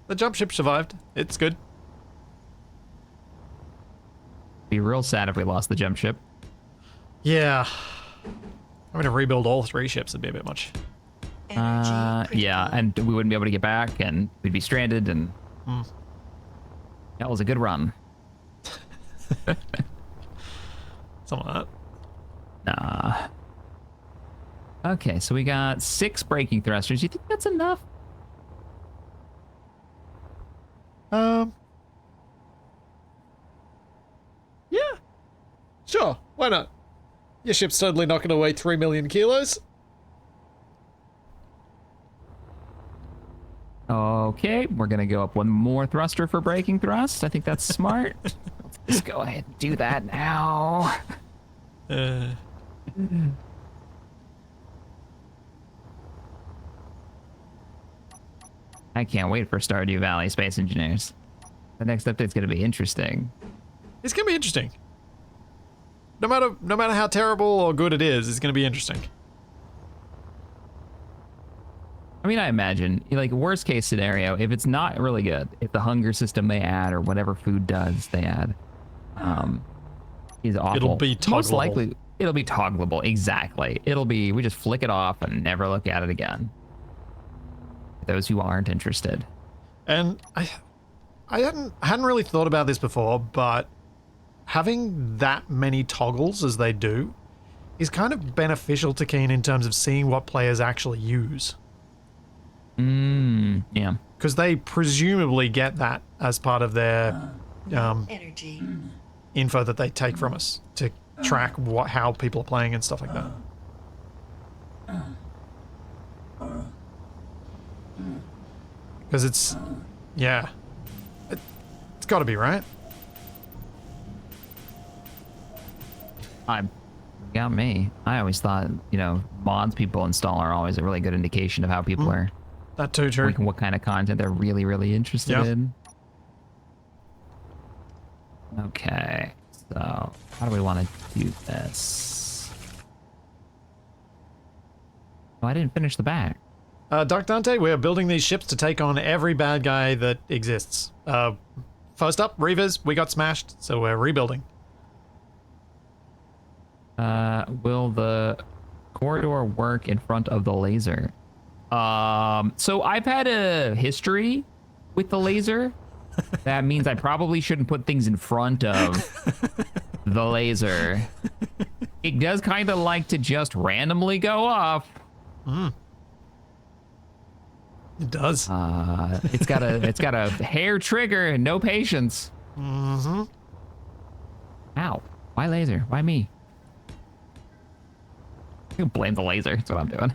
The jump ship survived. It's good. Be real sad if we lost the jump ship. Yeah. I'm gonna rebuild all 3 ships. It'd be a bit much. Yeah, and we wouldn't be able to get back, and we'd be stranded, and that was a good run. Something like that. Nah. Okay, so we got 6 braking thrusters. You think that's enough? Yeah. Sure, why not? Your ship's totally not going to weigh 3 million kilos. Oh, Okay, we're gonna go up one more thruster for braking thrust. I think that's smart. Let's go ahead and do that now. I can't wait for Stardew Valley Space Engineers. The next update's gonna be interesting. It's gonna be interesting. No matter how terrible or good it is, it's gonna be interesting. I mean, I imagine, like, worst case scenario, if it's not really good, if the hunger system they add or whatever food does they add is awful. It'll be toggleable. Most likely, it'll be toggleable. Exactly. It'll be, we just flick it off and never look at it again. For those who aren't interested. And I hadn't really thought about this before, but having that many toggles as they do is kind of beneficial to Keen in terms of seeing what players actually use. Yeah. Because they presumably get that as part of their Energy. info that they take from us to track how people are playing and stuff like that. Because it's, yeah, it's got to be, right? Got me. I always thought, you know, mods people install are always a really good indication of how people are. That too true. What kind of content they're really, really interested in. Okay, so how do we want to do this? Oh, I didn't finish the back. Dark Dante, we are building these ships to take on every bad guy that exists. First up, Reavers, we got smashed, so we're rebuilding. Will the corridor work in front of the laser? So I've had a history with the laser. That means I probably shouldn't put things in front of the laser. It does kind of like to just randomly go off. It does. It's got a hair trigger and no patience. Ow. Why laser? Why me? I can blame the laser. That's what I'm doing.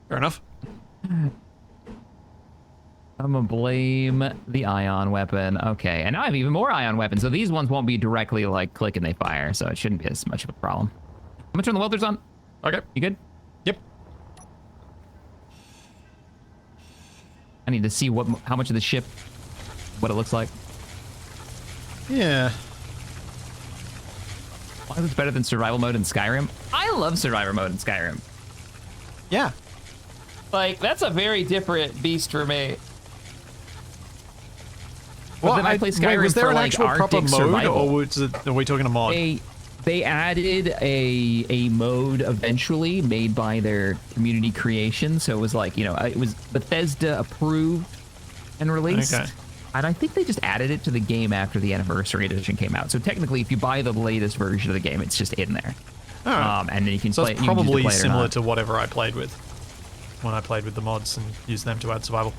Fair enough. I'm gonna blame the ion weapon. Okay, and now I have even more ion weapons, so these ones won't be directly like click and they fire, so it shouldn't be as much of a problem. I'm gonna turn the welders on. Okay. You good? Yep. I need to see how much of the ship, what it looks like. Yeah. Why is it better than survival mode in Skyrim? I love survival mode in Skyrim. Yeah. Like, that's a very different beast for me. Well, but then I play Skyrim was there for an like actual proper Arctic mode, survival. or are we talking a mod? They added a mode eventually made by their community creation. So it was like, you know, it was Bethesda approved and released. Okay. And I think they just added it to the game after the anniversary edition came out. So technically, if you buy the latest version of the game, it's just in there. Oh. And then you can So play. it's You can choose to probably play it or similar not. to whatever I played with when I played with the mods and used them to add survival.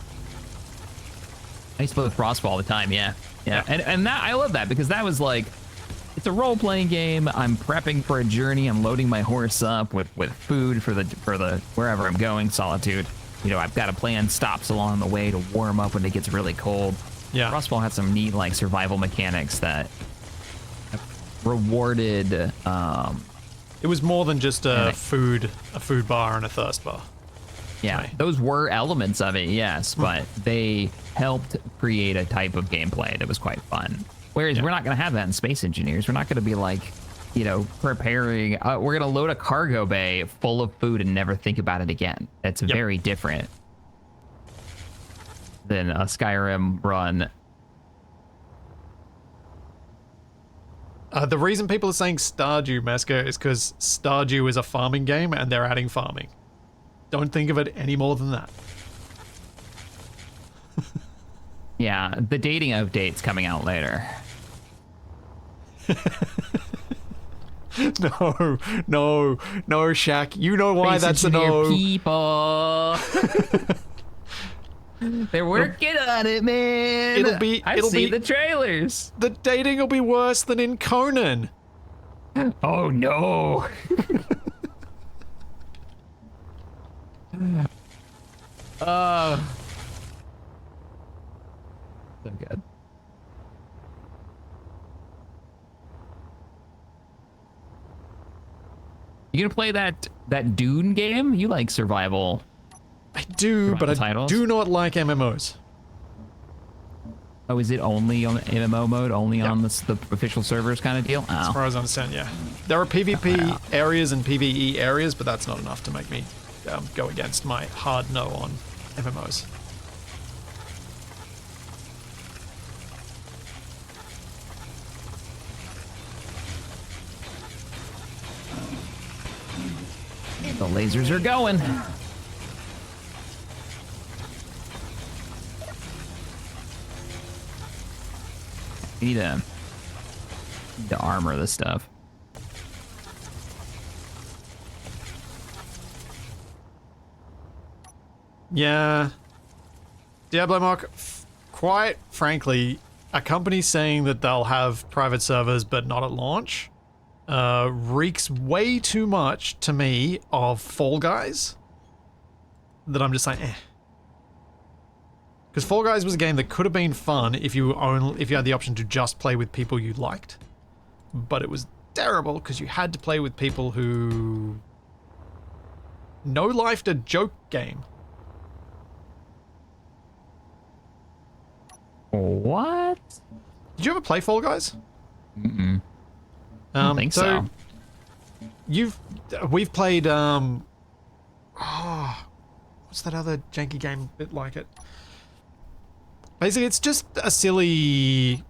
I used to play with Frostfall all the time, yeah. And that I love that because that was like, it's a role-playing game. I'm prepping for a journey. I'm loading my horse up with food for the wherever I'm going, Solitude. You know, I've got to plan stops along the way to warm up when it gets really cold. Yeah. Frostfall had some neat like survival mechanics that rewarded. It was more than just a food bar and a thirst bar. Yeah, Right. those were elements of it, yes, but they helped create a type of gameplay that was quite fun. Whereas we're not going to have that in Space Engineers. We're not going to be like, you know, preparing. We're going to load a cargo bay full of food and never think about it again. That's very different than a Skyrim run. The reason people are saying Stardew, Meska, is because Stardew is a farming game and they're adding farming. Don't think of it any more than that. Yeah, the dating update's coming out later. No, Shaq. You know why that's a no. People. They're working on it, man. I've seen the trailers. The dating will be worse than in Conan. Oh no. So good. You gonna play that Dune game? You like survival? I do, but I titles? do not like MMOs. Oh, is it only on MMO mode? Only on the official servers kind of deal? As Oh. far as I understand, yeah. There are PvP areas and PvE areas, but that's not enough to make me go against my hard no on MMOs. The lasers are going. We need to armor this stuff. Yeah. Diablo Mark, quite frankly, a company saying that they'll have private servers but not at launch reeks way too much to me of Fall Guys that I'm just like, eh. Because Fall Guys was a game that could have been fun if you had the option to just play with people you liked, but it was terrible because you had to play with people who no-lifed a joke game. What? Did you ever play Fall Guys? Mm-mm. I don't think so. We've played what's that other janky game bit like it? Basically, it's just a silly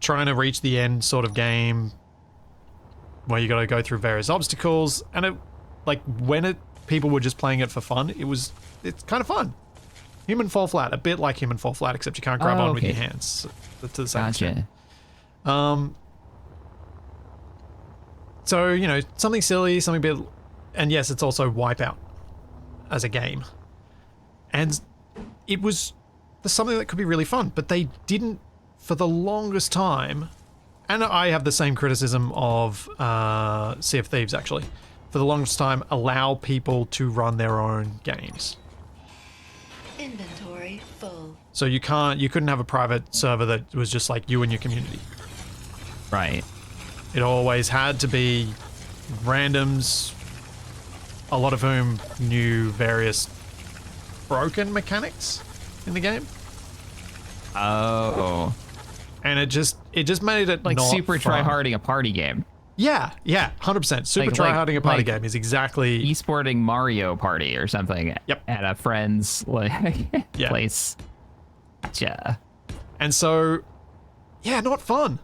trying to reach the end sort of game where you got to go through various obstacles, and it, like, people were just playing it for fun, it's kind of fun. Human Fall Flat, a bit like Human Fall Flat, except you can't grab on with your hands to the same extent. So, you know, something silly, something a bit, and yes, it's also Wipeout as a game. And it was something that could be really fun, but they didn't, for the longest time, and I have the same criticism of Sea of Thieves, actually, for the longest time, allow people to run their own games. Inventory full. So you couldn't have a private server that was just like you and your community. Right. It always had to be randoms, a lot of whom knew various broken mechanics in the game. Oh. And it just made it Like not super fun. try-harding a party game. Yeah, 100%. Super try-harding a party game is exactly... Esporting Mario Party or something. Yep. At a friend's place. Gotcha. And so, yeah, not fun.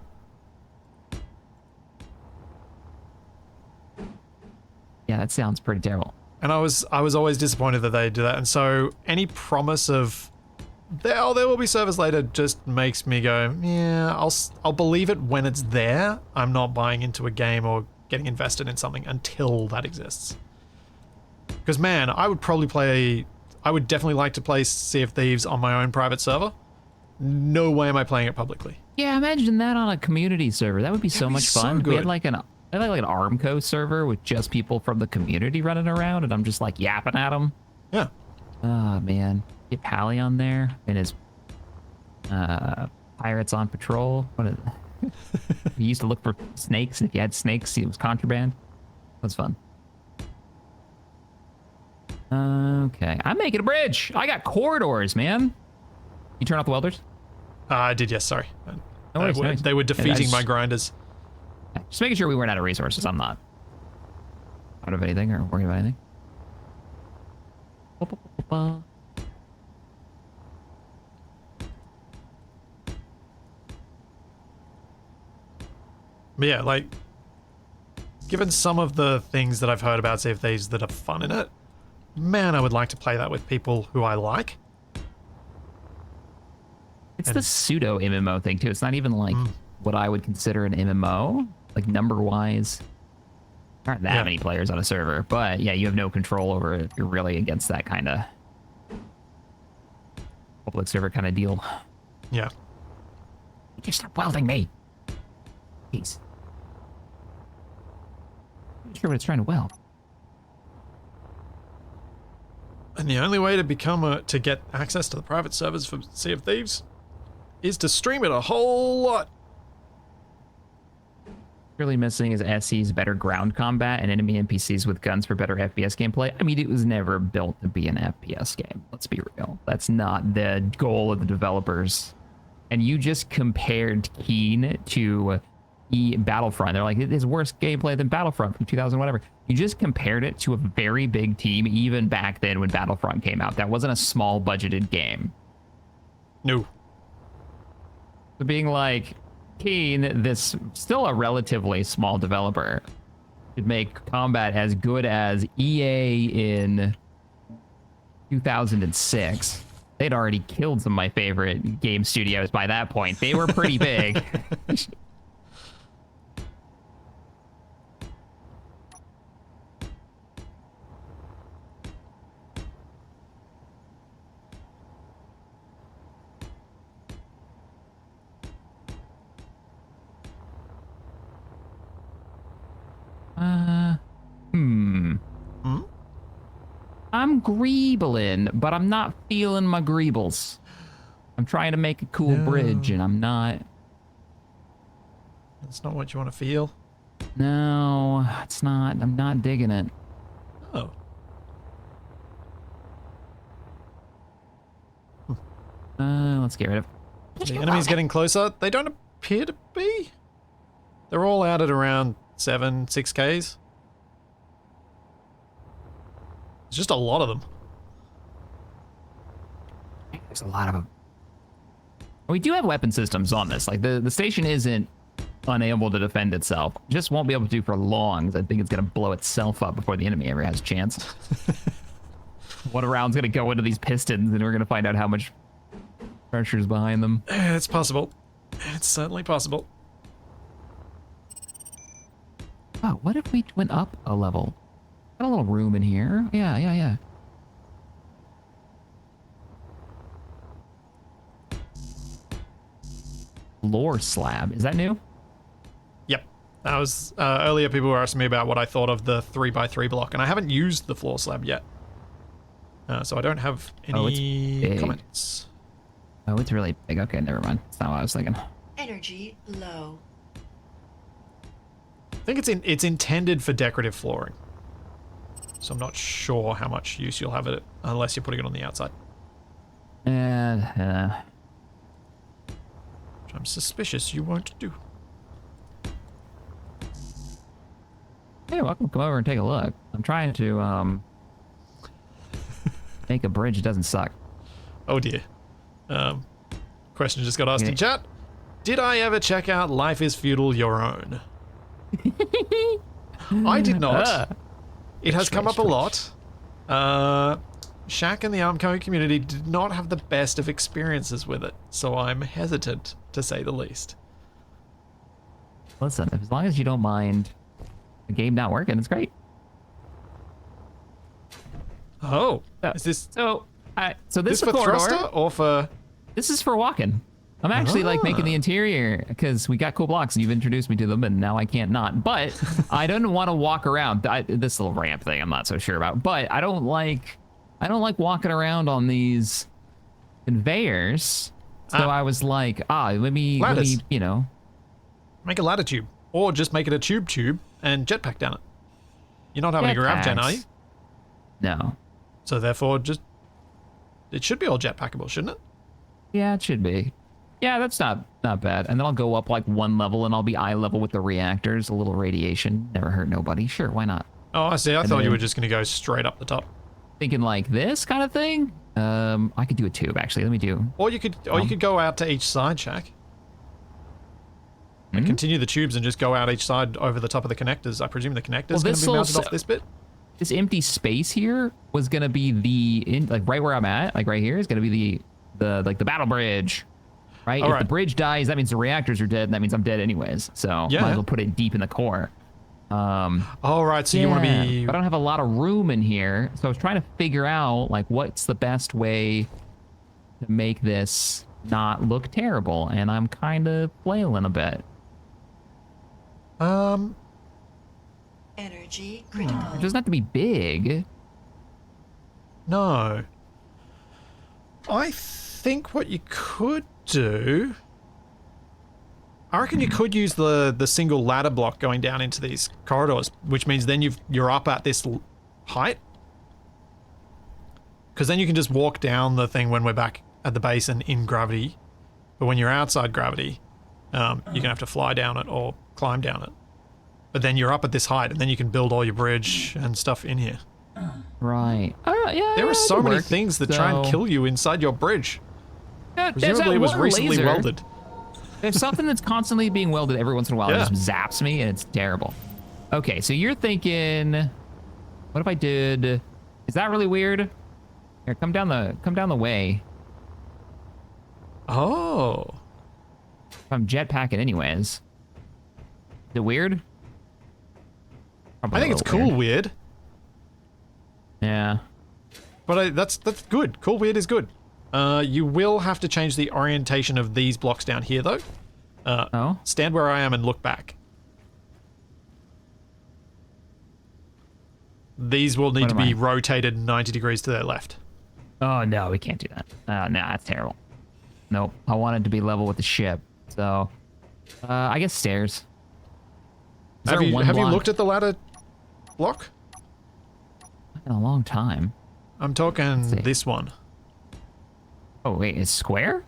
Yeah, that sounds pretty terrible. And I was always disappointed that they do that. And so any promise of there will be servers later just makes me go, yeah, I'll believe it when it's there. I'm not buying into a game or getting invested in something until that exists. Because man, I would definitely like to play Sea of Thieves on my own private server. No way am I playing it publicly. Yeah, imagine that on a community server. That would be so much fun. So We had like an Armco server with just people from the community running around, and I'm just like yapping at them. Yeah. Oh man, get Pally on there and his pirates on patrol. What is it? We used to look for snakes, and if you had snakes, it was contraband. That was fun. Okay, I'm making a bridge. I got corridors, man. You turn off the welders? I did, yes, sorry. No worries, no worries. They were defeating my grinders. Just making sure we weren't out of resources. I'm not out of anything or worried about anything. But yeah, like, given some of the things that I've heard about Sea of Thieves that are fun in it, man, I would like to play that with people who I like. It's the pseudo MMO thing too. It's not even like what I would consider an MMO, like number wise. There aren't that many players on a server, but yeah, you have no control over it. You're really against that kind of public server kind of deal. Yeah. Just stop welding me. Jeez. I'm not sure what it's trying to weld. And the only way to to get access to the private servers for Sea of Thieves is to stream it a whole lot. Really missing is SE's better ground combat and enemy NPCs with guns for better FPS gameplay. I mean, it was never built to be an FPS game. Let's be real. That's not the goal of the developers. And you just compared Keen to Battlefront. They're like, it is worse gameplay than Battlefront from 2000 whatever. You just compared it to a very big team even back then when Battlefront came out. That wasn't a small budgeted game. No. So being like, Keen, this still a relatively small developer, could make combat as good as EA in 2006. They'd already killed some of my favorite game studios by that point. They were pretty big. I'm greebling, but I'm not feeling my greebles. I'm trying to make a cool bridge, and I'm not. That's not what you want to feel. No, it's not. I'm not digging it. Oh. Let's get rid of. The enemy's getting closer. They don't appear to be. They're all out at around 6Ks. There's just a lot of them. There's a lot of them. We do have weapon systems on this. Like the station isn't unable to defend itself. Just won't be able to do for long. I think it's gonna blow itself up before the enemy ever has a chance. One round's gonna go into these pistons, and we're gonna find out how much pressure is behind them. It's possible. It's certainly possible. Oh, what if we went up a level? Got a little room in here. Yeah. Floor slab. Is that new? Yep. That was earlier. People were asking me about what I thought of the 3x3 block, and I haven't used the floor slab yet, so I don't have any comments. Oh, it's really big. Okay, never mind. That's not what I was thinking. Energy low. I think it's intended for decorative flooring, so I'm not sure how much use you'll have of it unless you're putting it on the outside. Which I'm suspicious you won't do. Hey, welcome. Come over and take a look. I'm trying to make a bridge that doesn't suck. Oh dear. Question just got asked in chat. Did I ever check out Life is Feudal Your Own? I did not. It has come up a lot. Shaq and the Armco community did not have the best of experiences with it, so I'm hesitant to say the least. Listen, as long as you don't mind the game not working, it's great. Oh, is this so this for corridor, thruster or for? This is for walking. I'm actually like making the interior because we got cool blocks and you've introduced me to them, and now I can't not. But I don't want to walk around this little ramp thing. I'm not so sure about, but I don't like walking around on these conveyors. So I was like, let me, you know, make a ladder tube, or just make it a tube and jetpack down it. You're not having a grav gen, are you? No. So therefore, it should be all jetpackable, shouldn't it? Yeah, it should be. Yeah, that's not bad. And then I'll go up like one level and I'll be eye level with the reactors. A little radiation. Never hurt nobody. Sure, why not? Oh, I see. I thought you were just going to go straight up the top. Thinking like this kind of thing? I could do a tube, actually. Let me do... Or you could go out to each side, Shaq. And continue the tubes and just go out each side over the top of the connectors. I presume the connector's going to be mounted off this bit? This empty space here was going to be like right where I'm at, like right here, is going to be the battle bridge. Right? If the bridge dies, that means the reactors are dead, and that means I'm dead anyways. So might as well put it deep in the core. All right, so you want to be... I don't have a lot of room in here, so I was trying to figure out like what's the best way to make this not look terrible, and I'm kind of flailing a bit. Energy critical. It doesn't have to be big. No. I think what you could do... I reckon you could use the single ladder block going down into these corridors, which means then you're up at this height. Because then you can just walk down the thing when we're back at the base and in gravity. But when you're outside gravity, you're going to have to fly down it or climb down it. But then you're up at this height, and then you can build all your bridge and stuff in here. Right. Yeah. There are so many things that try and kill you inside your bridge. Presumably it was recently welded. There's something that's constantly being welded every once in a while. Yeah. It just zaps me, and it's terrible. Okay, so you're thinking, what if I did? Is that really weird? Here, come down the way. Oh. If I'm jetpacking anyways. Is it weird? Probably I think it's cool weird. Yeah. But that's good. Cool weird is good. You will have to change the orientation of these blocks down here, though. Oh? Stand where I am and look back. These will need to be rotated 90 degrees to their left. Oh, no, we can't do that. No, that's terrible. Nope. I want it to be level with the ship. So, I guess stairs. Have you looked at the ladder block? In a long time. I'm talking this one. Oh, wait, it's square?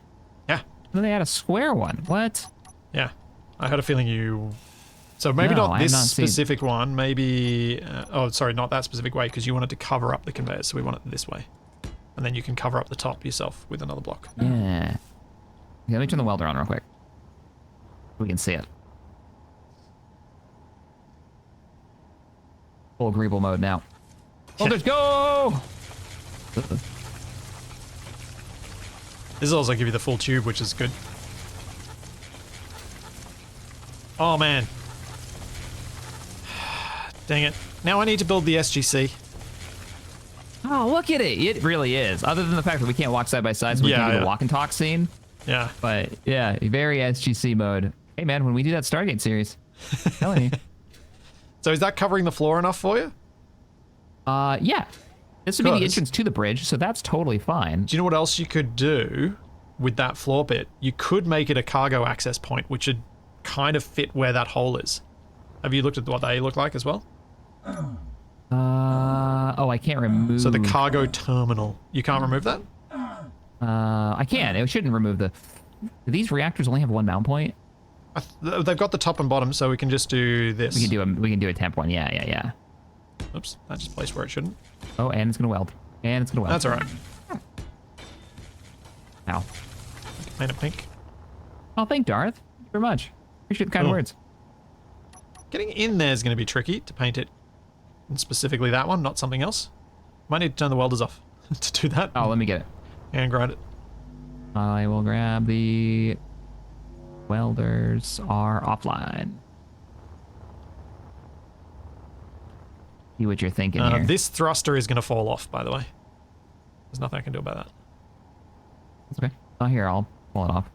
Yeah. Then they had a square one. What? Yeah. I had a feeling you... So maybe not this specific one, maybe... oh, sorry, not that specific way, because you wanted to cover up the conveyors, so we want it this way. And then you can cover up the top yourself with another block. Yeah. Okay, let me turn the welder on real quick. We can see it. Full agreeable mode now. Welders, go! This will also give you the full tube, which is good. Oh, man. Dang it. Now I need to build the SGC. Oh, look at it. It really is. Other than the fact that we can't walk side by side, so we can't do the walk and talk scene. Yeah. But, yeah, very SGC mode. Hey, man, when we do that Stargate series, I'm telling you. So is that covering the floor enough for you? Yeah. This would be the entrance to the bridge, so that's totally fine. Do you know what else you could do with that floor bit? You could make it a cargo access point, which would kind of fit where that hole is. Have you looked at what they look like as well? Oh, I can't remove... So the cargo terminal. You can't remove that? I can. It shouldn't remove the... Do these reactors only have one mount point? They've got the top and bottom, so we can just do this. We can do a temp one. Yeah. Oops, that just placed where it shouldn't. Oh, and it's gonna weld. That's all right. Ow. Paint it pink. Oh, thank Darth. Thank you very much. Appreciate the kind words. Getting in there is going to be tricky to paint it. And specifically that one, not something else. Might need to turn the welders off to do that. Oh, let me get it. And grind it. I will grab the... Welders are offline. See what you're thinking here. This thruster is going to fall off, by the way. There's nothing I can do about that. That's okay. Oh, here, I'll pull it off.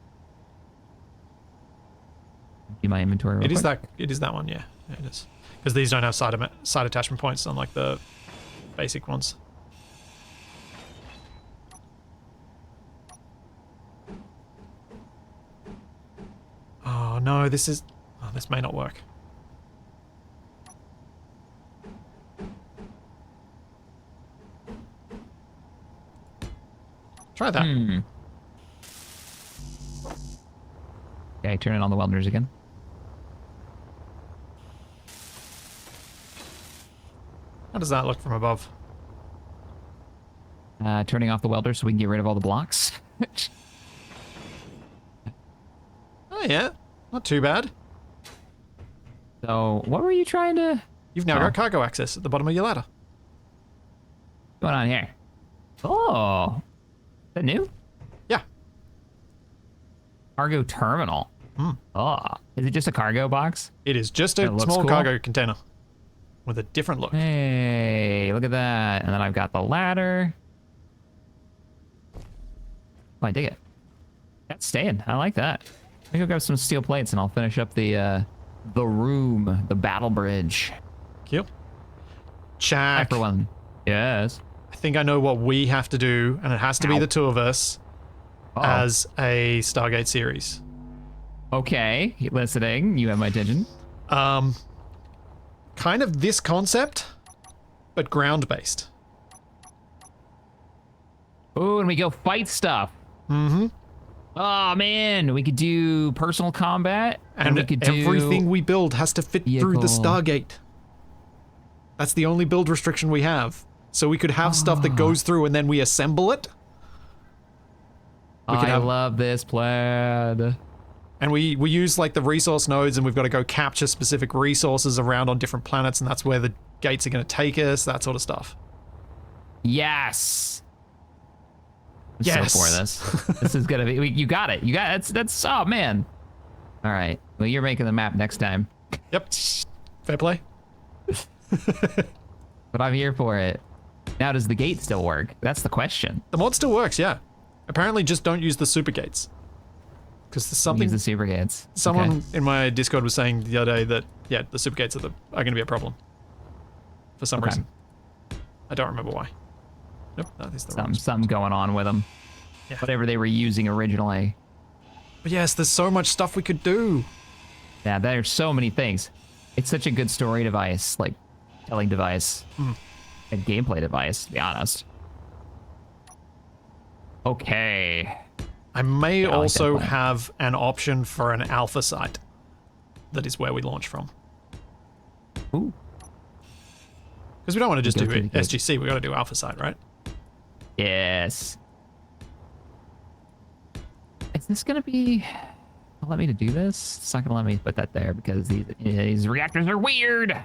Do my inventory real quick. It is that one, yeah. Yeah, it is. Because these don't have side attachment points, unlike the basic ones. Oh no, this is... Oh, this may not work. Try that. Okay, turn it on the welders again. How does that look from above? Turning off the welders so we can get rid of all the blocks. Oh yeah, not too bad. So, what were you trying to... You've now got cargo access at the bottom of your ladder. What's going on here? Oh, is that new? Yeah. Cargo terminal. Oh, is it just a cargo box? It is just a small cargo container with a different look. Hey, look at that. And then I've got the ladder. Oh, I dig it. That's staying. I like that. Let me go grab some steel plates and I'll finish up the room, the battle bridge. Cute. Check. For one. Yes. I think I know what we have to do, and it has to be the two of us. as a Stargate series. Okay, listening. You have my attention. Kind of this concept, but ground-based. Oh, and we go fight stuff. Mm-hmm. Oh man, we could do personal combat, and we could do everything we build has to fit through the vehicle. Stargate. That's the only build restriction we have. So we could have stuff that goes through and then we assemble it. I love this plan. And we use like the resource nodes, and we've got to go capture specific resources around on different planets, and that's where the gates are going to take us, that sort of stuff. Yes. I'm Yes. so for this. This is gonna be. You got it. You got it. That's. Oh man. All right. Well, you're making the map next time. Yep. Fair play. But I'm here for it. Now, does the gate still work? That's the question. The mod still works, yeah. Apparently, just don't use the super gates. Because there's something. Use the super gates. Someone Okay. in my Discord was saying the other day that, yeah, the super gates are going to be a problem. For some reason. I don't remember why. Nope, that is the wrong. Something going on with them. Yeah. Whatever they were using originally. But yes, there's so much stuff we could do. Yeah, there's so many things. It's such a good story device, like telling device, and gameplay device, to be honest. Okay. I may Yeah, I like that also plan. have an option for an alpha site. That is where we launch from. Ooh. Because we don't want to just Go do through the gate. SGC, we got to do alpha site, right? Yes. Is this gonna be? Let me to do this? It's not gonna let me put that there because these reactors are weird.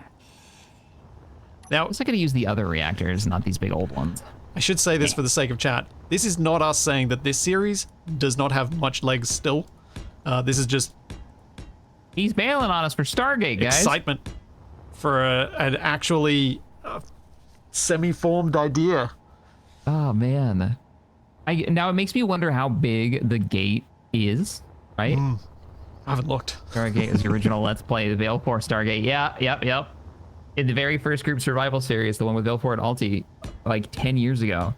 Now, Was I gonna use the other reactors, not these big old ones? I should say this for the sake of chat. This is not us saying that this series does not have much legs still. This is just He's bailing on us for Stargate, guys. excitement for an actually semi-formed idea. Oh man. Now it makes me wonder how big the gate is, right? I haven't looked. Stargate is the original Let's Play, the Veil 4 Stargate. Yeah, yep. In the very first group survival series, the one with Veil 4 and Alti, like 10 years ago,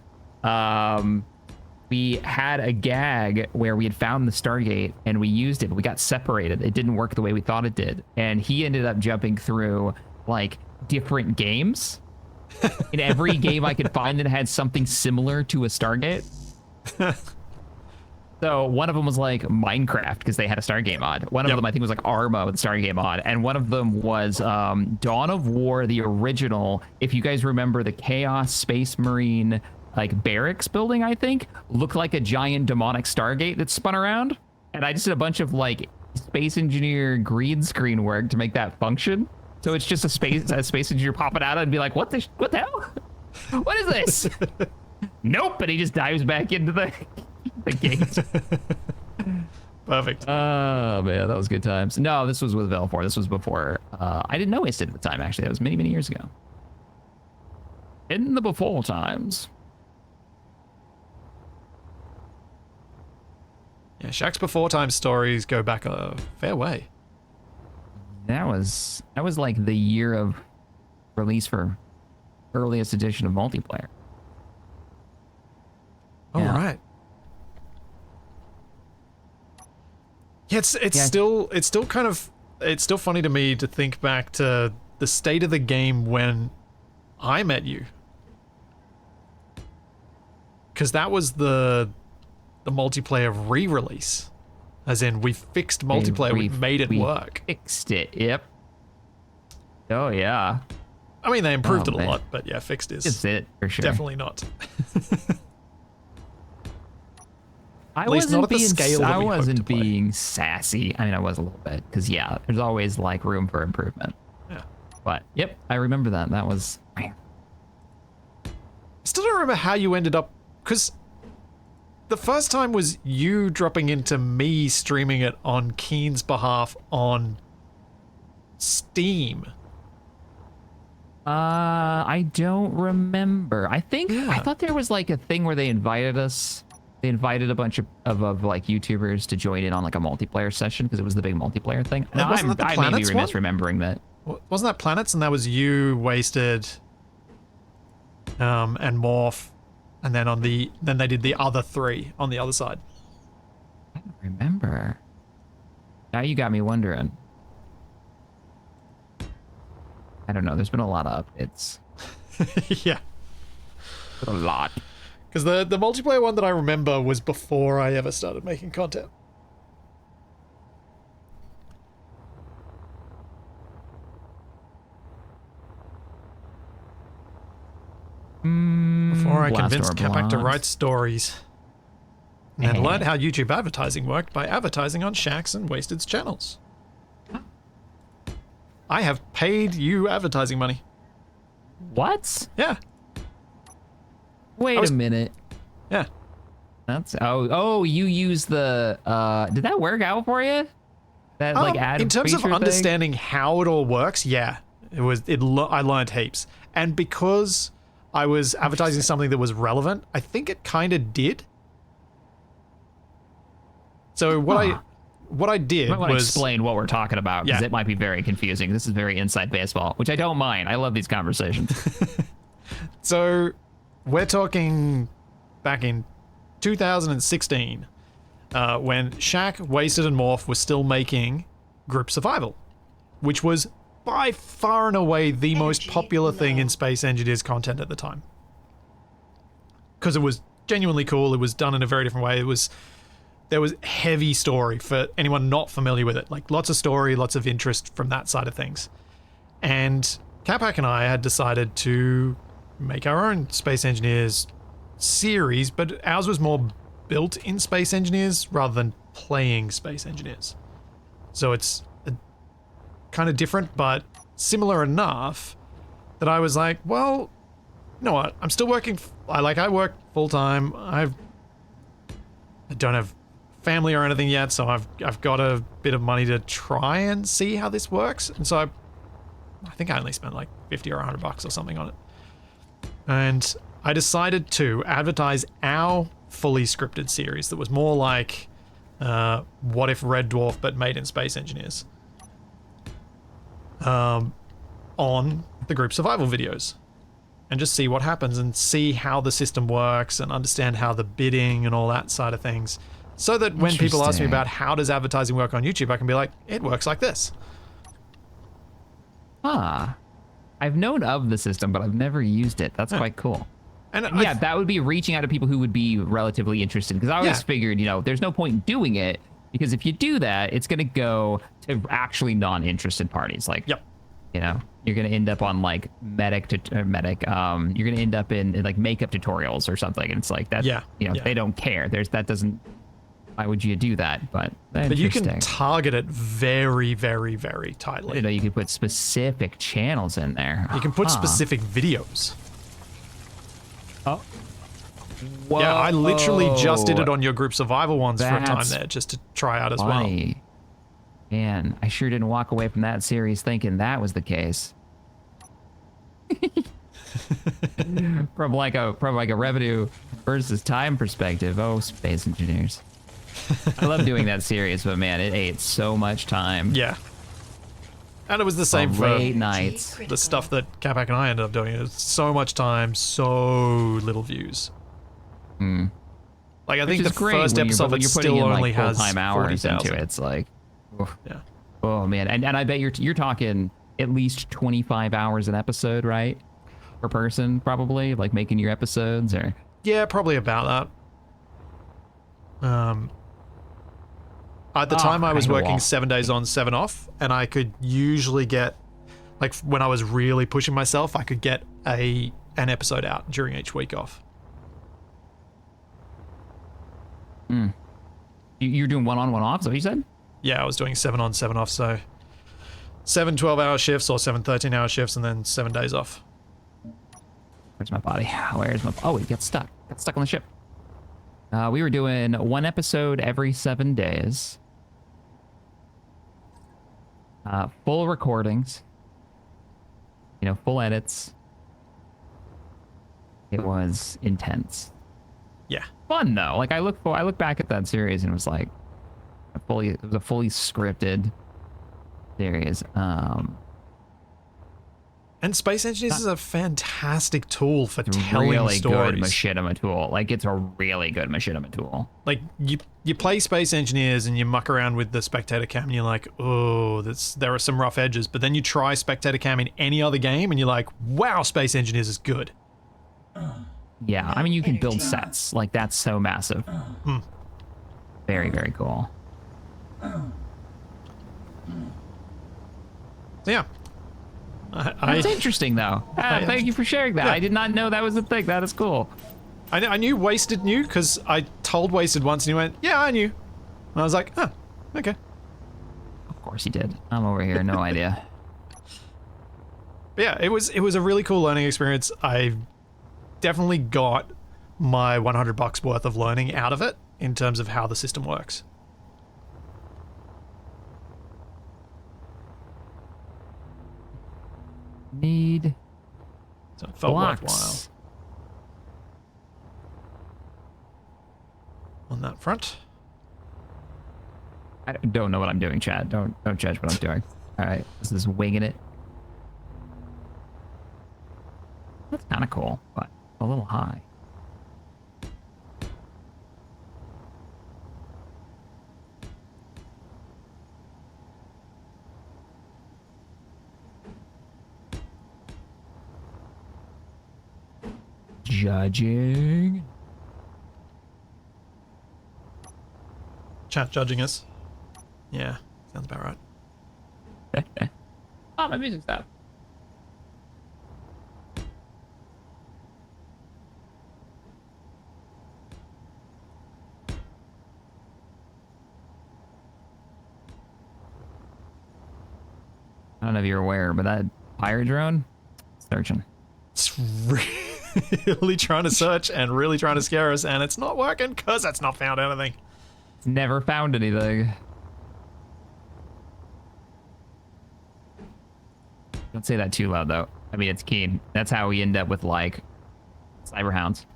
we had a gag where we had found the Stargate and we used it. We got separated. It didn't work the way we thought it did. And he ended up jumping through like different games. In every game I could find that had something similar to a Stargate. So one of them was like Minecraft because they had a Stargate mod. One of them I think was like Arma with a Stargate mod, and one of them was Dawn of War, the original. If you guys remember the Chaos Space Marine like barracks building, I think looked like a giant demonic Stargate that spun around, and I just did a bunch of like space engineer green screen work to make that function. So it's just a space engineer popping out and be like, what the hell? What is this? Nope, and he just dives back into the gate. Perfect. Oh man, that was good times. No, this was with Veil 4. This was before. I didn't know Wasted at the time, actually. That was many, many years ago. In the before times. Yeah, Shaq's before time stories go back a fair way. That was like the year of release for earliest edition of multiplayer. All Yeah. right. Yeah, it's still kind of funny to me to think back to the state of the game when I met you, because that was the multiplayer re-release, as in we fixed multiplayer, we made it work. Fixed it. Yep. Oh yeah. I mean, they improved Oh, it a man. lot, but yeah, fixed is It's it for sure. definitely not. I least not wasn't at the being, scale that I we hoped wasn't to play. being sassy. I mean, I was a little bit because yeah, there's always like room for improvement. Yeah. But yep, I remember that. That was. I still don't remember how you ended up, because the first time was you dropping into me streaming it on Keen's behalf on Steam. I don't remember. I think Yeah. I thought there was like a thing where they invited us. They invited a bunch of like YouTubers to join in on like a multiplayer session because it was the big multiplayer thing. No, wasn't that the I may be Planets remiss one? remembering that. Wasn't that Planets? And that was you, Wasted, and Morph, and then then they did the other three on the other side. Remember. Now you got me wondering. I don't know. There's been a lot of updates. Yeah. A lot. Because the multiplayer one that I remember was before I ever started making content. Before I convinced Capac to write stories. And then learned how YouTube advertising worked by advertising on Shaxx and Wasted's channels. I have paid you advertising money. What? Yeah. Wait a minute. Yeah. That's oh you use the did that work out for you? That like ad in terms of feature understanding how it all works, yeah. I learned heaps. And because I was advertising something that was relevant, I think it kind of did. So what I did might want to was explain what we're talking about because Yeah. it might be very confusing. This is very inside baseball, which I don't mind. I love these conversations. So we're talking back in 2016 when Shaq, Wasted, and Morph were still making Group Survival, which was by far and away the most popular thing in Space Engineers content at the time. Because it was genuinely cool. It was done in a very different way. There was heavy story for anyone not familiar with it. Like lots of story, lots of interest from that side of things. And Capac and I had decided to make our own Space Engineers series, but ours was more built in Space Engineers rather than playing Space Engineers. So it's kind of different, but similar enough that I was like, well, you know what? I'm still working. I work full time. I don't have family or anything yet, so I've got a bit of money to try and see how this works. And so I think I only spent like 50 or $100 or something on it. And I decided to advertise our fully scripted series that was more like What If Red Dwarf but made in Space Engineers on the Group Survival videos, and just see what happens and see how the system works and understand how the bidding and all that side of things, so that when people ask me about how does advertising work on YouTube, I can be like, it works like this. I've known of the system, but I've never used it. That's quite cool. And yeah, that would be reaching out to people who would be relatively interested, because I always figured, there's no point in doing it, because if you do that, it's going to go to actually non-interested parties. Like, you're going to end up on like you're going to end up in like makeup tutorials or something. And it's like that, they don't care. Why would you do that? But you can target it very, very, very tightly. You can put specific channels in there. You can put specific videos. Oh. Whoa. Yeah, I literally just did it on your Group Survival ones for a time there, just to try out as well. Man, I sure didn't walk away from that series thinking that was the case. from like a revenue versus time perspective. Oh, Space Engineers. I love doing that series, but man, it ate so much time. Yeah. And it was the same for late nights. The stuff that Capac and I ended up doing. It was so much time, so little views. Like I think the first episode of it still only has 40,000 hours into it. It's like, yeah. Oh man, and I bet you're talking at least 25 hours an episode, right? Per person, probably, like making your episodes, or yeah, probably about that. At the time, I was working 7 days on, 7 off, and I could usually get, like, when I was really pushing myself, I could get an episode out during each week off. You're doing 1 on, 1 off, is that what you said? Yeah, I was doing 7 on, 7 off, so 7 12-hour shifts or 7 13-hour shifts, and then 7 days off. Where's my body? Where's my... Oh, it got stuck. Got stuck on the ship. We were doing 1 episode every 7 days. Full recordings. Full edits. It was intense. Yeah. Fun though. Like I look back at that series and it was like it was a fully scripted series. And Space Engineers is a fantastic tool for telling really stories. good machinima tool. Like, it's a really good machinima tool. Like, you play Space Engineers and you muck around with the spectator cam and you're like, oh, there are some rough edges. But then you try spectator cam in any other game and you're like, wow, Space Engineers is good. Yeah, I mean, you can build sets. Like, that's so massive. Very, very cool. So, yeah. That's interesting, though. Thank you for sharing that. Yeah. I did not know that was a thing. That is cool. I knew Wasted knew because I told Wasted once and he went, yeah, I knew. And I was like, huh, okay. Of course he did. I'm over here, no idea. But yeah, it was a really cool learning experience. I definitely got my $100 worth of learning out of it in terms of how the system works. Need So it felt blocks. worthwhile on that front. I don't know what I'm doing, Chad. Don't judge what I'm doing. All right, this is winging it. That's kind of cool, but a little high. Judging. Chat judging us. Yeah, sounds about right. Oh, my music stopped. I don't know if you're aware, but that pirate drone, searching. It's really trying to search and really trying to scare us, and it's not working because it's not found anything. It's never found anything. Don't say that too loud, though. I mean, it's keen. That's how we end up with, like, cyber hounds.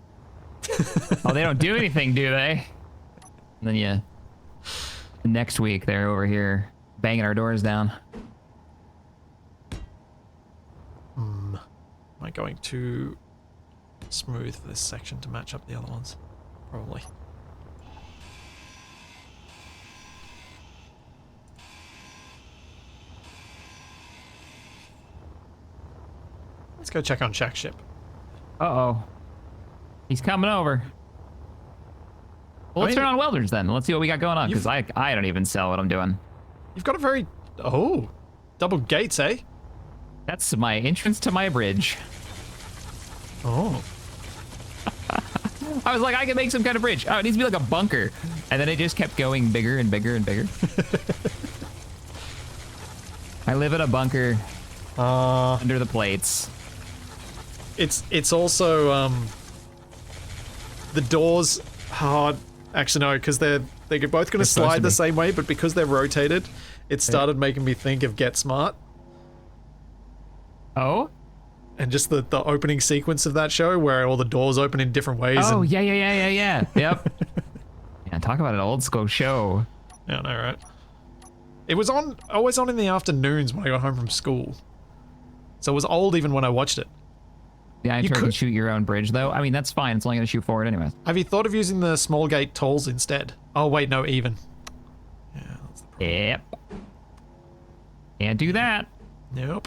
Oh, they don't do anything, do they? And then, yeah. Next week, they're over here banging our doors down. Am I going too smooth for this section to match up the other ones? Probably. Let's go check on Shaq's ship. Uh-oh. He's coming over. Well, let's turn on welders then. Let's see what we got going on, because I don't even sell what I'm doing. You've got a very... Oh, double gates, eh? That's my entrance to my bridge. Oh. I was like, I can make some kind of bridge. Oh, it needs to be like a bunker. And then it just kept going bigger and bigger and bigger. I live in a bunker under the plates. It's also the doors. Oh, actually no, because they're both going to slide the same way, but because they're rotated, it started making me think of Get Smart. Oh? And just the opening sequence of that show where all the doors open in different ways. Oh, and... yeah. Yep. Yeah, talk about an old school show. Yeah, I know, right? It was always on in the afternoons when I got home from school. So it was old even when I watched it. Yeah, I tried to shoot your own bridge, though. I mean, that's fine. It's only going to shoot forward anyways. Have you thought of using the small gate tolls instead? Oh, wait, no, even. Yeah, that's the problem. Yep. Can't do that. Nope.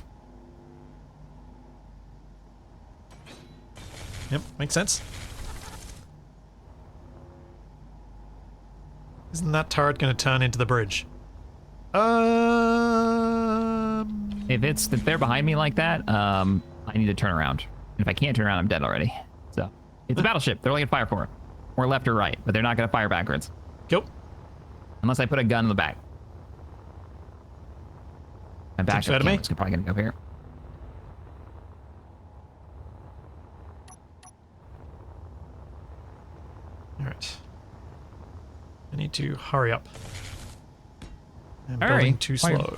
Yep, makes sense. Isn't that turret going to turn into the bridge? If they're behind me like that, I need to turn around. And if I can't turn around, I'm dead already. So, it's a battleship. They're only going to fire forward. Or left or right, but they're not going to fire backwards. Cool. Unless I put a gun in the back. My back fair to me. is probably going to go up here. Alright. I need to hurry up. I'm Hurry? building too Why- slow.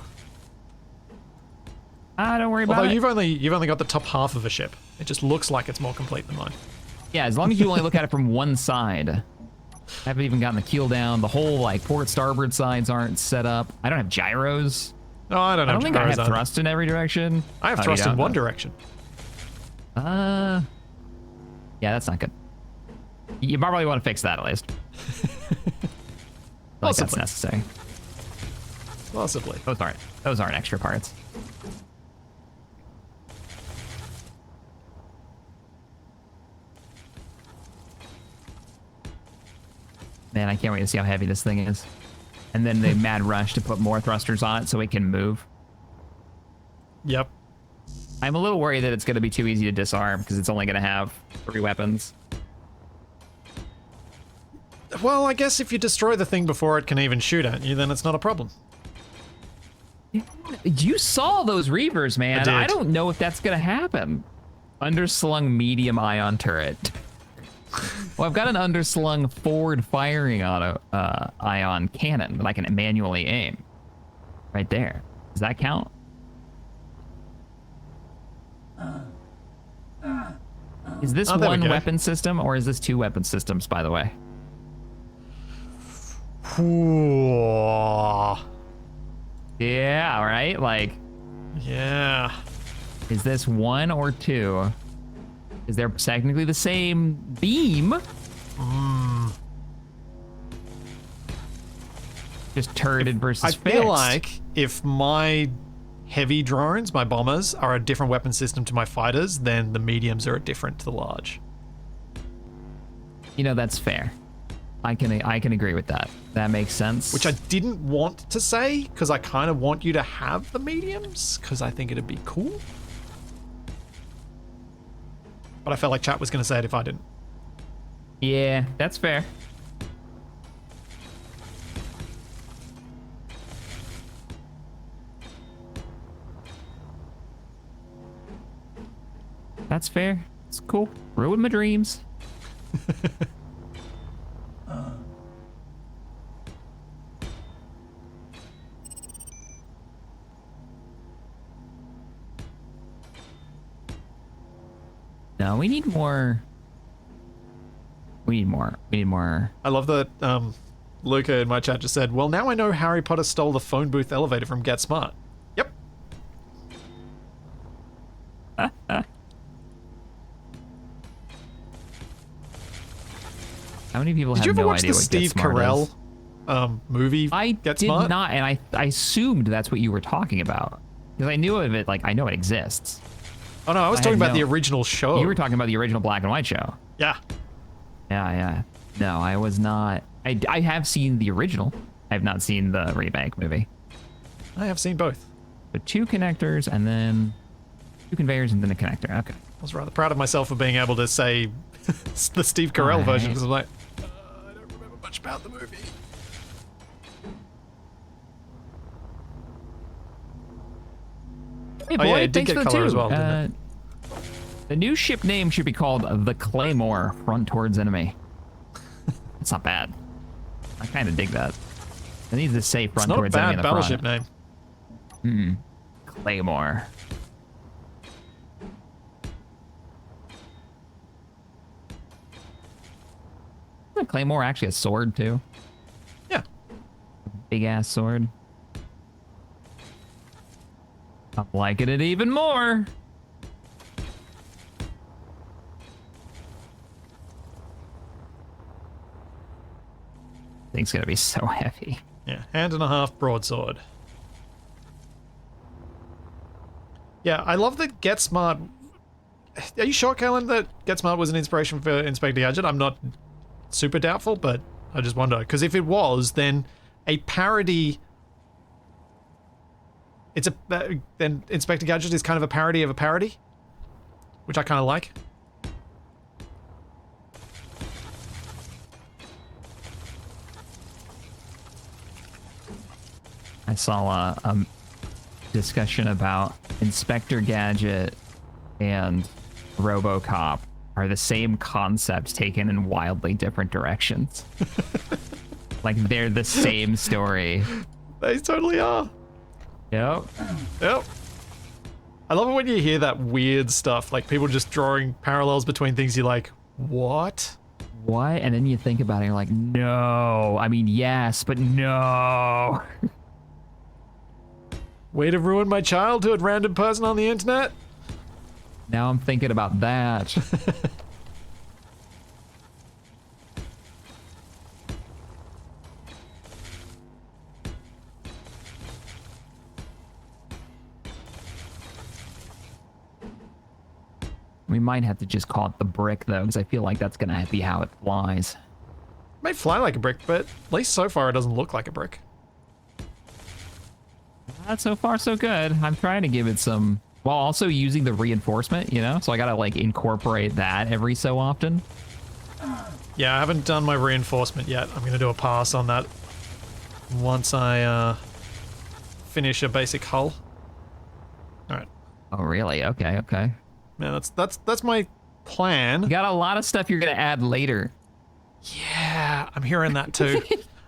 Don't worry about Although it. you've only got the top half of a ship. It just looks like it's more complete than mine. Yeah, as long as you only look at it from one side. I haven't even gotten the keel down. The whole, like, port starboard sides aren't set up. I don't have gyros. No, I don't know. I don't think I have thrust in every direction. I have thrust in one direction. Yeah, that's not good. You probably want to fix that at least. Like that's necessary. Possibly. Those aren't extra parts. Man, I can't wait to see how heavy this thing is. And then the mad rush to put more thrusters on it so it can move. Yep. I'm a little worried that it's going to be too easy to disarm because it's only going to have 3 weapons. Well, I guess if you destroy the thing before it can even shoot at you, then it's not a problem. You saw those Reavers, man. I don't know if that's going to happen. Underslung medium ion turret. Well, I've got an underslung forward firing auto ion cannon that I can manually aim. Right there. Does that count? Is this one weapon system or is this 2 weapon systems, by the way? Yeah, right? Like... Yeah. Is this 1 or 2? Is they're technically the same beam? Just turreted versus fixed. I feel like if my heavy drones, my bombers, are a different weapon system to my fighters, then the mediums are different to the large. You know, that's fair. I can agree with that. That makes sense. Which I didn't want to say, because I kind of want you to have the mediums, because I think it'd be cool. But I felt like chat was going to say it if I didn't. Yeah, that's fair. That's fair. It's cool. Ruined my dreams. No, we need more. We need more. I love that Luca in my chat just said, well, now I know Harry Potter stole the phone booth elevator from Get Smart. Yep. How many people Did have you ever no watch idea the what Steve Get Smart Carell is? movie? I Get did Smart? not, and I assumed that's what you were talking about. Because I knew of it, like, I know it exists. Oh no, I was talking about the original show. You were talking about the original black and white show. Yeah. Yeah. No, I was not. I have seen the original. I have not seen the remake movie. I have seen both. But 2 connectors and then 2 conveyors and then a connector. Okay. I was rather proud of myself for being able to say the Steve Carell version, because I'm like, I don't remember much about the movie. Hey, boy, yeah, it did thanks get for the color 2. as well, didn't it? The new ship name should be called the Claymore, front towards enemy. That's not bad. I kind of dig that. It needs to say front towards enemy in the front. It's not a bad battleship name. Claymore. Isn't Claymore actually a sword too? Yeah. Big ass sword. I'm liking it even more. Thing's gonna be so heavy. Yeah, 1.5 broadsword. Yeah, I love that Get Smart. Are you sure, Kellen, that Get Smart was an inspiration for Inspector Gadget? I'm not super doubtful, but I just wonder. Because if it was, then a parody... then Inspector Gadget is kind of a parody of a parody, which I kind of like. I saw a discussion about Inspector Gadget and RoboCop are the same concepts taken in wildly different directions. Like they're the same story. They totally are. Yep. Yep. I love it when you hear that weird stuff, like people just drawing parallels between things you're like, what? What? And then you think about it, you're like, no. I mean, yes, but no. Way to ruin my childhood, random person on the internet. Now I'm thinking about that. We might have to just call it the brick, though, because I feel like that's going to be how it flies. It may fly like a brick, but at least so far it doesn't look like a brick. Not so far, so good. I'm trying to give it some... While also using the reinforcement, you know? So I got to, like, incorporate that every so often. Yeah, I haven't done my reinforcement yet. I'm going to do a pass on that once I finish a basic hull. Alright. Oh, really? Okay, okay. Yeah, that's my plan. You got a lot of stuff you're going to add later. Yeah, I'm hearing that too.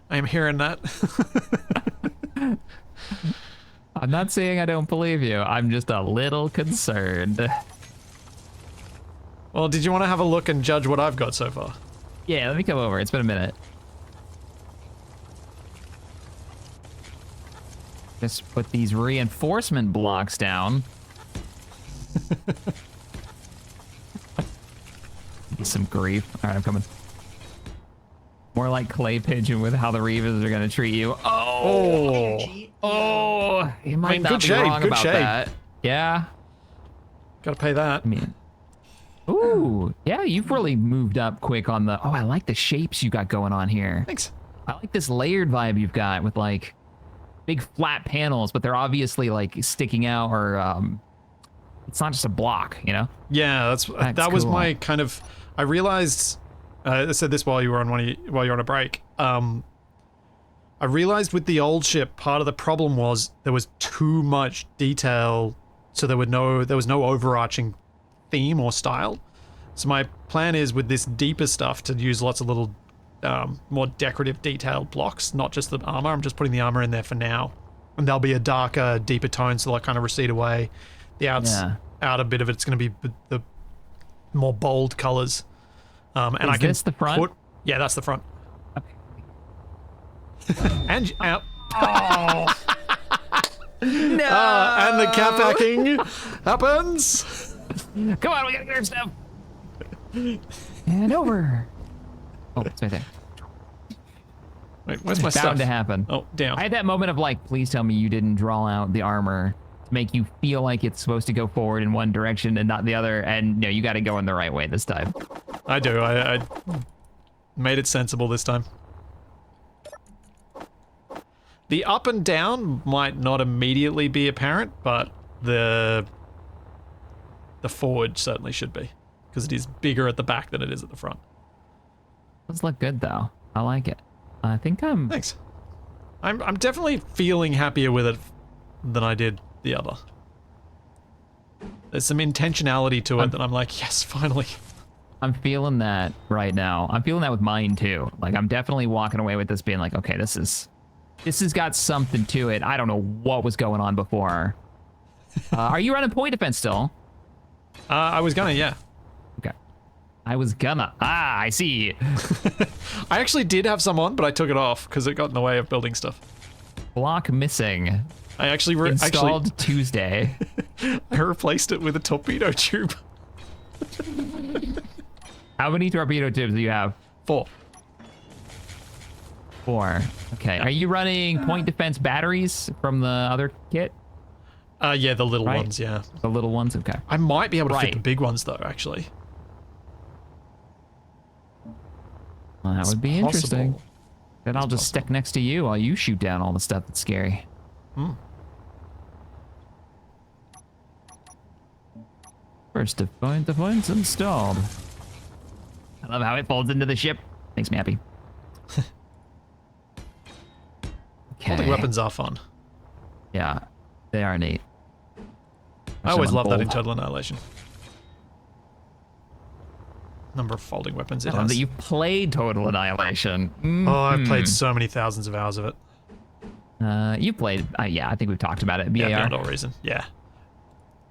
I'm hearing that. I'm not saying I don't believe you. I'm just a little concerned. Well, did you want to have a look and judge what I've got so far? Yeah, let me come over. It's been a minute. Just put these reinforcement blocks down. Some grief. All right, I'm coming. More like clay pigeon with how the Reavers are going to treat you. Oh, oh, you might not be wrong about that. Yeah. Gotta pay that. I mean, ooh, yeah, you've really moved up quick on the... Oh, I like the shapes you got going on here. Thanks. I like this layered vibe you've got with like big flat panels, but they're obviously like sticking out, or it's not just a block, you know? Yeah, that was my kind of... I realized... I said this while you were on while you're on a break. I realized with the old ship, part of the problem was there was too much detail, so there was no overarching theme or style. So my plan is with this deeper stuff to use lots of little more decorative detailed blocks, not just the armor. I'm just putting the armor in there for now, and there'll be a darker, deeper tone, so they'll kind of recede away. The outer bit of it's going to be the more bold colors. And is this the front? Yeah, that's the front. Okay. And out. Oh. No. And the cap hacking happens. Come on, we gotta get our stuff. And over. Oh, it's right there. Wait, where's my it's stuff? bound to happen. Oh, down. I had that moment of like, please tell me you didn't draw out the armor to make you feel like it's supposed to go forward in one direction and not the other, and no, you got to go in the right way this time. I do. I made it sensible this time. The up and down might not immediately be apparent, but the forward certainly should be, because it is bigger at the back than it is at the front. Does look good though. I like it. I think I'm... Thanks. I'm definitely feeling happier with it than I did the other. There's some intentionality to it that I'm like, yes, finally. I'm feeling that right now. I'm feeling that with mine too. Like, I'm definitely walking away with this being like, okay, this has got something to it. I don't know what was going on before. Are you running point defense still? I was gonna, yeah. Okay. I was gonna. Ah, I see. I actually did have some on, but I took it off because it got in the way of building stuff. Block missing. I actually installed Tuesday. I replaced it with a torpedo tube. How many torpedo tubes do you have? 4. 4. Okay. Are you running point defense batteries from the other kit? Yeah, the little ones, yeah. The little ones? Okay. I might be able to fit the big ones, though, actually. Well, that would be interesting. Then I'll just stick next to you while you shoot down all the stuff that's scary. Hmm. First point defense installed. I love how it folds into the ship. Makes me happy. Okay. Holding weapons are fun. Yeah, they are neat. I always love that in Total Annihilation. Number of folding weapons it I love has. that you played Total Annihilation. Oh, I've played so many thousands of hours of it. You played, yeah, I think we've talked about it. BAR. Yeah, Beyond All Reason, yeah.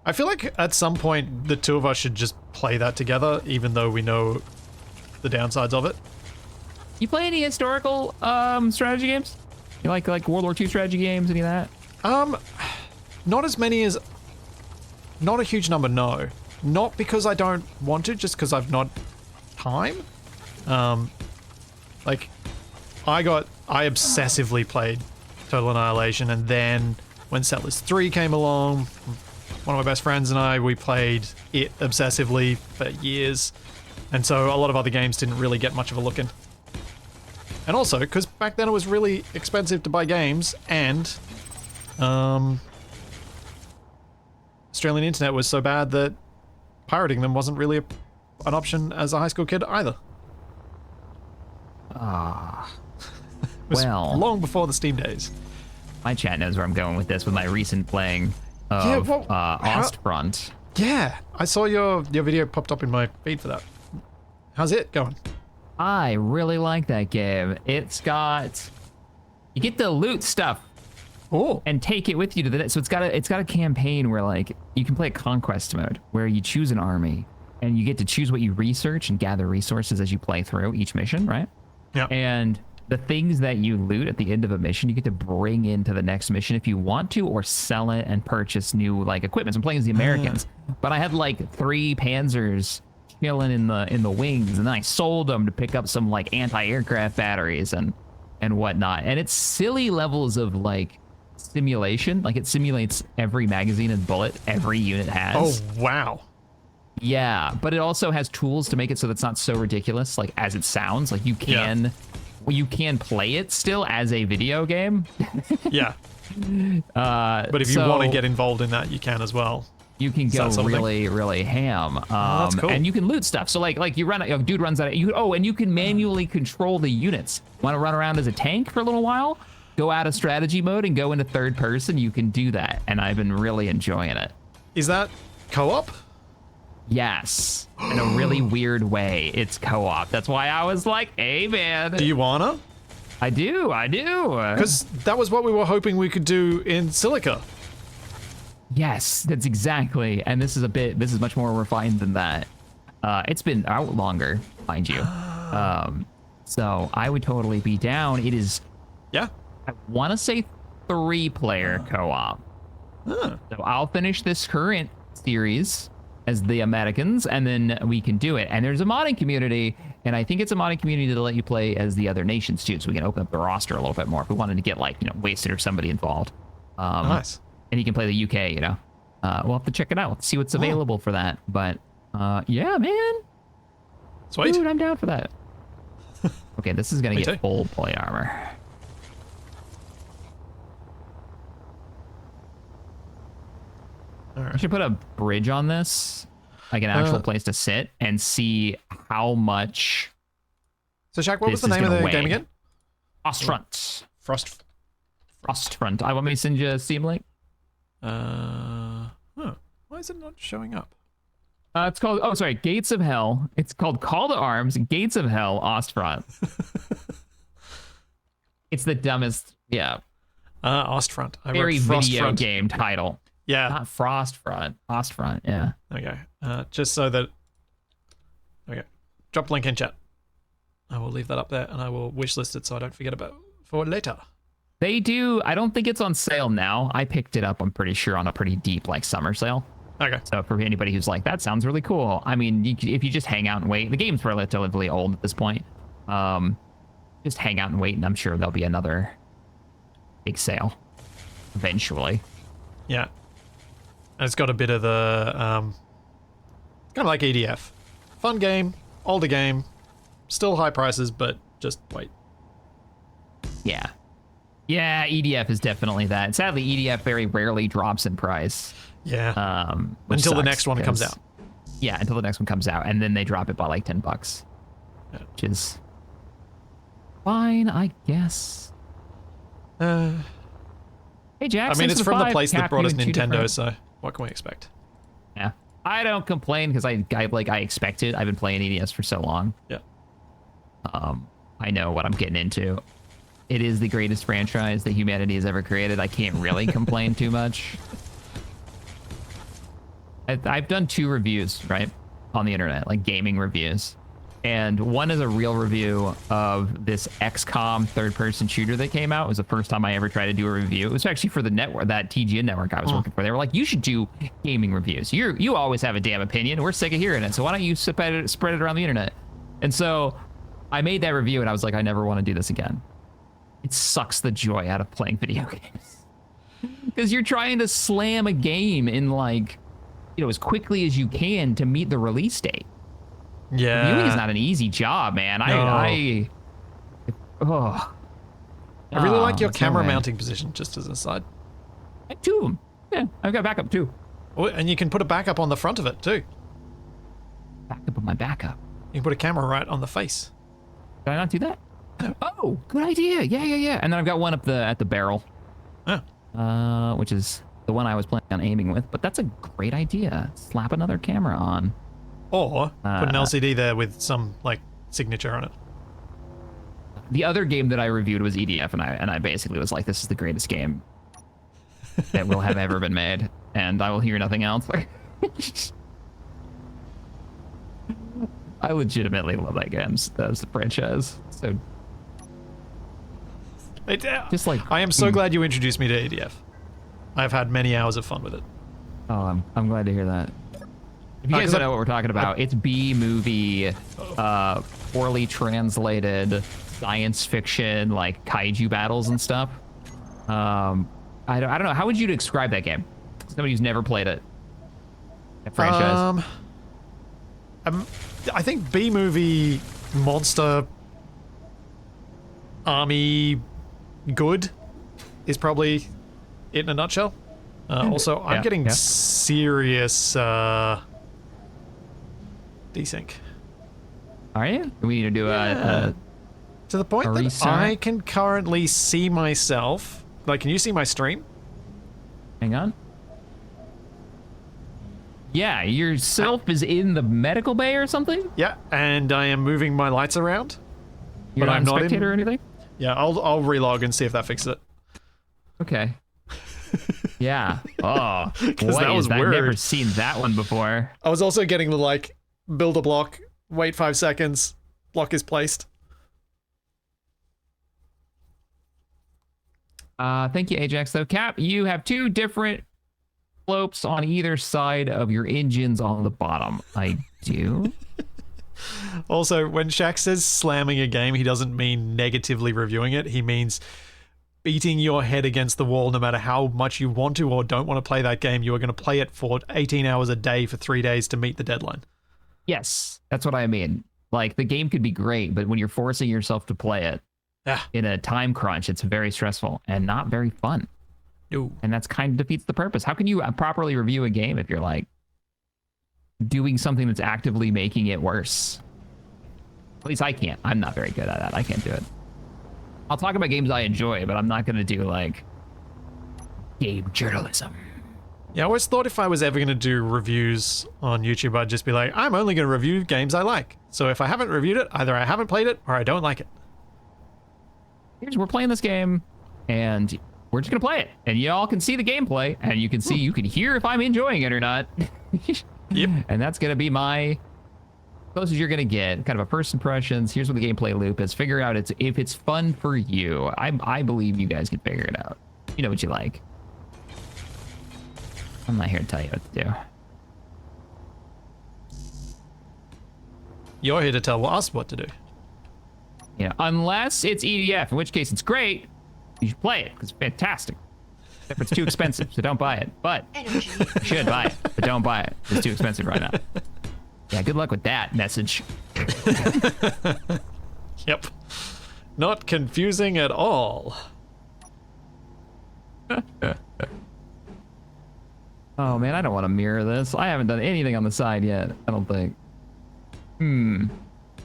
I feel like at some point the two of us should just play that together, even though we know the downsides of it. You play any historical strategy games? You like World War II strategy games, any of that? Not as many as... Not a huge number, no. Not because I don't want to, just because I've not time. Like, I obsessively played Total Annihilation, and then when Settlers 3 came along, one of my best friends and I, we played it obsessively for years. And so a lot of other games didn't really get much of a look in. And also, because back then it was really expensive to buy games, and Australian internet was so bad that pirating them wasn't really an option as a high school kid either. Well, long before the Steam days. My chat knows where I'm going with this with my recent playing of Ostfront. Yeah, I saw your video popped up in my feed for that. How's it going? I really like that game. It's got... You get to loot stuff. Oh. And take it with you to the next. So it's got a campaign where like you can play a conquest mode where you choose an army and you get to choose what you research and gather resources as you play through each mission, right? Yeah. And the things that you loot at the end of a mission, you get to bring into the next mission if you want to, or sell it and purchase new like equipment. So I'm playing as the Americans, but I had like 3 Panzers chilling in the wings, and then I sold them to pick up some like anti-aircraft batteries and whatnot. And it's silly levels of like simulation. Like it simulates every magazine and bullet every unit has. Oh wow. Yeah, but it also has tools to make it so that's not so ridiculous like as it sounds. Like you can you can play it still as a video game. Yeah. But if you want to get involved in that, you can as well. You can go really ham. That's cool. And you can loot stuff. So like you run, dude runs out. And you can manually control the units. Want to run around as a tank for a little while? Go out of strategy mode and go into third person. You can do that, and I've been really enjoying it. Is that co-op? Yes, in a really weird way. It's co-op. That's why I was like, "Hey, man." Do you wanna? I do. Because that was what we were hoping we could do in Silica. Yes, that's exactly. And this is much more refined than that. It's been out longer, mind you. So I would totally be down. It is, yeah, I want to say 3-player co-op. So I'll finish this current series as the Americans, and then we can do it. And there's a modding community, and I think it's a modding community to let you play as the other nations too, so we can open up the roster a little bit more if we wanted to get like, Wasted or somebody involved. Nice. And you can play the UK, we'll have to check it out, see what's available for that. But yeah, man. Sweet. Dude, I'm down for that. Okay, this is gonna Me get too. full plate armor. All right. I should put a bridge on this, like an actual place to sit, and see how much. So Shaq, what was this the is name of gonna the weigh. game again? Ostfront. Frostfront. I want me to send you a Steam link. Why is it not showing up? It's called, Gates of Hell. It's called Call to Arms, Gates of Hell, Ostfront. It's the dumbest, Ostfront. very video game title. Yeah. Not Frostfront, Ostfront, yeah. Okay. Just so that... Okay. Drop link in chat. I will leave that up there, and I will wishlist it so I don't forget about for later. They do, I don't think it's on sale now. I picked it up, I'm pretty sure, on a pretty deep, summer sale. Okay. So for anybody who's like, that sounds really cool. I mean, if you just hang out and wait, the game's relatively old at this point. Just hang out and wait, and I'm sure there'll be another big sale eventually. Yeah. And it's got a bit of the, kind of like EDF. Fun game, older game, still high prices, but just wait. Yeah. Yeah, EDF is definitely that. Sadly, EDF very rarely drops in price. Yeah. Until the next one comes out. Yeah, until the next one comes out, and then they drop it by like $10, which is fine, I guess. Hey, Jack. I mean, it's from the place that brought us Nintendo, different... so what can we expect? Yeah, I don't complain because I expect it. I've been playing EDS for so long. Yeah. I know what I'm getting into. It is the greatest franchise that humanity has ever created. I can't really complain too much. I've done 2 reviews, right, on the internet, like gaming reviews. And one is a real review of this XCOM third-person shooter that came out. It was the first time I ever tried to do a review. It was actually for the network, that TGN network I was working for. They were like, you should do gaming reviews. You always have a damn opinion. We're sick of hearing it. So why don't you spread it around the internet? And so I made that review, and I was like, I never want to do this again. It sucks the joy out of playing video games. Because you're trying to slam a game in, like, you know, as quickly as you can to meet the release date. Yeah. Reviewing is not an easy job, man. No. I really like your that's camera no way. mounting position, just as an aside. I have two of them. Yeah, I've got backup too. Oh, and you can put a backup on the front of it too. Backup of my backup. You can put a camera right on the face. Did I not do that? Oh, good idea. Yeah. And then I've got one up at the barrel. Oh. Which is the one I was planning on aiming with. But that's a great idea. Slap another camera on. Or put an LCD there with some, like, signature on it. The other game that I reviewed was EDF, and I basically was like, this is the greatest game that will have ever been made, and I will hear nothing else. I legitimately love that game as the franchise. So just like I am so glad you introduced me to EDF. I've had many hours of fun with it. Oh, I'm glad to hear that. If you guys don't know what we're talking about, it's B-movie, poorly translated science fiction, like kaiju battles and stuff. I don't know. How would you describe that game? Somebody who's never played it. That franchise. I think B-movie monster army good is probably it in a nutshell. Also, I'm getting serious desync. Are you? We need to do a to the point that restart? I can currently see myself. Like, can you see my stream? Hang on. Yeah, yourself is in the medical bay or something? Yeah, and I am moving my lights around. You're but not I'm in not spectator or anything? Yeah, I'll relog and see if that fixes it. Okay. Yeah. Oh, that was I've weird. never seen that one before. I was also getting the, like, build a block, wait 5 seconds, block is placed. Thank you, Ajax. Though, Cap, you have two different slopes on either side of your engines on the bottom. I do. Also, when Shaq says slamming a game, he doesn't mean negatively reviewing it. He means beating your head against the wall no matter how much you want to or don't want to play that game. You are going to play it for 18 hours a day for 3 days to meet the deadline. Yes, that's what I mean. Like, the game could be great, but when you're forcing yourself to play it in a time crunch, it's very stressful and not very fun. No. And that's kind of defeats the purpose. How can you properly review a game if you're, like, doing something that's actively making it worse? At least I can't. I'm not very good at that. I can't do it. I'll talk about games I enjoy, but I'm not going to do, like, game journalism. Yeah, I always thought if I was ever going to do reviews on YouTube, I'd just be like, I'm only going to review games I like. So if I haven't reviewed it, either I haven't played it or I don't like it. We're playing this game, and we're just going to play it. And y'all can see the gameplay, and you can see, you can hear if I'm enjoying it or not. Yep. And that's going to be my closest you're going to get. Kind of a first impressions. Here's what the gameplay loop is. Figure out if it's fun for you. I believe you guys can figure it out. You know what you like. I'm not here to tell you what to do. You're here to tell us what to do. You know, unless it's EDF, in which case it's great. You should play it, because it's fantastic. Except for it's too expensive, so don't buy it. But you should buy it, but don't buy it. It's too expensive right now. Yeah, good luck with that message. Yep. Not confusing at all. Oh man, I don't want to mirror this. I haven't done anything on the side yet, I don't think. You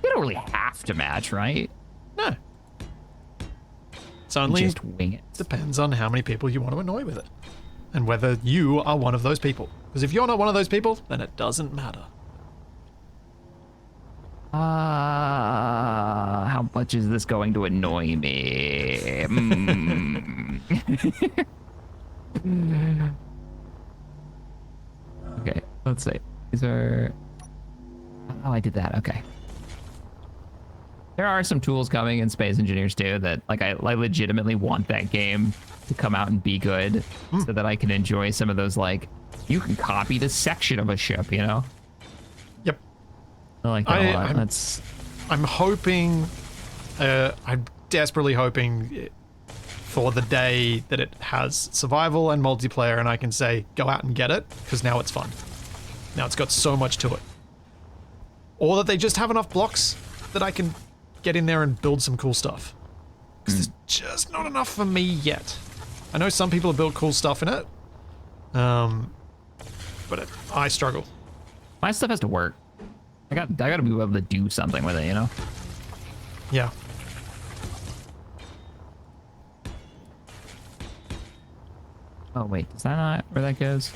don't really have to match, right? No. It's only just wing it. depends on how many people you want to annoy with it. And whether you are one of those people. Because if you're not one of those people, then it doesn't matter. How much is this going to annoy me? Okay, let's see. These are... Oh, I did that. Okay. There are some tools coming in Space Engineers too that like I legitimately want that game to come out and be good so that I can enjoy some of those like you can copy this section of a ship, you know? Yep. I like that a lot. I'm hoping, I'm desperately hoping for the day that it has survival and multiplayer and I can say, go out and get it, because now it's fun. Now it's got so much to it. Or that they just have enough blocks that I can get in there and build some cool stuff. Because there's just not enough for me yet. I know some people have built cool stuff in it, but I struggle. My stuff has to work. I got to be able to do something with it, you know? Yeah. Oh wait, is that not where that goes?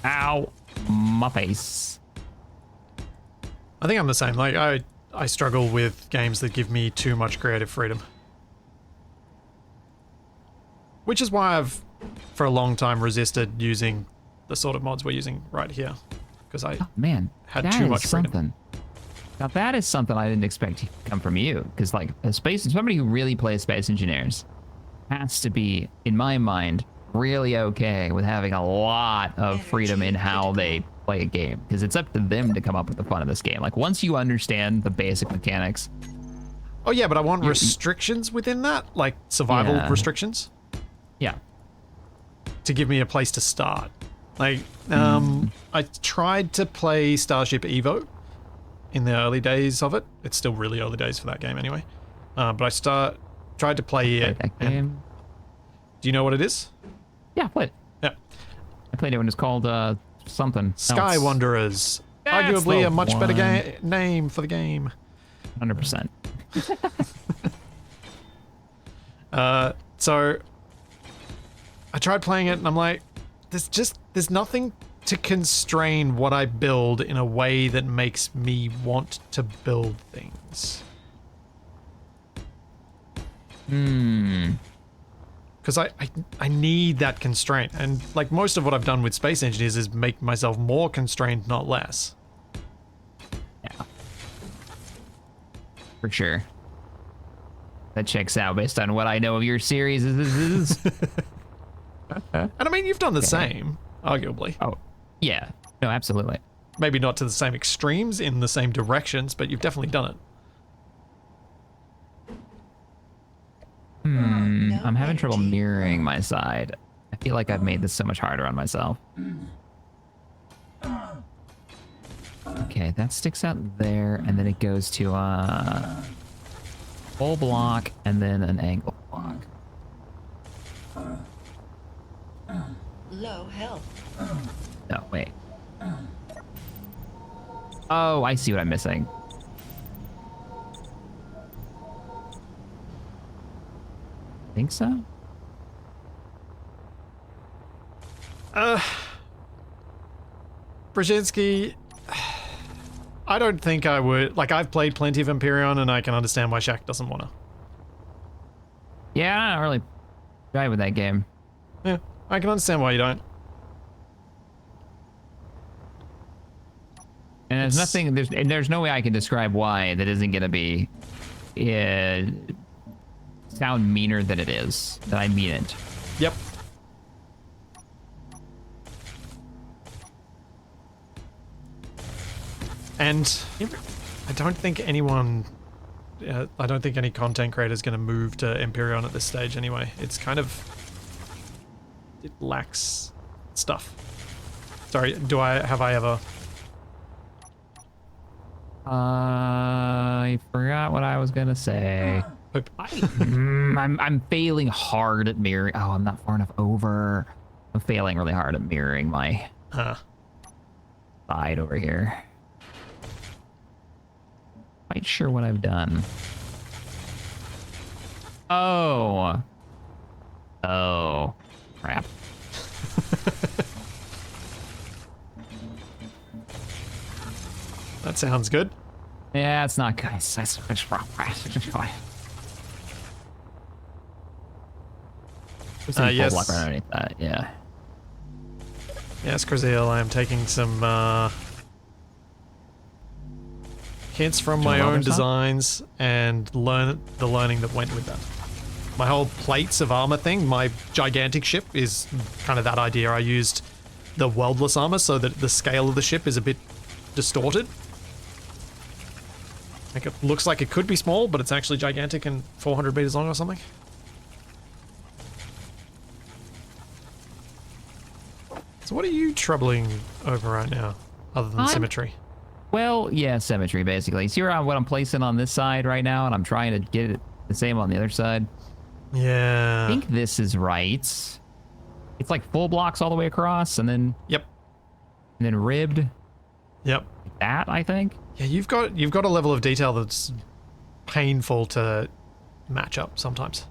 Ow, my face. I think I'm the same. Like I struggle with games that give me too much creative freedom. Which is why I've, for a long time, resisted using the sort of mods we're using right here. Because I had too much freedom. Now that is something I didn't expect to come from you. Because like somebody who really plays Space Engineers has to be, in my mind, really okay with having a lot of freedom in how they play a game. Because it's up to them to come up with the fun of this game. Like once you understand the basic mechanics. Oh yeah, but I want restrictions within that, like survival restrictions. Yeah. To give me a place to start. Like, I tried to play Starship Evo in the early days of it. It's still really early days for that game anyway. But I tried to play it. That game. Do you know what it is? Yeah, I played it. Yeah. I played it when it's called something. Sky Wanderers. That's Arguably a much one. better name for the game. 100%. So I tried playing it and I'm like, there's nothing to constrain what I build in a way that makes me want to build things. Because I need that constraint. And like most of what I've done with Space Engineers is make myself more constrained, not less. Yeah. For sure. That checks out based on what I know of your series. And I mean, you've done the same, arguably. Oh, yeah. No, absolutely. Maybe not to the same extremes in the same directions, but you've definitely done it. I'm having trouble mirroring my side. I feel like I've made this so much harder on myself. Okay, that sticks out there, and then it goes to full block, and then an angle block. Low health. No, wait. Oh, I see what I'm missing. Think so? Brzezinski, I don't think I would. Like, I've played plenty of Empyrean, and I can understand why Shaq doesn't want to. Yeah, I don't really drive with that game. Yeah, I can understand why you don't. And there's nothing, there's no way I can describe why that isn't going to be sound meaner than it is, that I mean it. Yep. And I don't think anyone, I don't think any content creator is going to move to Empyrean at this stage anyway. It's kind of, it lacks stuff. Sorry, have I ever? I forgot what I was going to say. I'm failing hard at mirroring. Oh, I'm not far enough over. I'm failing really hard at mirroring my side over here. Quite sure what I've done. Oh. Oh. Crap. That sounds good. Yeah, it's not good. It's yes. Block right underneath that, yeah. Yes, Krasil, I am taking some hints from my own designs and the learning that went with that. My whole plates of armor thing, my gigantic ship is kind of that idea. I used the worldless armor so that the scale of the ship is a bit distorted. Like it looks like it could be small, but it's actually gigantic and 400 meters long or something. So what are you troubling over right now, other than symmetry? Well, yeah, symmetry, basically. See what I'm placing on this side right now, and I'm trying to get it the same on the other side. Yeah. I think this is right. It's like full blocks all the way across, and then... Yep. And then ribbed. Yep. Like that, I think. Yeah, you've got a level of detail that's painful to match up sometimes.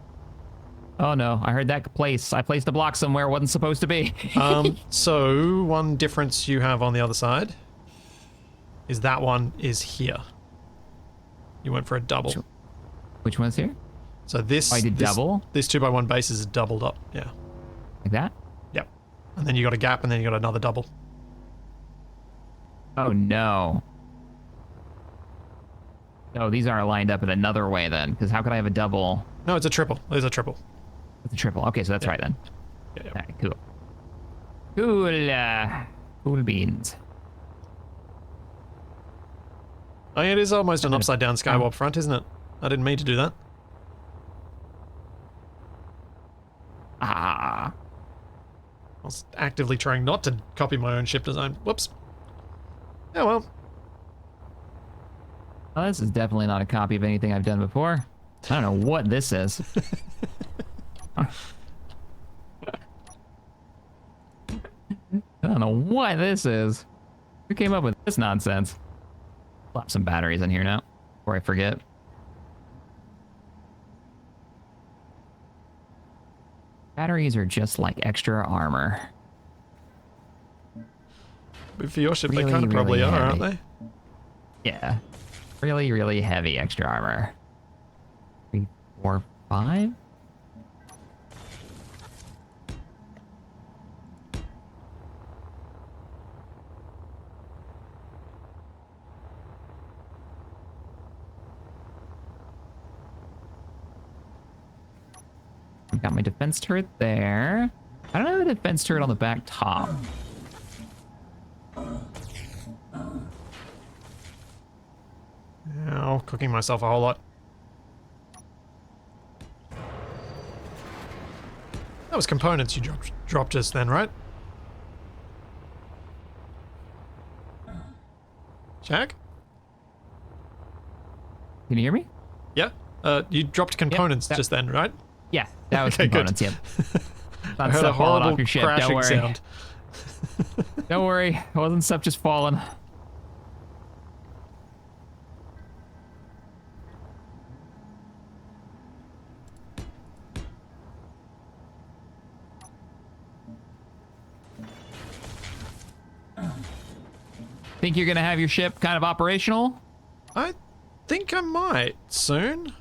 Oh no, I heard that place. I placed a block somewhere it wasn't supposed to be. So one difference you have on the other side is that one is here. You went for a double. Which one's here? So this... Oh, I did double? This 2x1 base is doubled up, yeah. Like that? Yep. And then you got a gap and then you got another double. Oh no. Oh, these aren't lined up in another way then, because how could I have a double? No, it's a triple. There's a triple. It's a triple. Okay, so that's right then. Yeah, yeah. All right, cool. Cool, cool beans. Oh, yeah, it is almost an upside down skywalk front, isn't it? I didn't mean to do that. Ah. I was actively trying not to copy my own ship design. Whoops. Oh well. Well, this is definitely not a copy of anything I've done before. I don't know what this is. I don't know what this is. Who came up with this nonsense? Slap some batteries in here now, before I forget. Batteries are just like extra armor. But for your ship, Really, they kind of probably really are, heavy. aren't they? Yeah. Really, really heavy extra armor. 3, 4, 5? I've got my defense turret there. I don't have a defense turret on the back top. Oh, cooking myself a whole lot. That was components you dropped just then, right? Jack? Can you hear me? Yeah? You dropped components just then, right? Yeah, that was Okay, good. components, yep. I Not heard a stuff falling horrible off your ship, don't crashing worry. sound. Don't worry, it wasn't stuff just falling. Think you're gonna have your ship kind of operational? I think I might soon.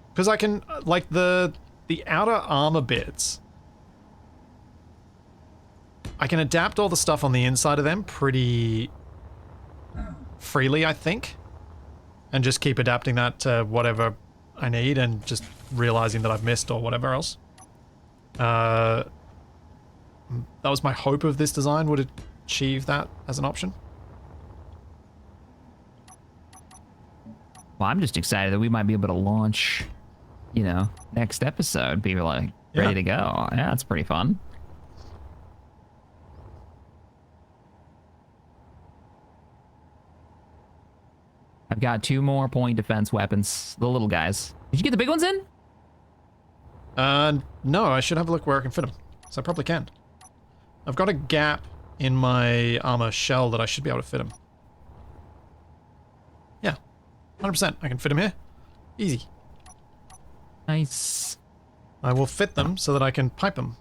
Because I can, like, the outer armor bits, I can adapt all the stuff on the inside of them pretty freely, I think. And just keep adapting that to whatever I need and just realizing that I've missed or whatever else. That was my hope of this design, would achieve that as an option. Well, I'm just excited that we might be able to launch, you know, next episode. Be like ready to go. Yeah, that's pretty fun. I've got 2 more point defense weapons, the little guys. Did you get the big ones in? No, I should have a look where I can fit them. So I probably can. I've got a gap in my armor shell that I should be able to fit them. Yeah, 100%. I can fit them here. Easy. Nice. I will fit them so that I can pipe them.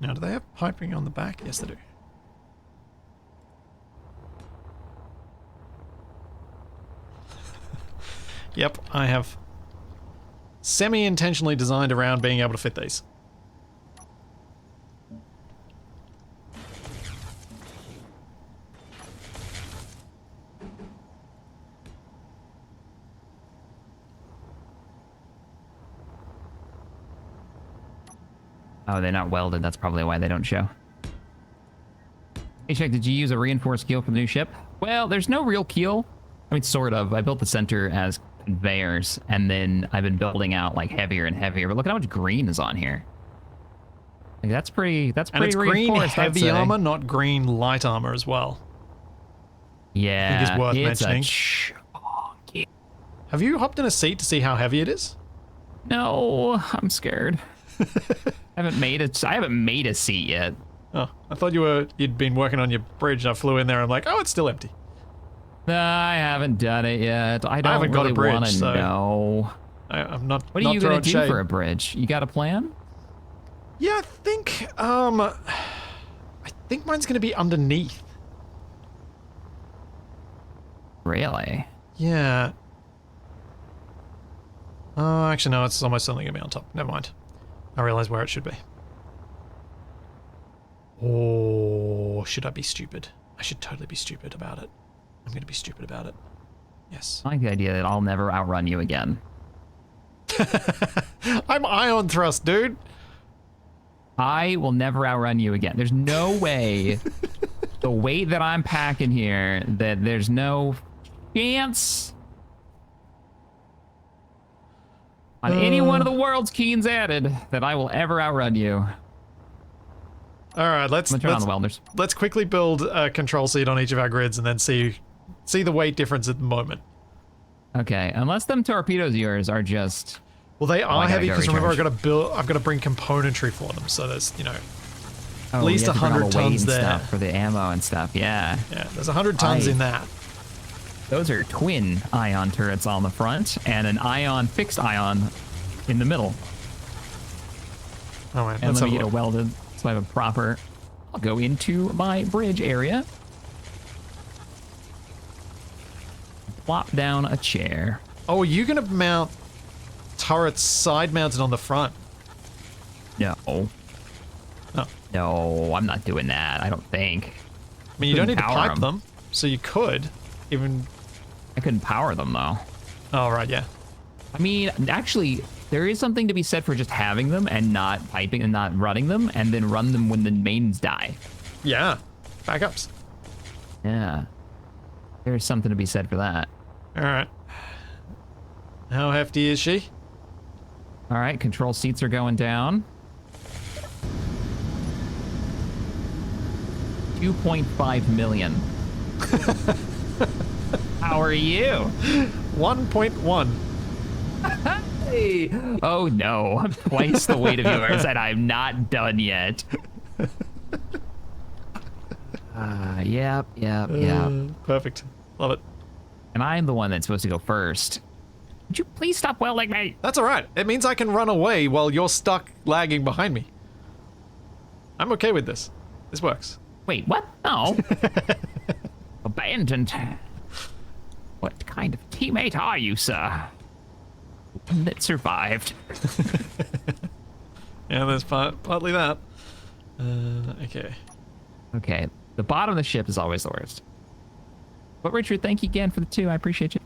Now, do they have piping on the back? Yes, they do. Yep, I have semi-intentionally designed around being able to fit these. Oh, they're not welded. That's probably why they don't show. Hey, check, did you use a reinforced keel for the new ship? Well, there's no real keel. I mean, sort of. I built the center as conveyors, and then I've been building out like heavier and heavier. But look at how much green is on here. Like, that's pretty. That's pretty. And it's green reinforced, heavy armor, not green light armor as well. Yeah, I think it's worth mentioning. Chunky. Have you hopped in a seat to see how heavy it is? No, I'm scared. I haven't made a seat yet. Oh, I thought you'd been working on your bridge. I flew in there. I'm like, oh, it's still empty. I haven't done it yet. I don't haven't got a really bridge, want to so know. I'm not. What are you gonna do for a bridge? You got a plan? Yeah, I think mine's gonna be underneath. Really? Yeah. Oh, actually, no. It's almost certainly gonna be on top. Never mind. I realize where it should be. Oh, should I be stupid? I should totally be stupid about it. I'm gonna be stupid about it. Yes. I like the idea that I'll never outrun you again. I'm ion thrust, dude. I will never outrun you again. There's no way, the weight that I'm packing here, that there's no chance on any one of the world's Keens added that I will ever outrun you. All right, let's turn on the welders. Let's quickly build a control seat on each of our grids and then see the weight difference at the moment. Okay, unless them torpedoes of yours are just. Well, they are heavy because remember I've recharge. got to bring componentry for them. So there's Oh, at least you have to bring all 100 the weight tons and there. stuff for the ammo and stuff. Yeah. Yeah, there's 100 tons in that. Those are twin ion turrets on the front and an fixed ion in the middle. Oh man, And let me get a welded so I have a proper. I'll go into my bridge area. Plop down a chair. Oh, are you gonna mount turrets side mounted on the front? No. Oh. No, I'm not doing that. I don't think. I mean, you don't need to Power pipe them, so you could even. I couldn't power them though. Oh right, yeah. I mean, actually, there is something to be said for just having them and not piping and not running them, and then run them when the mains die. Yeah, backups. Yeah. There's something to be said for that. All right. How hefty is she? All right, control seats are going down. 2.5 million. How are you? 1.1. Hey. Oh no, I'm twice the weight of yours and I'm not done yet. Yep. Perfect. Love it. And I'm the one that's supposed to go first. Would you please stop welding me? That's all right. It means I can run away while you're stuck lagging behind me. I'm okay with this. This works. Wait, what? No. Abandoned. What kind of teammate are you, sir? One that survived. Yeah, there's partly that. Okay. Okay, the bottom of the ship is always the worst. But Richard, thank you again for the 2. I appreciate you.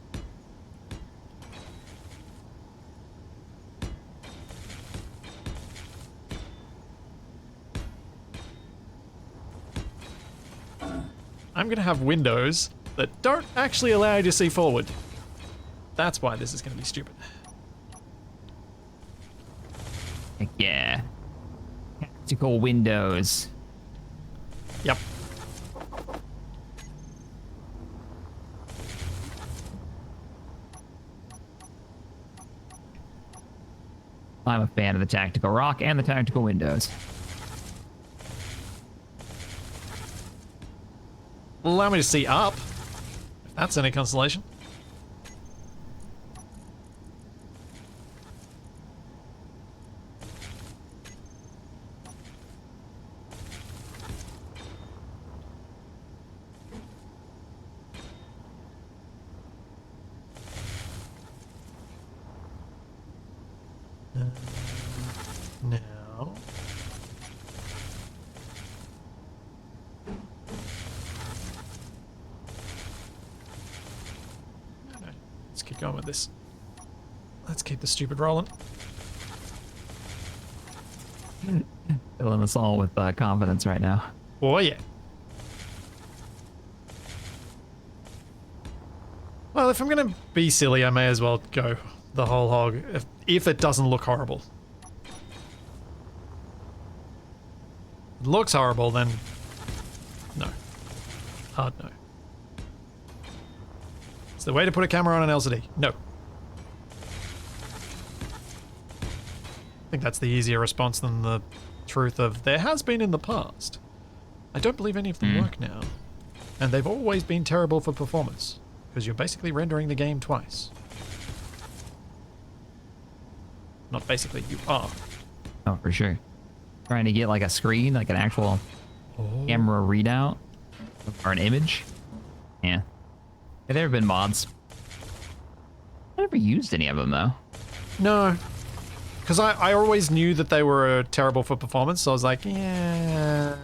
I'm gonna have windows that don't actually allow you to see forward. That's why this is gonna be stupid. Heck yeah. Tactical windows. Yep. I'm a fan of the tactical rock and the tactical windows. Allow me to see up, if that's any consolation. Now... Let's keep going with this. Let's keep the stupid rolling. Filling us all with confidence right now. Oh, yeah. Well, if I'm going to be silly, I may as well go the whole hog if it doesn't look horrible. If it looks horrible, then no. Hard no. It's the way to put a camera on an LCD. No. I think that's the easier response than the truth of there has been in the past. I don't believe any of them work now. And they've always been terrible for performance. Because you're basically rendering the game twice. Not basically, you are. Oh, for sure. Trying to get like a screen, like an actual camera readout or an image. Yeah. Have there ever been mods? I never used any of them though. No. Because I always knew that they were terrible for performance, so I was like, yeah.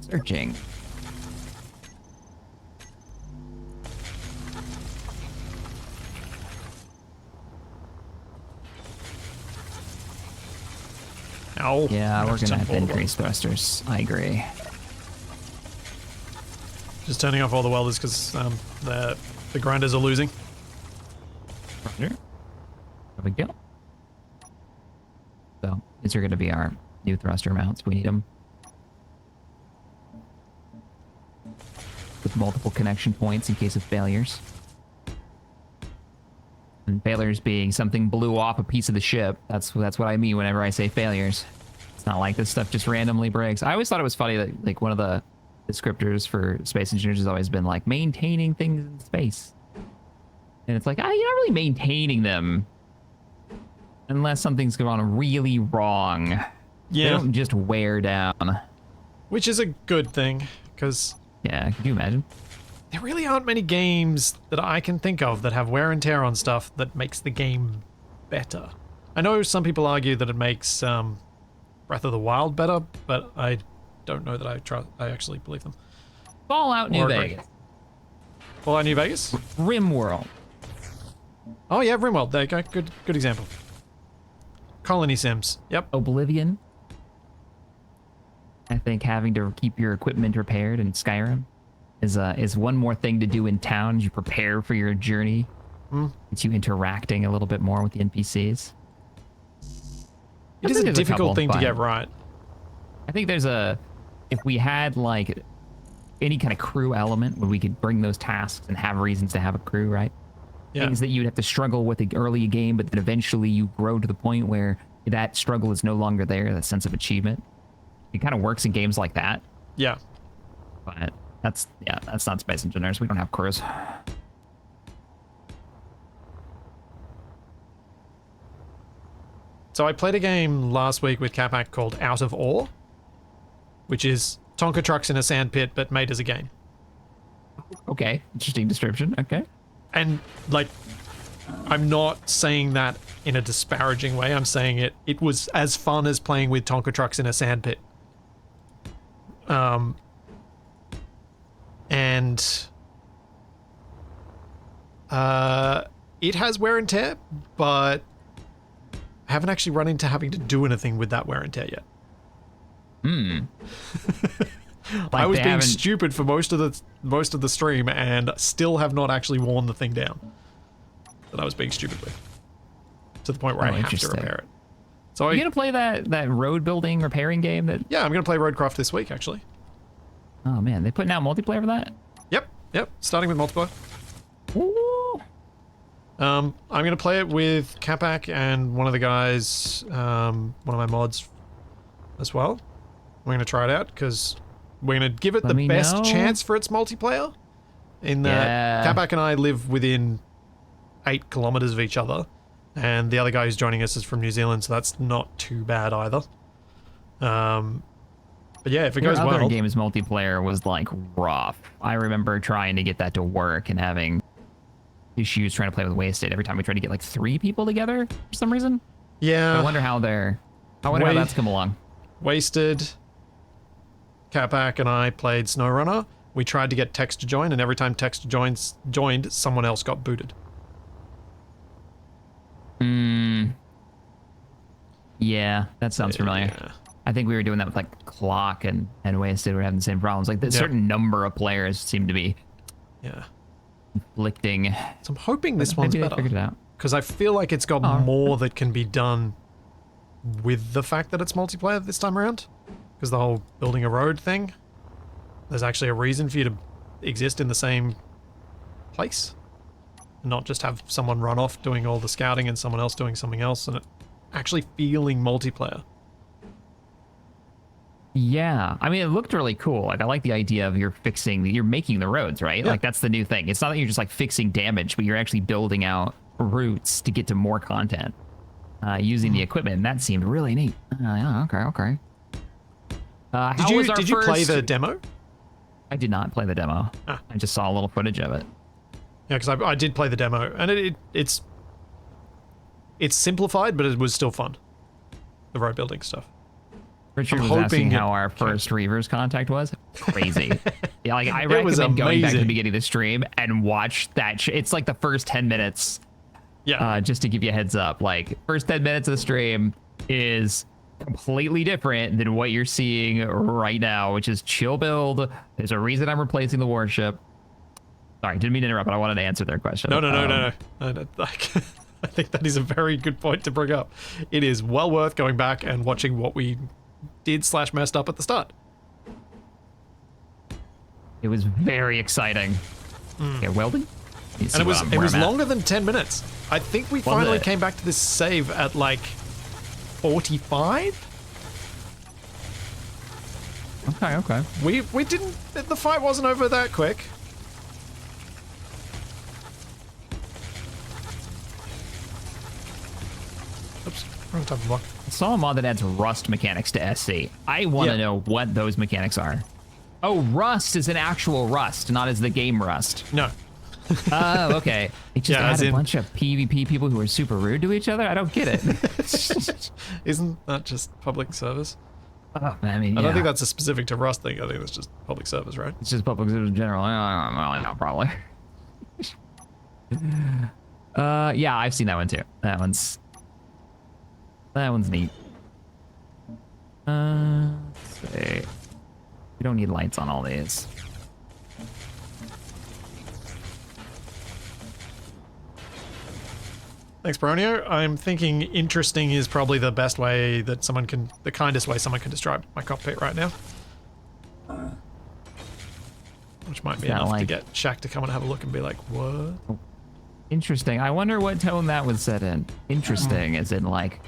Searching. Ow. Yeah, we're gonna have to all the increase thrusters. I agree. Just turning off all the welders because the grinders are losing. Roger. No big deal. So these are gonna be our new thruster mounts. We need them with multiple connection points in case of failures. And failures being something blew off a piece of the ship. That's what I mean whenever I say failures. It's not like this stuff just randomly breaks. I always thought it was funny that like one of the descriptors for space engineers has always been like maintaining things in space. And it's like, you're not really maintaining them unless something's gone really wrong. Yeah. They don't just wear down. Which is a good thing, because... Yeah, could you imagine? There really aren't many games that I can think of that have wear and tear on stuff that makes the game better. I know some people argue that it makes Breath of the Wild better, but I don't know that I actually believe them. Fallout New Vegas. Fallout New Vegas? RimWorld. Oh yeah, RimWorld. There you go. Good example. Colony Sims. Yep. Oblivion. I think having to keep your equipment repaired in Skyrim is one more thing to do in town as you prepare for your journey. It's you interacting a little bit more with the NPCs. It is a difficult thing to get right. I think if we had like any kind of crew element where we could bring those tasks and have reasons to have a crew, right? Yeah. Things that you'd have to struggle with early game, but then eventually you grow to the point where that struggle is no longer there, that sense of achievement. It kind of works in games like that. Yeah. But that's not Space Engineers. We don't have crews. So I played a game last week with Capac called Out of Ore, which is Tonka trucks in a sand pit, but made as a game. Okay, interesting description. Okay. And, like, I'm not saying that in a disparaging way. I'm saying it was as fun as playing with Tonka trucks in a sand pit. It has wear and tear, but I haven't actually run into having to do anything with that wear and tear yet. I was being stupid for most of the stream and still have not actually worn the thing down that I was being stupid with, to the point where I have to repair it. So you gonna play that road building repairing game that? Yeah, I'm gonna play Roadcraft this week actually. Oh man, they putting out multiplayer for that? Yep. Starting with multiplayer. Ooh. I'm gonna play it with Capac and one of the guys, one of my mods, as well. We're gonna try it out because we're gonna give it the best chance for its multiplayer. In that Capac and I live within 8 kilometers of each other, and the other guy who's joining us is from New Zealand, so that's not too bad either. But yeah, if it Your goes other well. game's multiplayer was like rough. I remember trying to get that to work and having issues trying to play with Wasted every time we tried to get like 3 people together for some reason. Yeah. I wonder how how that's come along. Wasted. Catback and I played SnowRunner. We tried to get Tex to join, and every time Tex joined, someone else got booted. Yeah, that sounds familiar. Yeah. I think we were doing that with like Clock and Wasted. We were having the same problems. Like a certain number of players seem to be conflicting. So I'm hoping this one's Maybe they better. figured it out. Because I feel like it's got more that can be done with the fact that it's multiplayer this time around. Because the whole building a road thing, there's actually a reason for you to exist in the same place. And not just have someone run off doing all the scouting and someone else doing something else, and it actually feeling multiplayer. Yeah, I mean, it looked really cool. Like, I like the idea of you're making the roads, right? Yeah. Like, that's the new thing. It's not that you're just like fixing damage, but you're actually building out routes to get to more content using the equipment. And that seemed really neat. Yeah, okay. Did you play the demo? I did not play the demo. Ah. I just saw a little footage of it. Yeah, because I did play the demo, and it's simplified, but it was still fun. The road building stuff. Richard I'm was asking hoping how our first Reavers contact was. Crazy. Yeah, like I It was recommend going back to the amazing. beginning of the stream and watch that. It's like the first 10 minutes. Yeah. Just to give you a heads up, like first 10 minutes of the stream is completely different than what you're seeing right now, which is chill build. There's a reason I'm replacing the warship. Sorry, didn't mean to interrupt, but I wanted to answer their question. No. I think that is a very good point to bring up. It is well worth going back and watching what we did / messed up at the start. It was very exciting. Okay, welding? And it was longer than 10 minutes. I think we finally came back to this save at like 45. Okay. We didn't. The fight wasn't over that quick. Oops, wrong type of block. I saw a mod that adds rust mechanics to SC. I want to know what those mechanics are. Oh, rust is an actual rust, not as the game rust. No. Oh, okay. It just Yeah, as had a in- bunch of PvP people who are super rude to each other. I don't get it. Isn't that just public service? Oh, I mean, I don't think that's a specific to Rust thing. I think that's just public service, right? It's just public service in general. I don't know, probably. Yeah, I've seen that one too. That one's neat. Let's see. We don't need lights on all these. Thanks, Baronio. I'm thinking interesting is probably the best way that the kindest way someone can describe my cockpit right now. Which might be enough to get Shaq to come and have a look and be like, what? Interesting. I wonder what tone that was set in. Interesting, as in like,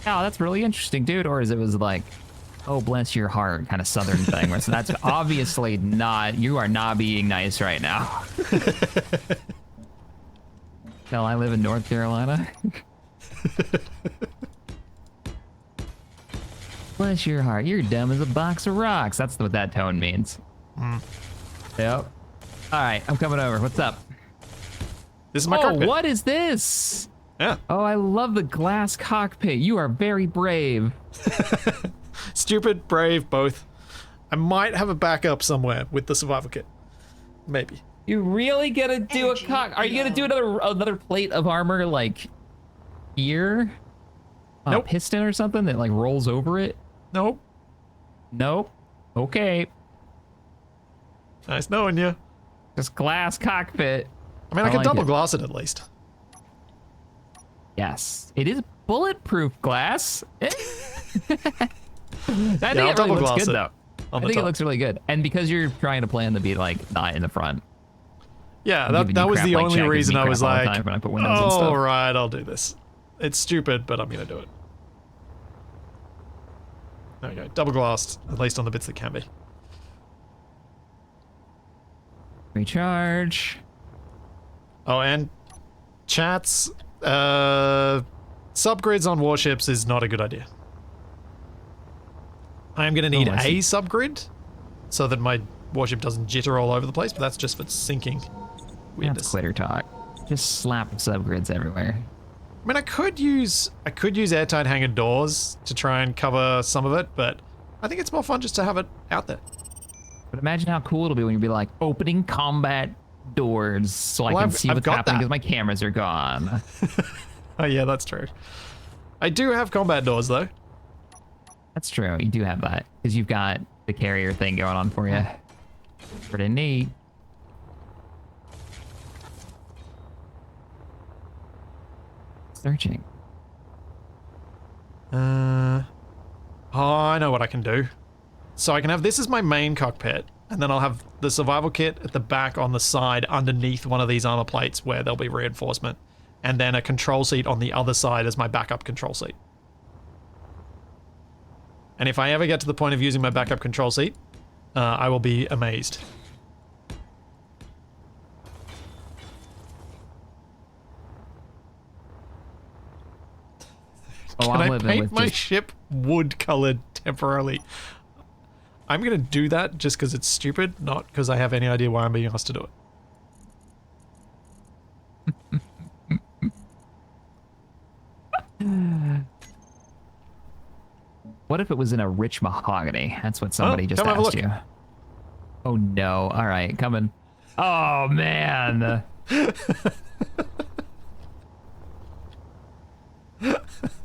oh, that's really interesting, dude. Or as it was like, oh, bless your heart, kind of southern thing. Where so that's obviously not, you are not being nice right now. Hell, I live in North Carolina. Bless your heart, you're dumb as a box of rocks. That's what that tone means. Yep. All right, I'm coming over. What's up? This is my cockpit. What is this? Yeah. Oh, I love the glass cockpit. You are very brave. Stupid, brave, both. I might have a backup somewhere with the survival kit. Maybe. You really gonna do Energy a cock? Are you gonna do another plate of armor like here? Nope. Piston or something that like rolls over it? Nope. Nope. Okay. Nice knowing you. Just glass cockpit. I mean, I can like double it. glass it at least. Yes, it is bulletproof glass. I think I'll it really double looks glass good it though. I on the think top. it looks really good, and because you're trying to plan to be like not in the front. Yeah, I'm giving that you was crap, the like only Jack gives reason me I crap was all the like, time when I put windows and stuff. all right, I'll do this. It's stupid, but I'm gonna do it. There we go. Double glassed, at least on the bits that can be. Recharge. Oh, and chats, subgrids on warships is not a good idea. I am going to need I a see. subgrid so that my warship doesn't jitter all over the place, but that's just for sinking. Weirdness. That's quitter talk. Just slap subgrids everywhere. I mean, I could use airtight hangar doors to try and cover some of it, but I think it's more fun just to have it out there. But imagine how cool it'll be when you be like, opening combat doors so I can see what's happening because my cameras are gone. Oh yeah, that's true. I do have combat doors though. That's true. You do have that because you've got the carrier thing going on for you. Pretty neat. Searching. Oh, I know what I can do. So I can have this as my main cockpit, and then I'll have the survival kit at the back on the side underneath one of these armor plates where there'll be reinforcement, and then a control seat on the other side as my backup control seat. And if I ever get to the point of using my backup control seat, I will be amazed. Oh, Can I'm I living paint with my just ship wood-colored temporarily? I'm gonna do that just because it's stupid, not because I have any idea why I'm being asked to do it. What if it was in a rich mahogany? That's what somebody just come have a asked look. you. Oh no. All right, coming. Oh man.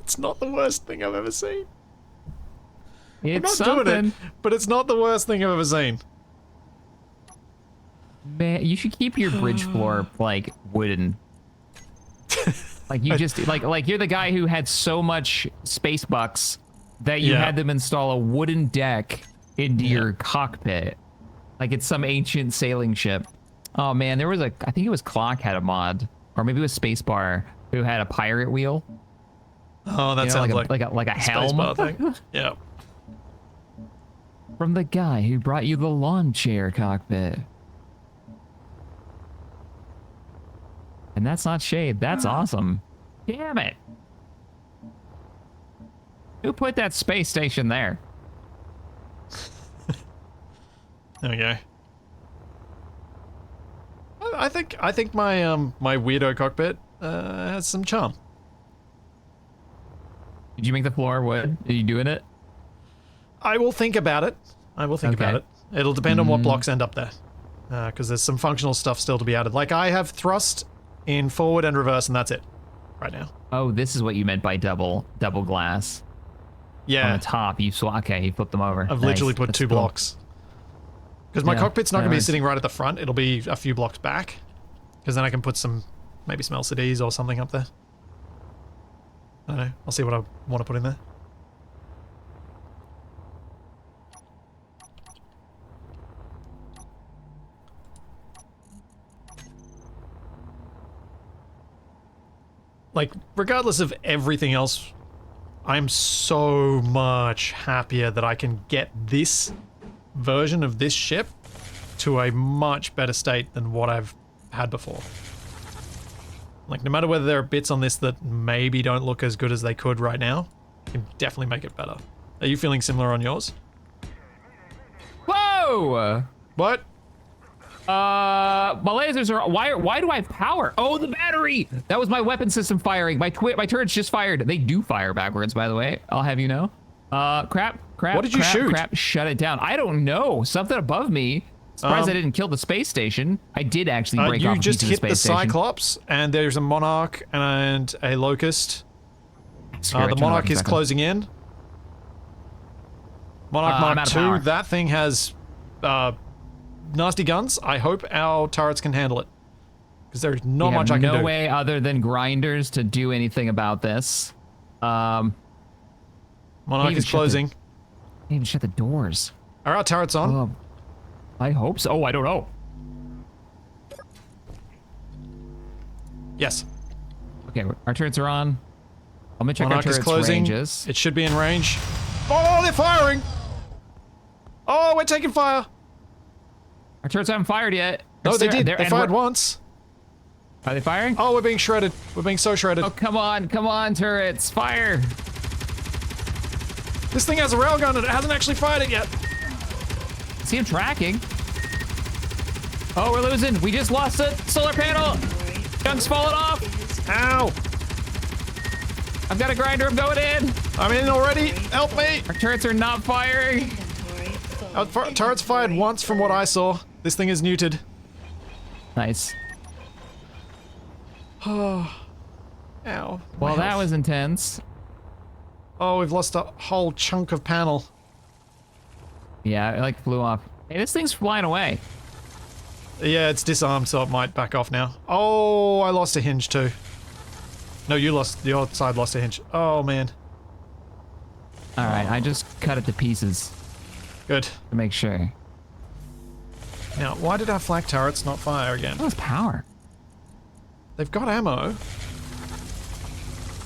It's not the worst thing I've ever seen. It's I'm not doing something. it, but it's not the worst thing I've ever seen. Man, you should keep your bridge floor like wooden. Like you just like you're the guy who had so much space bucks that you had them install a wooden deck into your cockpit. Like it's some ancient sailing ship. Oh man, there was I think it was Clock had a mod, or maybe it was Spacebar who had a pirate wheel. Oh, that sounds like a helm. spacebar thing. Yeah. From the guy who brought you the lawn chair cockpit. And that's not shade. That's awesome. Damn it. Who put that space station there? There we go. I think my my weirdo cockpit has some charm. Did you make the floor wood? Are you doing it? I will think about it. I will think about it. It'll depend on what blocks end up there. Because there's some functional stuff still to be added. Like I have thrust in forward and reverse, and that's it right now. Oh, this is what you meant by double glass. Yeah. On the top, you flip them over. I've literally put That's two cool. blocks. Because my cockpit's not going to be nice. sitting right at the front. It'll be a few blocks back. Because then I can put maybe some LCDs or something up there. I don't know. I'll see what I want to put in there. Like, regardless of everything else, I'm so much happier that I can get this version of this ship to a much better state than what I've had before. Like, no matter whether there are bits on this that maybe don't look as good as they could right now, I can definitely make it better. Are you feeling similar on yours? Whoa! What? My lasers are. Why do I have power? Oh, the battery! That was my weapon system firing. My turrets just fired. They do fire backwards, by the way. I'll have you know. Crap. What did you shoot? Crap. Shut it down. I don't know. Something above me. Surprised I didn't kill the space station. I did actually break off a You just piece of the hit the space station. Cyclops, and there's a Monarch and a Locust. Screw it, The turn it off Monarch in a is second. closing in. Monarch I'm Mark out of power. II, that thing has nasty guns. I hope our turrets can handle it. Because there's not We have much I can do. no way other than grinders to do anything about this. Monarch even is shut closing. Can't even shut the doors. Are our turrets on? Oh, I hope so. Oh, I don't know. Yes. Okay, our turrets are on. Let me check Monarch our is turrets' closing. ranges. It should be in range. Oh, they're firing! Oh, we're taking fire! Our turrets haven't fired yet. No, they did. They and fired we're- once. Are they firing? Oh, we're being shredded. We're being so shredded. Oh, come on, turrets, fire! This thing has a railgun and it hasn't actually fired it yet. See him tracking. Oh, we're losing. We just lost the solar panel. Chunk's falling off. Ow. I've got a grinder. I'm going in. I'm in already. Help me. Our turrets are not firing. Our turret's fired once from what I saw. This thing is neutered. Nice. Oh. Ow. Well, that was intense. Oh, we've lost a whole chunk of panel. Yeah, it like flew off. Hey, this thing's flying away. Yeah, it's disarmed, so it might back off now. Oh, I lost a hinge too. No, your side lost a hinge. Oh, man. All right, I just cut it to pieces Good. to make sure. Now, why did our flak turrets not fire again? That was power. They've got ammo.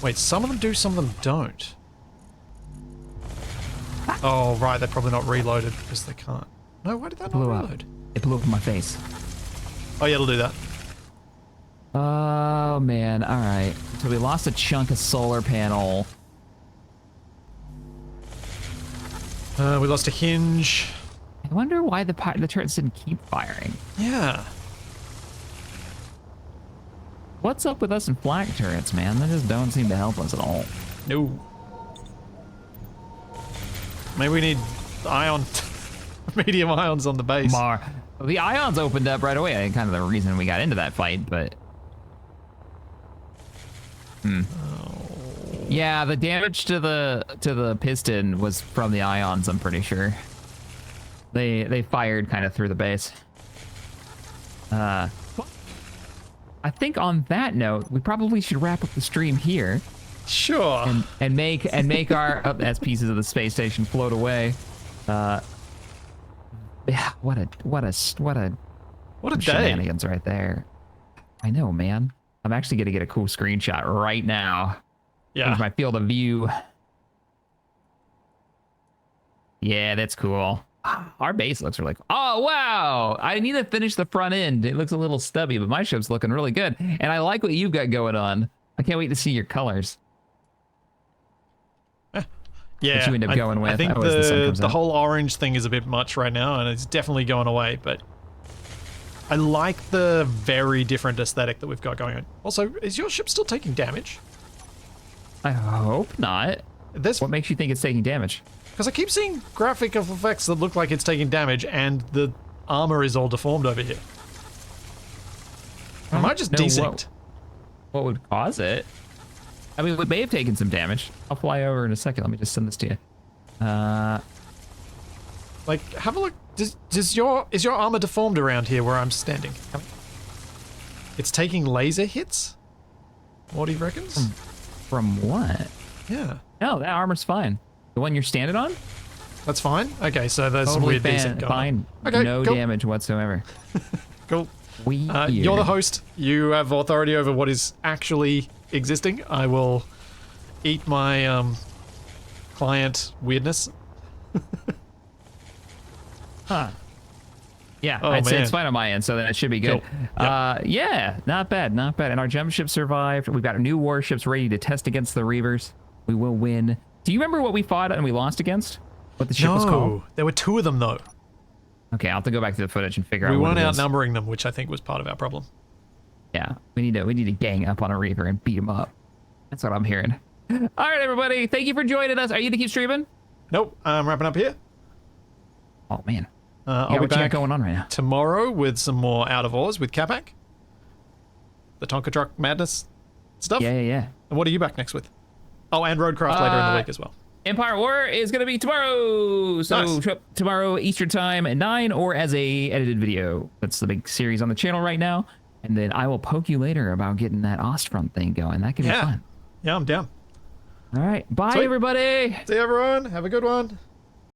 Wait, some of them do, some of them don't. Oh, right, they're probably not reloaded because they can't. No, why did that not reload? It blew up in my face. Oh, yeah, it'll do that. Oh, man. All right. So we lost a chunk of solar panel. We lost a hinge. I wonder why the turrets didn't keep firing. Yeah. What's up with us and flak turrets, man? They just don't seem to help us at all. No. Maybe we need ion, medium ions on the base. Well, the ions opened up right away. Kind of the reason we got into that fight, but... Yeah, the damage to the piston was from the ions, I'm pretty sure. They fired kind of through the base. I think on that note, we probably should wrap up the stream here. Sure. And make our as pieces of the space station float away. Yeah, what a day. Shenanigans right there. I know, man. I'm actually gonna get a cool screenshot right now. Yeah. Here's my field of view. Yeah, that's cool. Our base looks really cool. Oh, wow. I need to finish the front end. It looks a little stubby, but my ship's looking really good. And I like what you've got going on. I can't wait to see your colors. Yeah, what you end up going with. I think the the whole orange thing is a bit much right now, and it's definitely going away, but I like the very different aesthetic that we've got going on. Also, is your ship still taking damage? I hope not. What makes you think it's taking damage? Because I keep seeing graphic effects that look like it's taking damage, and the armor is all deformed over here. Am I just desynced? What would cause it? I mean, we may have taken some damage. I'll fly over in a second. Let me just send this to you. Like, have a look. Is your armor deformed around here where I'm standing? It's taking laser hits? What do you reckon? From what? Yeah. No, that armor's fine. The one you're standing on? That's fine? Okay, so there's Totally some weird desync going fine. on. Okay, no cool. damage whatsoever. Cool. Weird. You're the host. You have authority over what is actually existing. I will eat my client weirdness. Huh. Yeah, Oh, I'd say man. it's fine on my end, so then it should be good. Cool. Yep. Yeah, not bad, not bad. And our jump ship survived. We've got new warships ready to test against the Reavers. We will win. Do you remember what we fought and we lost against? What the ship was called? No, there were two of them though. Okay, I'll have to go back to the footage and figure out We what weren't it is. outnumbering them, which I think was part of our problem. Yeah, we need to gang up on a Reaver and beat him up. That's what I'm hearing. All right, everybody, thank you for joining us. Are you gonna keep streaming? Nope, I'm wrapping up here. Oh man, I'll what be you got back going on right now? tomorrow with some more Out of Oars with Capac. The Tonka Truck Madness stuff. Yeah. And what are you back next with? Oh, and Roadcraft later in the week as well. Empire War is going to be tomorrow. So Nice. tomorrow Eastern time at 9 or as a edited video. That's the big series on the channel right now. And then I will poke you later about getting that Ostfront thing going. That could be fun. Yeah, I'm down. All right. Bye, Sweet. everybody. See you, everyone. Have a good one.